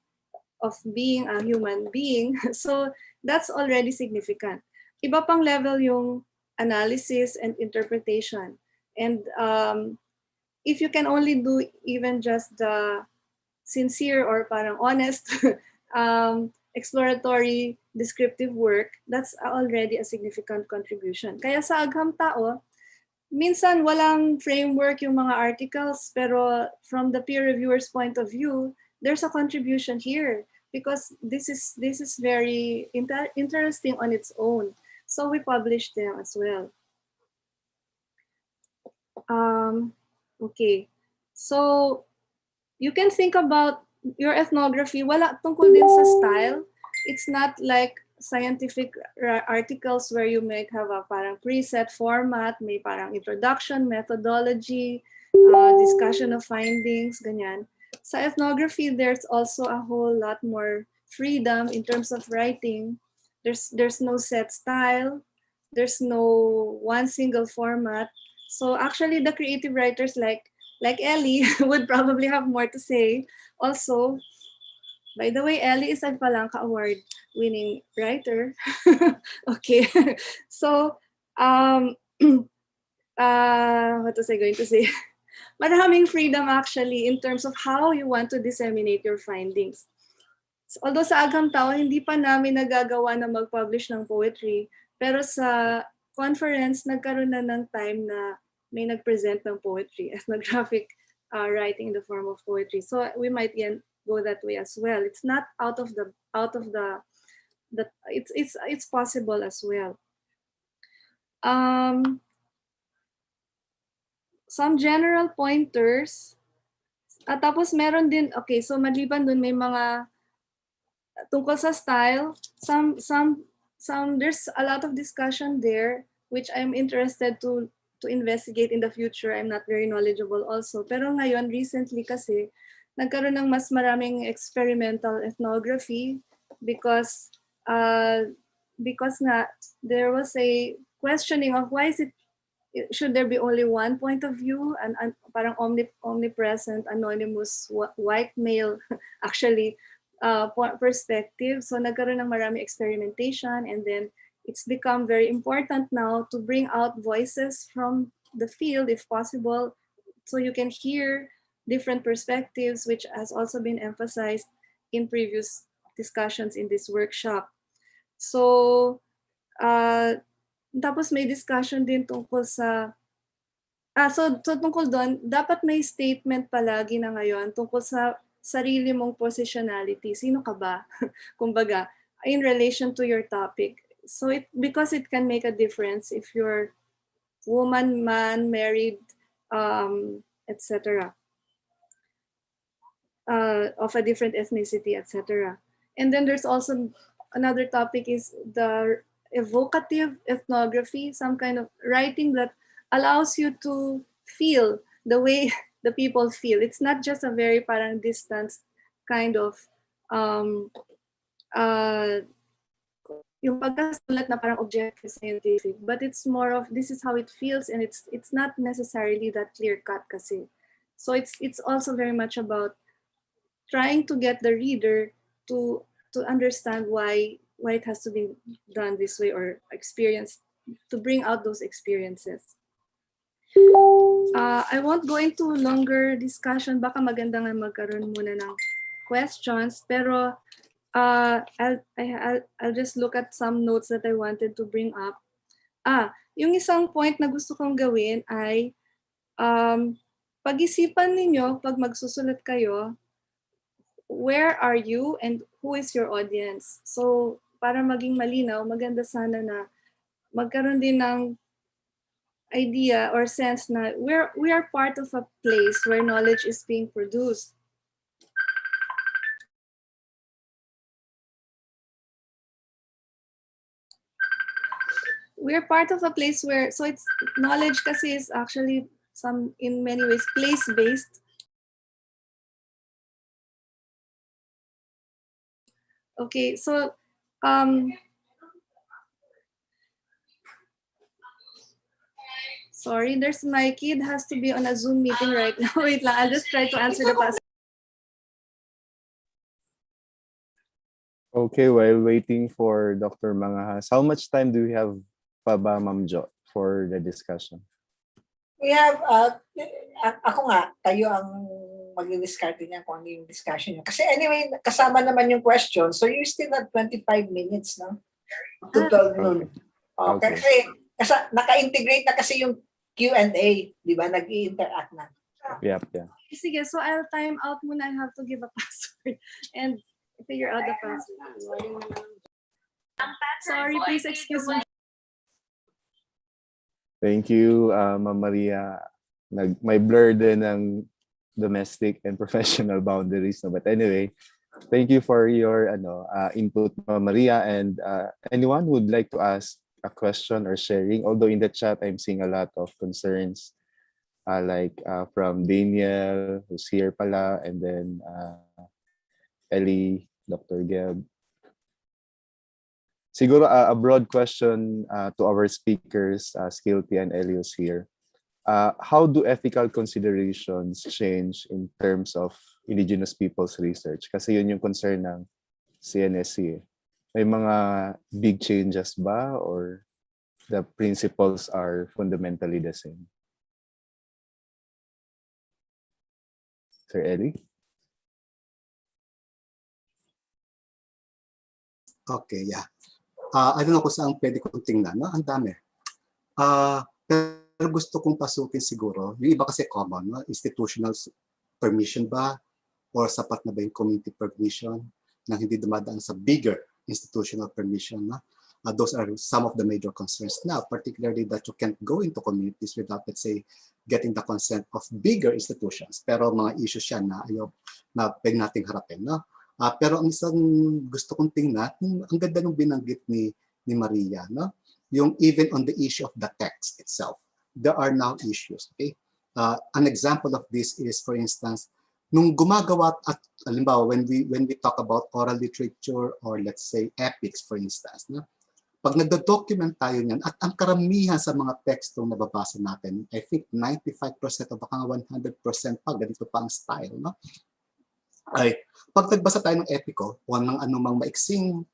of being a human being. So that's already significant. Iba pang level yung analysis and interpretation. And if you can only do even just the sincere or parang honest exploratory descriptive work, that's already a significant contribution. Kaya sa Agham Tao, minsan walang framework yung mga articles, pero from the peer reviewer's point of view, there's a contribution here because this is very interesting on its own. So we publish them as well. Okay, so you can think about your ethnography, wala tungkol din sa style. It's not like scientific articles where you might have a parang preset format, may parang introduction, methodology, discussion of findings, ganyan. Sa ethnography, there's also a whole lot more freedom in terms of writing. There's no set style. There's no one single format. So actually, the creative writers like Ellie would probably have more to say. Also, by the way, Ellie is a Palangka Award winning writer. Okay, so what was I going to say? maraming freedom actually in terms of how you want to disseminate your findings. Although sa Agham Tao, hindi pa namin nagagawa na mag-publish ng poetry, pero sa conference, nagkaroon na ng time na may nag-present ng poetry, ethnographic writing in the form of poetry. So we might go that way as well. It's not it's possible as well. Some general pointers. At tapos meron din, okay, so maliban dun may mga tungkol sa style, there's a lot of discussion there which I'm interested to investigate in the future. I'm not very knowledgeable also. Pero ngayon, recently kasi, nagkaroon ng mas maraming experimental ethnography because nga there was a questioning of why is it should there be only one point of view and parang omnipresent anonymous white male actually perspective. So nagkaroon ng marami experimentation, and then it's become very important now to bring out voices from the field if possible, so you can hear different perspectives, which has also been emphasized in previous discussions in this workshop. So tapos may discussion din tungkol sa so tungkol doon, dapat may statement palagi na ngayon tungkol sa sarili mong positionality. Sino ka ba? Kumbaga, in relation to your topic. So because it can make a difference if you're woman, man, married, etc. Of a different ethnicity, etc. And then there's also another topic is the evocative ethnography, some kind of writing that allows you to feel the way the people feel. It's not just a very parang distance kind of yung pagkasulat na parang objective scientific, but it's more of this is how it feels, and it's not necessarily that clear cut kasi. So it's also very much about trying to get the reader to understand why it has to be done this way, or experience to bring out those experiences. I won't go into longer discussion. Baka maganda nga magkaroon muna ng questions. Pero I'll just look at some notes that I wanted to bring up. Yung isang point na gusto kong gawin ay pag-isipan ninyo pag magsusulat kayo, where are you and who is your audience? So para maging malinaw, maganda sana na magkaroon din ng idea or sense na we are part of a place where knowledge is being produced. We're part of a place where, so it's knowledge kasi is actually in many ways place-based. Okay, so sorry, my kid has to be on a Zoom meeting right now. Wait lang, I'll just try to answer the past. Okay, while waiting for Dr. Mangahas, how much time do we have pa ba, Ma'am Jo, for the discussion? We have, ako nga, kayo ang mag-discard niya kung ano yung discussion niya. Kasi anyway, kasama naman yung question. So you still have 25 minutes, no? To 12 noon. Okay. Kasi naka-integrate na kasi yung Q&A, di ba? Nag-i-interact na. Yep, yeah. Sige, so I'll time out muna. I have to give a password and figure out the password. Sorry, please excuse me. Thank you, Ma'am Maria. May blur din ng domestic and professional boundaries. No? But anyway, thank you for your input, Ma'am Maria. And anyone who would like to ask a question or sharing, although in the chat, I'm seeing a lot of concerns from Daniel, who's here pala, and then Ellie, Dr. Geb. Siguro a broad question to our speakers, Skilty and Elios here. How do ethical considerations change in terms of indigenous peoples research? Kasi yun yung concern ng CNSC. May mga big changes ba or the principles are fundamentally the same? Sir Ellie? Okay, yeah. I don't know kung saan pwede kong tingnan. No? Ang dami. Pero gusto kong pasukin siguro. Yung iba kasi common. No? Institutional permission ba? Or sapat na ba yung community permission na hindi dumadaan sa bigger institutional permission? No? Those are some of the major concerns now, particularly that you can't go into communities without, let's say, getting the consent of bigger institutions. Pero mga issues yan na ayaw na pwede nating harapin. No? Pero ang isang gusto kong tingnan, ang ganda nung binanggit ni Maria, no? Yung even on the issue of the text itself, there are now issues. Okay? An example of this is, for instance, nung gumagawa at halimbawa when we talk about oral literature or let's say epics, for instance, no? Pag nagdo-document tayo niyan at ang karamihan sa mga tekstong nababasa natin, I think 95% o baka 100% pa ganito pa ang style, no? Ay pag nagbasa tayo ng epiko o ng anumang maiksing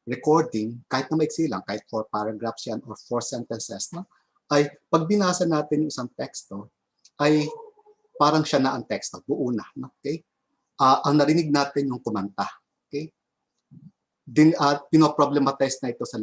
recording, kahit na maiksi lang, kahit 4 paragraphs yan or 4 sentences, no? Ay pag binasa natin yung isang teksto, ay parang siya na ang teksto, buo na. No? Okay? Ang narinig natin yung kumanta. Okay? Pinoproblematize na ito sa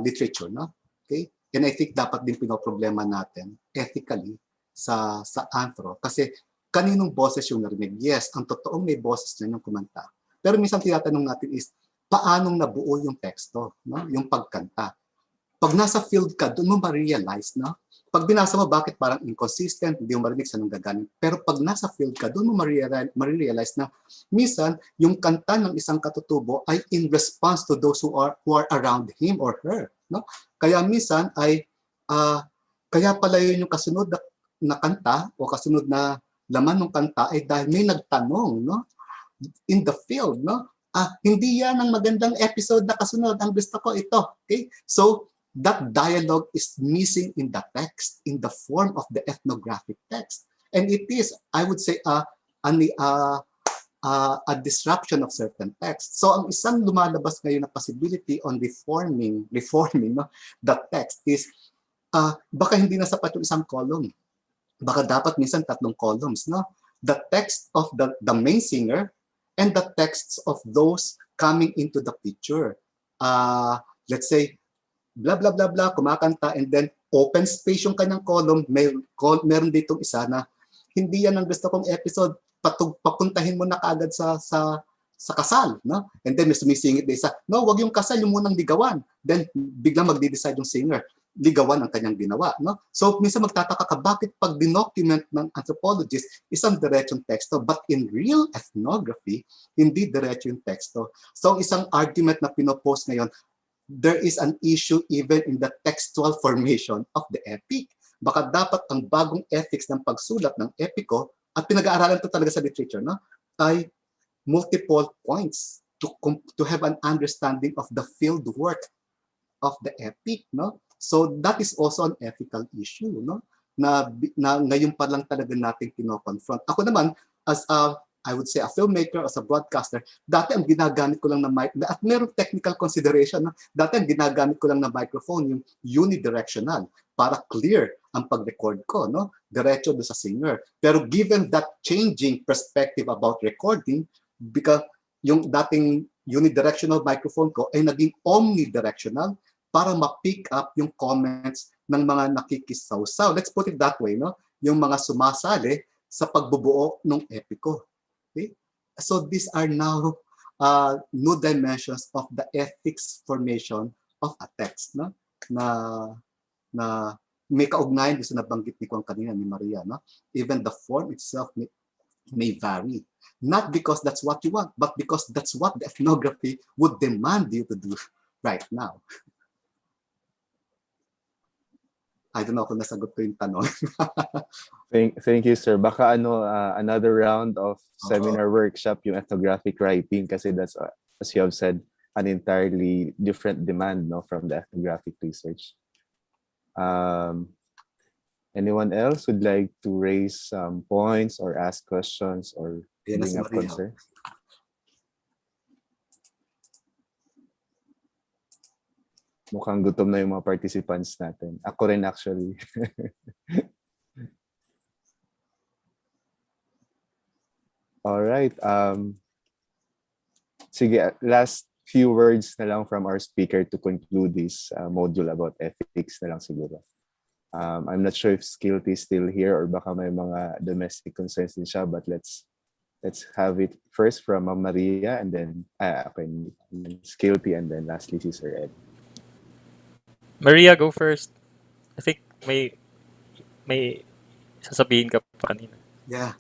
literature. No? Okay? And I think dapat din pinoproblema natin ethically sa anthro. Kasi kaninong boses yung narinig? Yes, ang totoong may boses na yung kumanta. Pero minsan tinatanong natin is, paanong nabuo yung teksto? No? Yung pagkanta. Pag nasa field ka, doon mo ma-realize, no? Pag binasa mo, bakit parang inconsistent, hindi mo marinig sa nang gagaling. Pero pag nasa field ka, doon mo ma-realize na minsan, yung kanta ng isang katutubo ay in response to those who are around him or her. No? Kaya minsan ay, kaya pala yun yung kasunod na kanta o kasunod na laman ng kanta ay dahil may nagtanong, no? In the field, no? Hindi yan ang magandang episode na kasunod. Ang gusto ko ito. Okay? So, that dialogue is missing in the text, in the form of the ethnographic text. And it is, I would say, a disruption of certain texts. So, ang isang lumalabas ngayon na possibility on reforming no, the text is, baka hindi na sapat yung isang column. Baka dapat minsan 3 columns. No? The text of the main singer and the texts of those coming into the picture. Let's say, blah, blah, blah, blah, kumakanta, and then open space yung kanyang column, meron ditong isa na, hindi yan ang gusto kong episode, papuntahin mo na kaagad sa kasal, no? And then may sumisingit na isa, no, wag yung kasal, yung munang ligawan. Then, biglang magde-decide yung singer, ligawan ang kanyang ginawa, no? So, minsan magtataka ka, bakit pag dinocument ng anthropologist, isang diretsong teksto, but in real ethnography, hindi diretso yung teksto. So, isang argument na pinopost ngayon, there is an issue even in the textual formation of the epic. Baka dapat ang bagong ethics ng pagsulat ng epiko, at pinag-aaralan ito talaga sa literature, no? Ay multiple points to have an understanding of the field work of the epic, no? So that is also an ethical issue, no? Na ngayon pa lang talaga natin kino-confront. Ako naman, as I would say a filmmaker, as a broadcaster, dati ang ginagamit ko lang na mic, at merong technical consideration, no? Dati ang ginagamit ko lang na microphone, yung unidirectional, para clear ang pag-record ko, no? Diretso do sa singer. Pero given that changing perspective about recording, because yung dating unidirectional microphone ko ay naging omnidirectional para ma-pick up yung comments ng mga nakikisaw-saw. Let's put it that way, no? Yung mga sumasali sa pagbubuo ng epiko. Okay? So these are now new dimensions of the ethics formation of a text, no? Na may kaugnayan sa nabanggit ni Kwan kanina ni Maria, no? Even the form itself may vary. Not because that's what you want, but because that's what the ethnography would demand you to do right now. I don't know kung nasagot ko yung tanong. Thank you, sir. Baka another round of seminar workshop yung ethnographic writing, kasi that's, as you have said, an entirely different demand, no, from the ethnographic research. Anyone else would like to raise some points or ask questions or bring up concerns? Mukhang gutom na yung mga participants natin. Ako rin actually. All right. Sige, last few words na lang from our speaker to conclude this module about ethics na lang siguro. I'm not sure if Skilty is still here or baka may mga domestic concerns din siya, but let's have it first from Ma'am Maria and then okay, Skilty and then lastly si Sir Ed. Maria, go first. I think may sasabihin ka pa kanina. Yeah.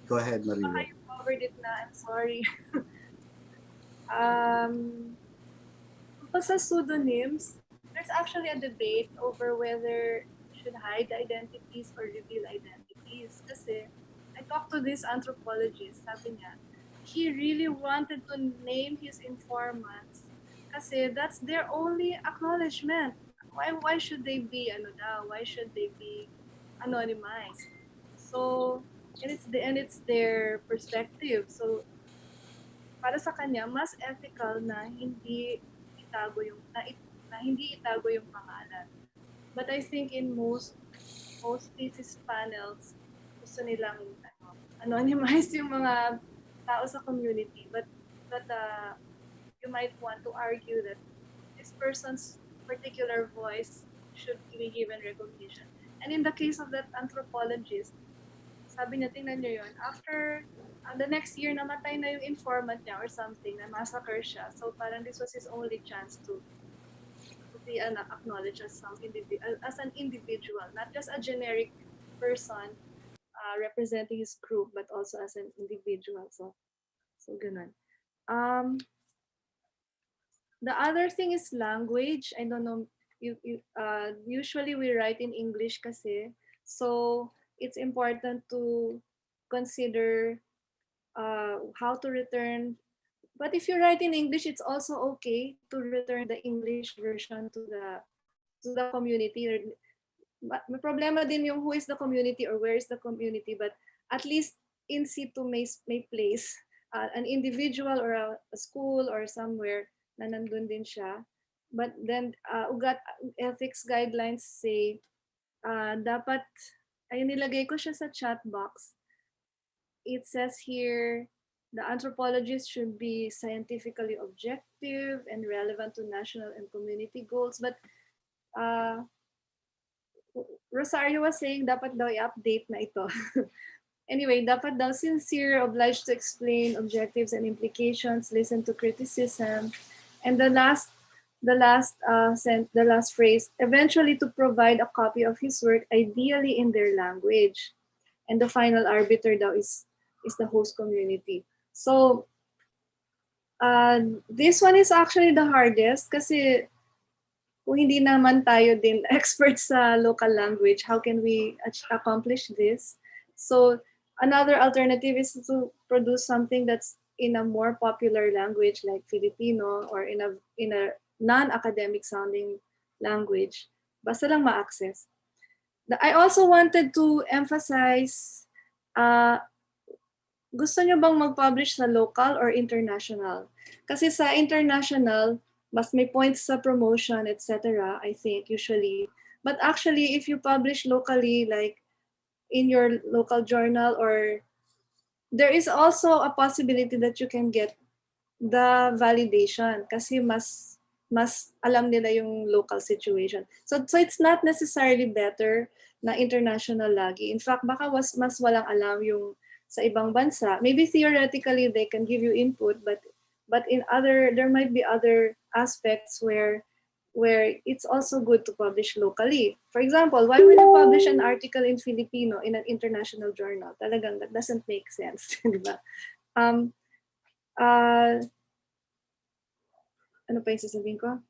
Go ahead, Maria. You covered it na. I'm sorry. Sa pseudonyms, there's actually a debate over whether you should hide identities or reveal identities. Kasi I talked to this anthropologist, sabi niya, he really wanted to name his informants kasi that's their only acknowledgement. Why should they be why should they be anonymized? So, and it's their perspective. So, para sa kanya, mas ethical na hindi itago yung pangalan. But I think in most thesis panels, gusto nilang anonymize yung mga tao sa community. But you might want to argue that this person's particular voice should be given recognition. And in the case of that anthropologist, sabi niya, tingnan niyo yun, after the next year, namatay na yung informant niya or something, na massacre siya. So parang this was his only chance to be acknowledged as an individual, not just a generic person representing his group, but also as an individual. So ganun. The other thing is language. I don't know. Usually we write in English kasi, so it's important to consider how to return. But if you write in English, it's also okay to return the English version to the community. May problema din yung who is the community or where is the community, but at least in situ may place an individual or a school or somewhere na nandun din siya. But then ugat ethics guidelines say dapat ay nilagay ko siya sa chat box. It says here the anthropologist should be scientifically objective and relevant to national and community goals, but Rosario was saying dapat daw i-update na ito. Anyway, dapat daw sincere, obliged to explain objectives and implications, listen to criticism, and the last phrase, eventually to provide a copy of his work, ideally in their language. And the final arbiter daw is the host community. So this one is actually the hardest kasi kung hindi naman tayo din experts sa local language, how can we accomplish this? So another alternative is to produce something that's in a more popular language like Filipino or in a non-academic sounding language. Basta lang ma-access. I also wanted to emphasize, gusto nyo bang mag-publish sa local or international? Kasi sa international, mas may points sa promotion, etc. I think usually. But actually, if you publish locally, like in your local journal, or there is also a possibility that you can get the validation kasi mas alam nila yung local situation. So it's not necessarily better na international lagi. In fact, baka mas walang alam yung sa ibang bansa. Maybe theoretically they can give you input, but there might be other aspects where it's also good to publish locally. For example, why would you publish an article in Filipino in an international journal? Talagang that doesn't make sense, di ba? Ano pa yung sasabihin ko?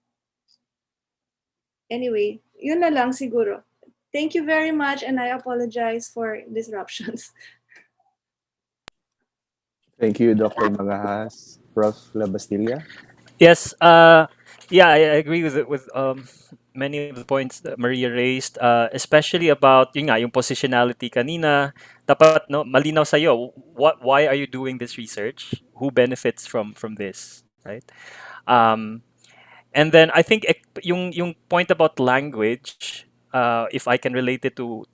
Anyway, yun na lang siguro. Thank you very much and I apologize for disruptions. Thank you, Dr. Magahas. Prof. Labastilla? Yes, yeah, I agree with many of the points that Maria raised, especially about yung positionality kanina. Dapat malinaw sa iyo why are you doing this research? Who benefits from this, right? And then I think yung point about language, if I can relate it to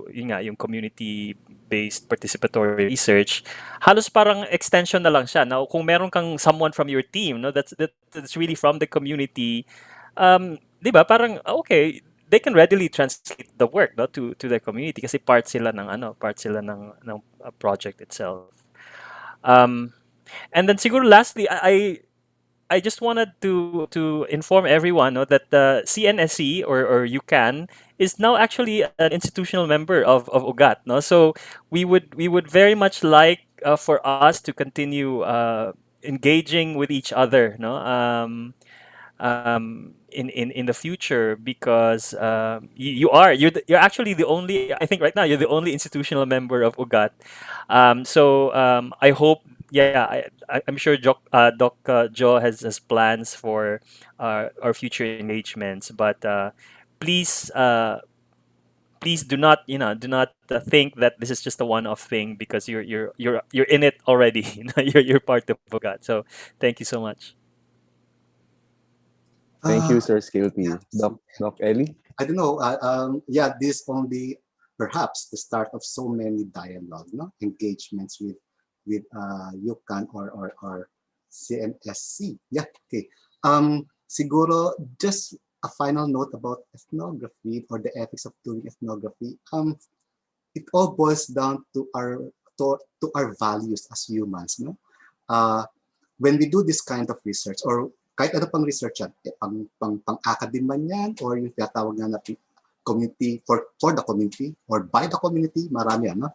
yun nga, yung community-based participatory research, halos parang extension na lang siya. Now, kung meron kang someone from your team, no, that's really from the community, 'di ba? Parang okay, they can readily translate the work, no, to the community kasi part sila ng project itself. Um, and then siguro lastly, I just wanted to inform everyone, no, that the CNSC or UCAN is now actually an institutional member of UGAT. No, so we would very much like for us to continue engaging with each other. No, in the future because you're actually the only, I think right now you're the only institutional member of UGAT. So I hope, yeah, I'm sure Doc Joe has plans for our future engagements, but please please do not think that this is just a one-off thing because you're in it already. You're part of UGAT. So thank you so much. Thank you, Uh, Sir yeah, Skilty. Doc Ellie? I don't know. Yeah, this only perhaps the start of so many dialogue, no, engagements with UCAN or CNSC. Yeah, okay. Siguro just a final note about ethnography or the ethics of doing ethnography. It all boils down to our values as humans, no. Uh, when we do this kind of research or kahit ano pang research yan, pang-academe man yan or yung tinatawag nga natin community, for the community or by the community, marami yan. No?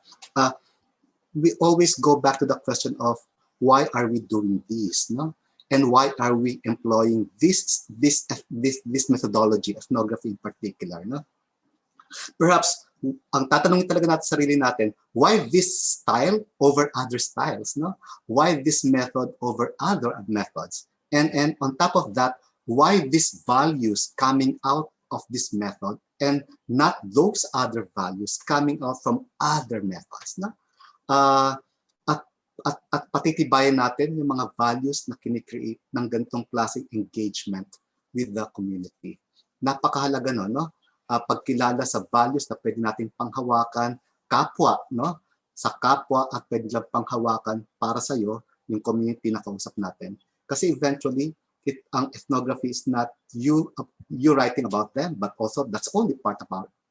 We always go back to the question of why are we doing this? No? And why are we employing this methodology, ethnography in particular? No? Perhaps ang tatanungin talaga natin sa sarili natin, why this style over other styles, no? Why this method over other methods? And on top of that, why these values coming out of this method and not those other values coming out from other methods, no? Uh, at patitibayan natin yung mga values na kinikreate ng ganitong klaseng engagement with the community. Napakahalaga no, no? Pagkilala sa values na pwede nating panghawakan, kapwa, no? Sa kapwa at pwede lang panghawakan para sa iyo yung community na kausap natin. Kasi eventually, ang ethnography is not you writing about them, but also that's only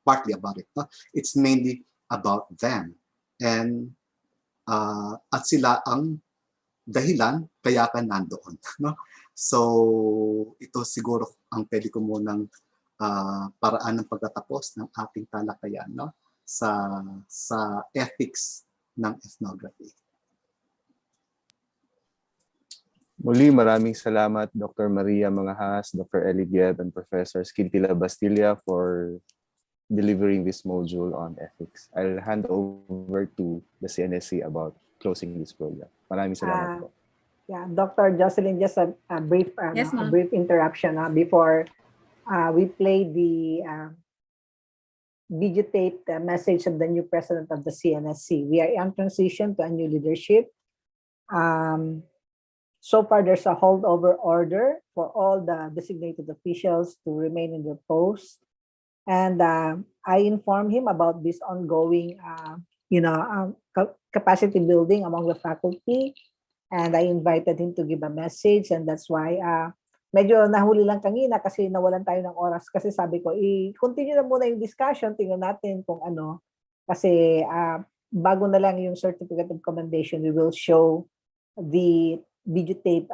partly about it. No? It's mainly about them. And at sila ang dahilan kaya ka nandoon. No? So, ito siguro ang pwede ko munang paraan ng pagtatapos ng ating talakayan, no? sa ethics ng ethnography. Muli, maraming salamat Dr. Maria Mangahas, Dr. Ellie Gieb, and Professor Skintila Bastilla for delivering this module on ethics. I'll hand over to the CNSC about closing this program. Maraming salamat po. Yeah, Dr. Jocelyn, just a brief, Yes, a ma'am. brief interruption before we play the videotape message of the new president of the CNSC. We are in transition to a new leadership. So far, there's a holdover order for all the designated officials to remain in their posts. And I informed him about this ongoing, capacity building among the faculty. And I invited him to give a message. And that's why medyo nahuli lang kanina kasi nawalan tayo ng oras. Kasi sabi ko, i-continue na muna yung discussion. Tingnan natin kung ano. Kasi bago na lang yung certificate of commendation, we will show the videotape,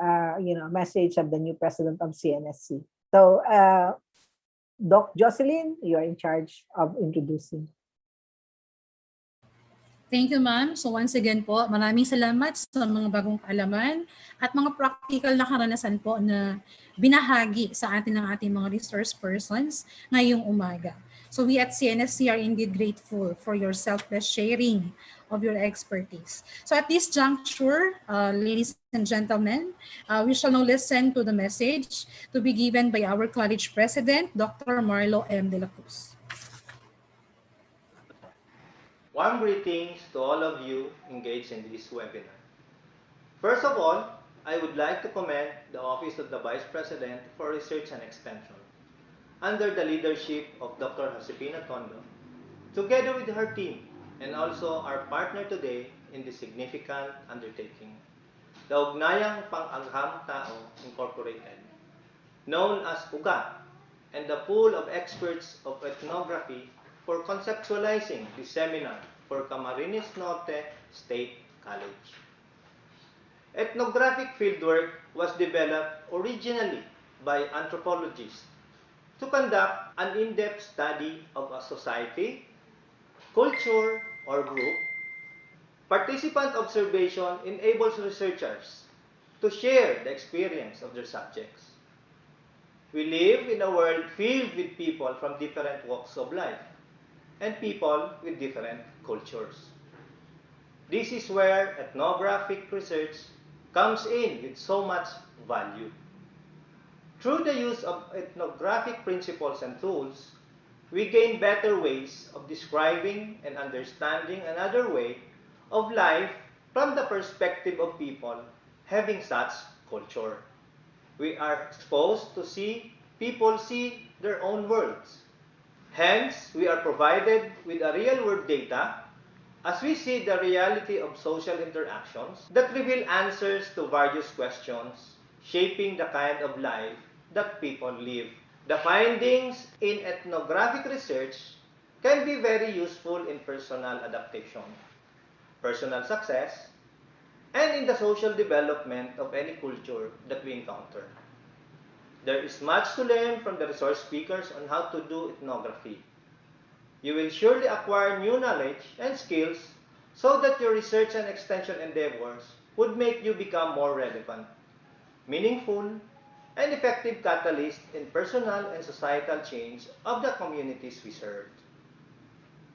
message of the new president of CNSC. So, Doc Jocelyn, you are in charge of introducing. Thank you, ma'am. So once again po, maraming salamat sa mga bagong kaalaman at mga practical na karanasan po na binahagi sa atin ng ating mga resource persons ngayong umaga. So we at CNSC are indeed grateful for your selfless sharing of your expertise. So at this juncture, ladies and gentlemen, we shall now listen to the message to be given by our college president, Dr. Marlo M. De La Cruz. Warm greetings to all of you engaged in this webinar. First of all, I would like to commend the Office of the Vice President for Research and Extension. under the leadership of Dr. Josepina Tondo, together with her team and also our partner today in this significant undertaking, the Ugnayang Pang-Agham Tao Incorporated, known as UGA, and the pool of experts of ethnography for conceptualizing this seminar for Camarines Norte State College. Ethnographic fieldwork was developed originally by anthropologists to conduct an in-depth study of a society, culture, or group. Participant observation enables researchers to share the experience of their subjects. We live in a world filled with people from different walks of life and people with different cultures. This is where ethnographic research comes in with so much value. Through the use of ethnographic principles and tools, we gain better ways of describing and understanding another way of life from the perspective of people having such culture. We are exposed to see people see their own worlds. Hence, we are provided with a real-world data as we see the reality of social interactions that reveal answers to various questions, shaping the kind of life that people live. The findings in ethnographic research can be very useful in personal adaptation, personal success, and in the social development of any culture that we encounter. There is much to learn from the resource speakers on how to do ethnography. You will surely acquire new knowledge and skills so that your research and extension endeavors would make you become more relevant, meaningful, and effective catalyst in personal and societal change of the communities we serve.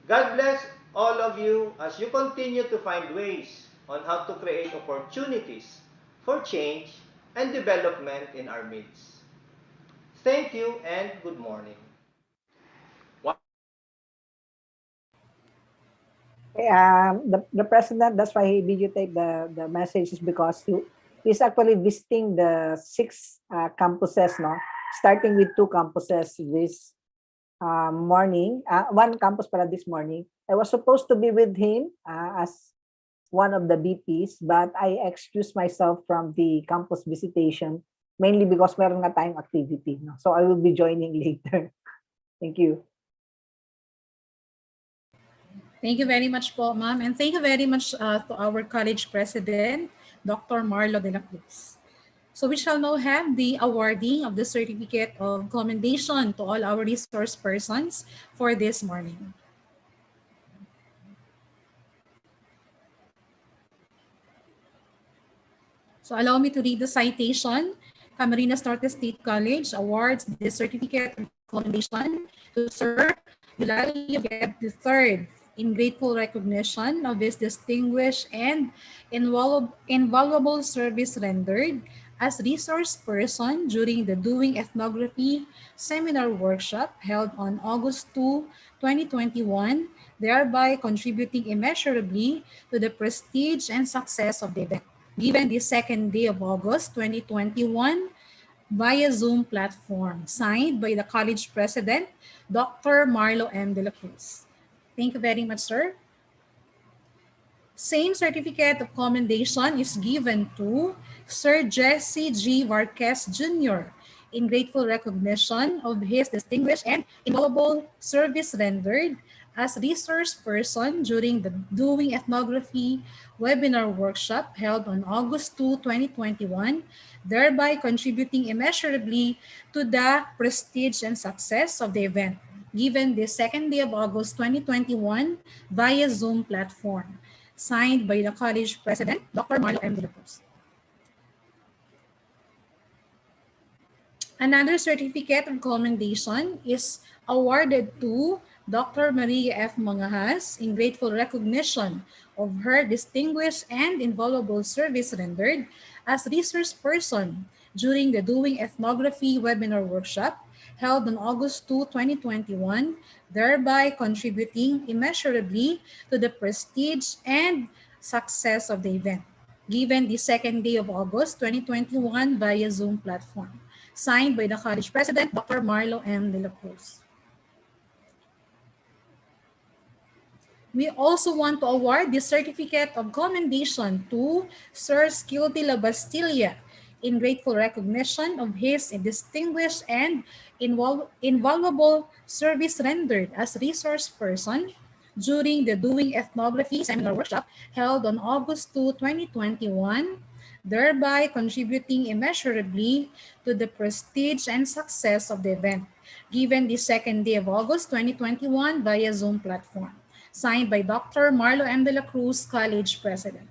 God bless all of you as you continue to find ways on how to create opportunities for change and development in our midst. Thank you and good morning. The president, that's why he videotaped the message, is because he's actually visiting the 6 campuses, no? Starting with 2 campuses this morning, 1 campus para this morning. I was supposed to be with him as one of the BPs, but I excused myself from the campus visitation, mainly because meron nga tayong activity, no? So I will be joining later. Thank you. Thank you very much po, ma'am. And thank you very much to our college president, Dr. Marlo de la Cruz. So we shall now have the awarding of the certificate of commendation to all our resource persons for this morning. So allow me to read the citation. Camarines Norte State College awards the certificate of commendation to Sir Eulalia Geb III in grateful recognition of his distinguished and invaluable service rendered as resource person during the Doing Ethnography seminar workshop held on August 2, 2021, thereby contributing immeasurably to the prestige and success of the event. Given the second day of August 2021 via Zoom platform, signed by the college president, Dr. Marlo M. de la Cruz. Thank you very much, sir. Same certificate of commendation is given to Sir Jesse G. Varquez Jr. in grateful recognition of his distinguished and invaluable service rendered as resource person during the Doing Ethnography webinar workshop held on August 2, 2021, thereby contributing immeasurably to the prestige and success of the event, given the second day of August 2021 via Zoom platform, signed by the college president, Dr. Marlo M. de la Cruz. Another certificate of commendation is awarded to Dr. Maria F. Mangahas in grateful recognition of her distinguished and invaluable service rendered as resource person during the Doing Ethnography webinar workshop held on August 2, 2021, thereby contributing immeasurably to the prestige and success of the event, given the second day of August 2021 via Zoom platform, signed by the college president, Dr. Marlo M. De La Cruz. We also want to award the Certificate of Commendation to Sir Skilty Labastilla in grateful recognition of his distinguished and invaluable service rendered as resource person during the Doing Ethnography seminar workshop held on August 2, 2021, thereby contributing immeasurably to the prestige and success of the event, given the second day of August 2021 via Zoom platform. Signed by Dr. Marlo M. De La Cruz, College President.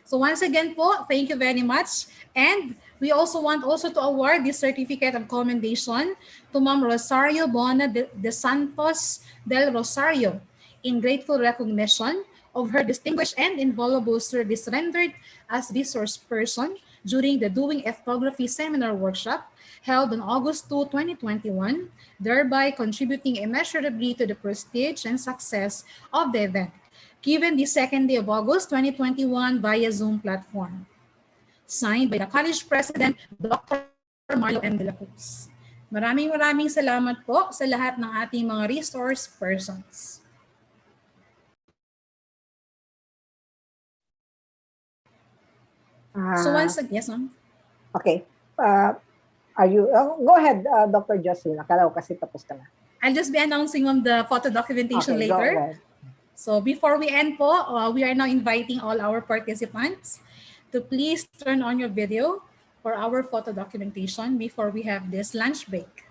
So once again po, thank you very much. And we also want to award the Certificate of Commendation to Ma'am Rosario Bona de Santos del Rosario in grateful recognition of her distinguished and invaluable service rendered as resource person during the Doing Ethnography seminar workshop held on August 2, 2021, thereby contributing immeasurably to the prestige and success of the event, given the second day of August 2021 via Zoom platform. Signed by the College President, Dr. Marlo M. De La Cruz. Maraming salamat po sa lahat ng ating mga resource persons. So once again, yes ma'am. Okay. Are you, go ahead, Dr. Jocelyn. Akala ko kasi tapos ka na. I'll just be announcing on the photo documentation Okay, later. go ahead. So before we end po, we are now inviting all our participants to please turn on your video for our photo documentation before we have this lunch break.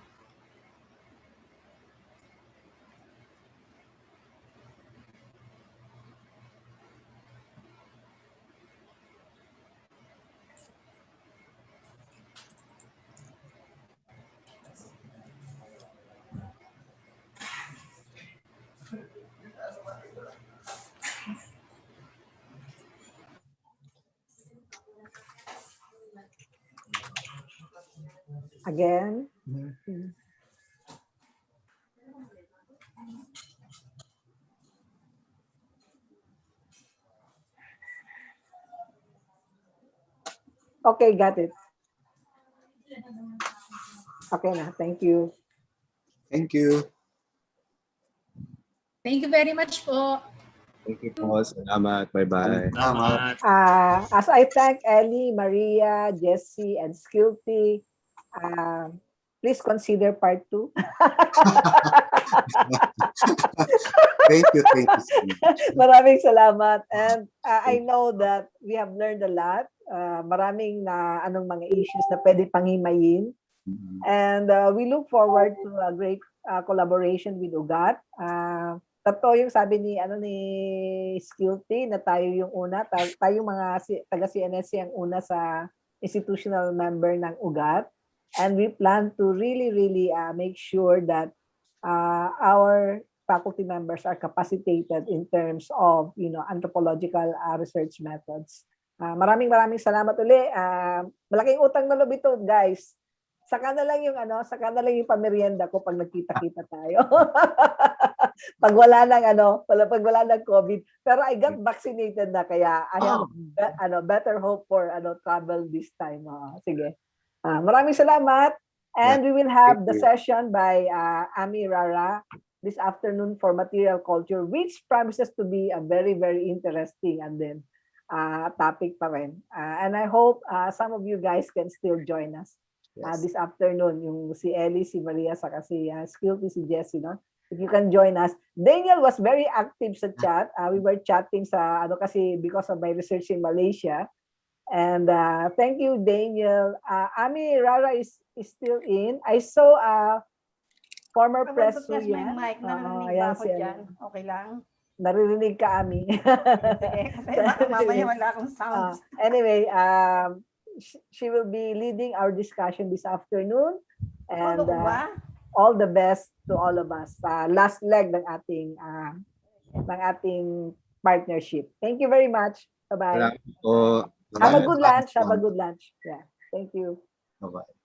Again. Okay, got it. Okay na, thank you. Thank you. Thank you very much po. Thank you po. Salamat. Bye-bye. Salamat. As I thank Ellie, Maria, Jessie, and Skilty, please consider part 2. Thank you. Maraming salamat. And I know that we have learned a lot. Maraming na anong mga issues na pwede panghimayin. And we look forward to a great collaboration with UGAT. Totoo yung sabi ni Skilty na tayo yung una, tayo mga taga-CNSC ang una sa institutional member ng UGAT. And we plan to really make sure that our faculty members are capacitated in terms of anthropological research methods. Maraming salamat uli. Malaking utang na loob ito, guys. Saka na lang yung pamerienda ko pag nagkita-kita tayo. pag wala ng COVID. Pero I got vaccinated na kaya I have better hope for travel this time. Sige. Maraming salamat. And we will have the session by Ami Rara this afternoon for material culture, which promises to be a very interesting and then topic pa rin. And I hope some of you guys can still join us. This afternoon, yung si Ellie, si Maria, saka si Skilty, si Jessie, no? If you can join us. Daniel was very active sa chat. We were chatting sa, kasi because of my research in Malaysia. And thank you, Daniel. Ami Rara is still in. I saw former press yung mic, narinig ba ako dyan? Okay lang? Naririnig ka, Ami. Kasi baka mamaya wala akong sound. Anyway, she will be leading our discussion this afternoon. And all the best to all of us. Last leg ng ating partnership. Thank you very much. Bye-bye. Have a good lunch. Yeah. Thank you. Bye-bye.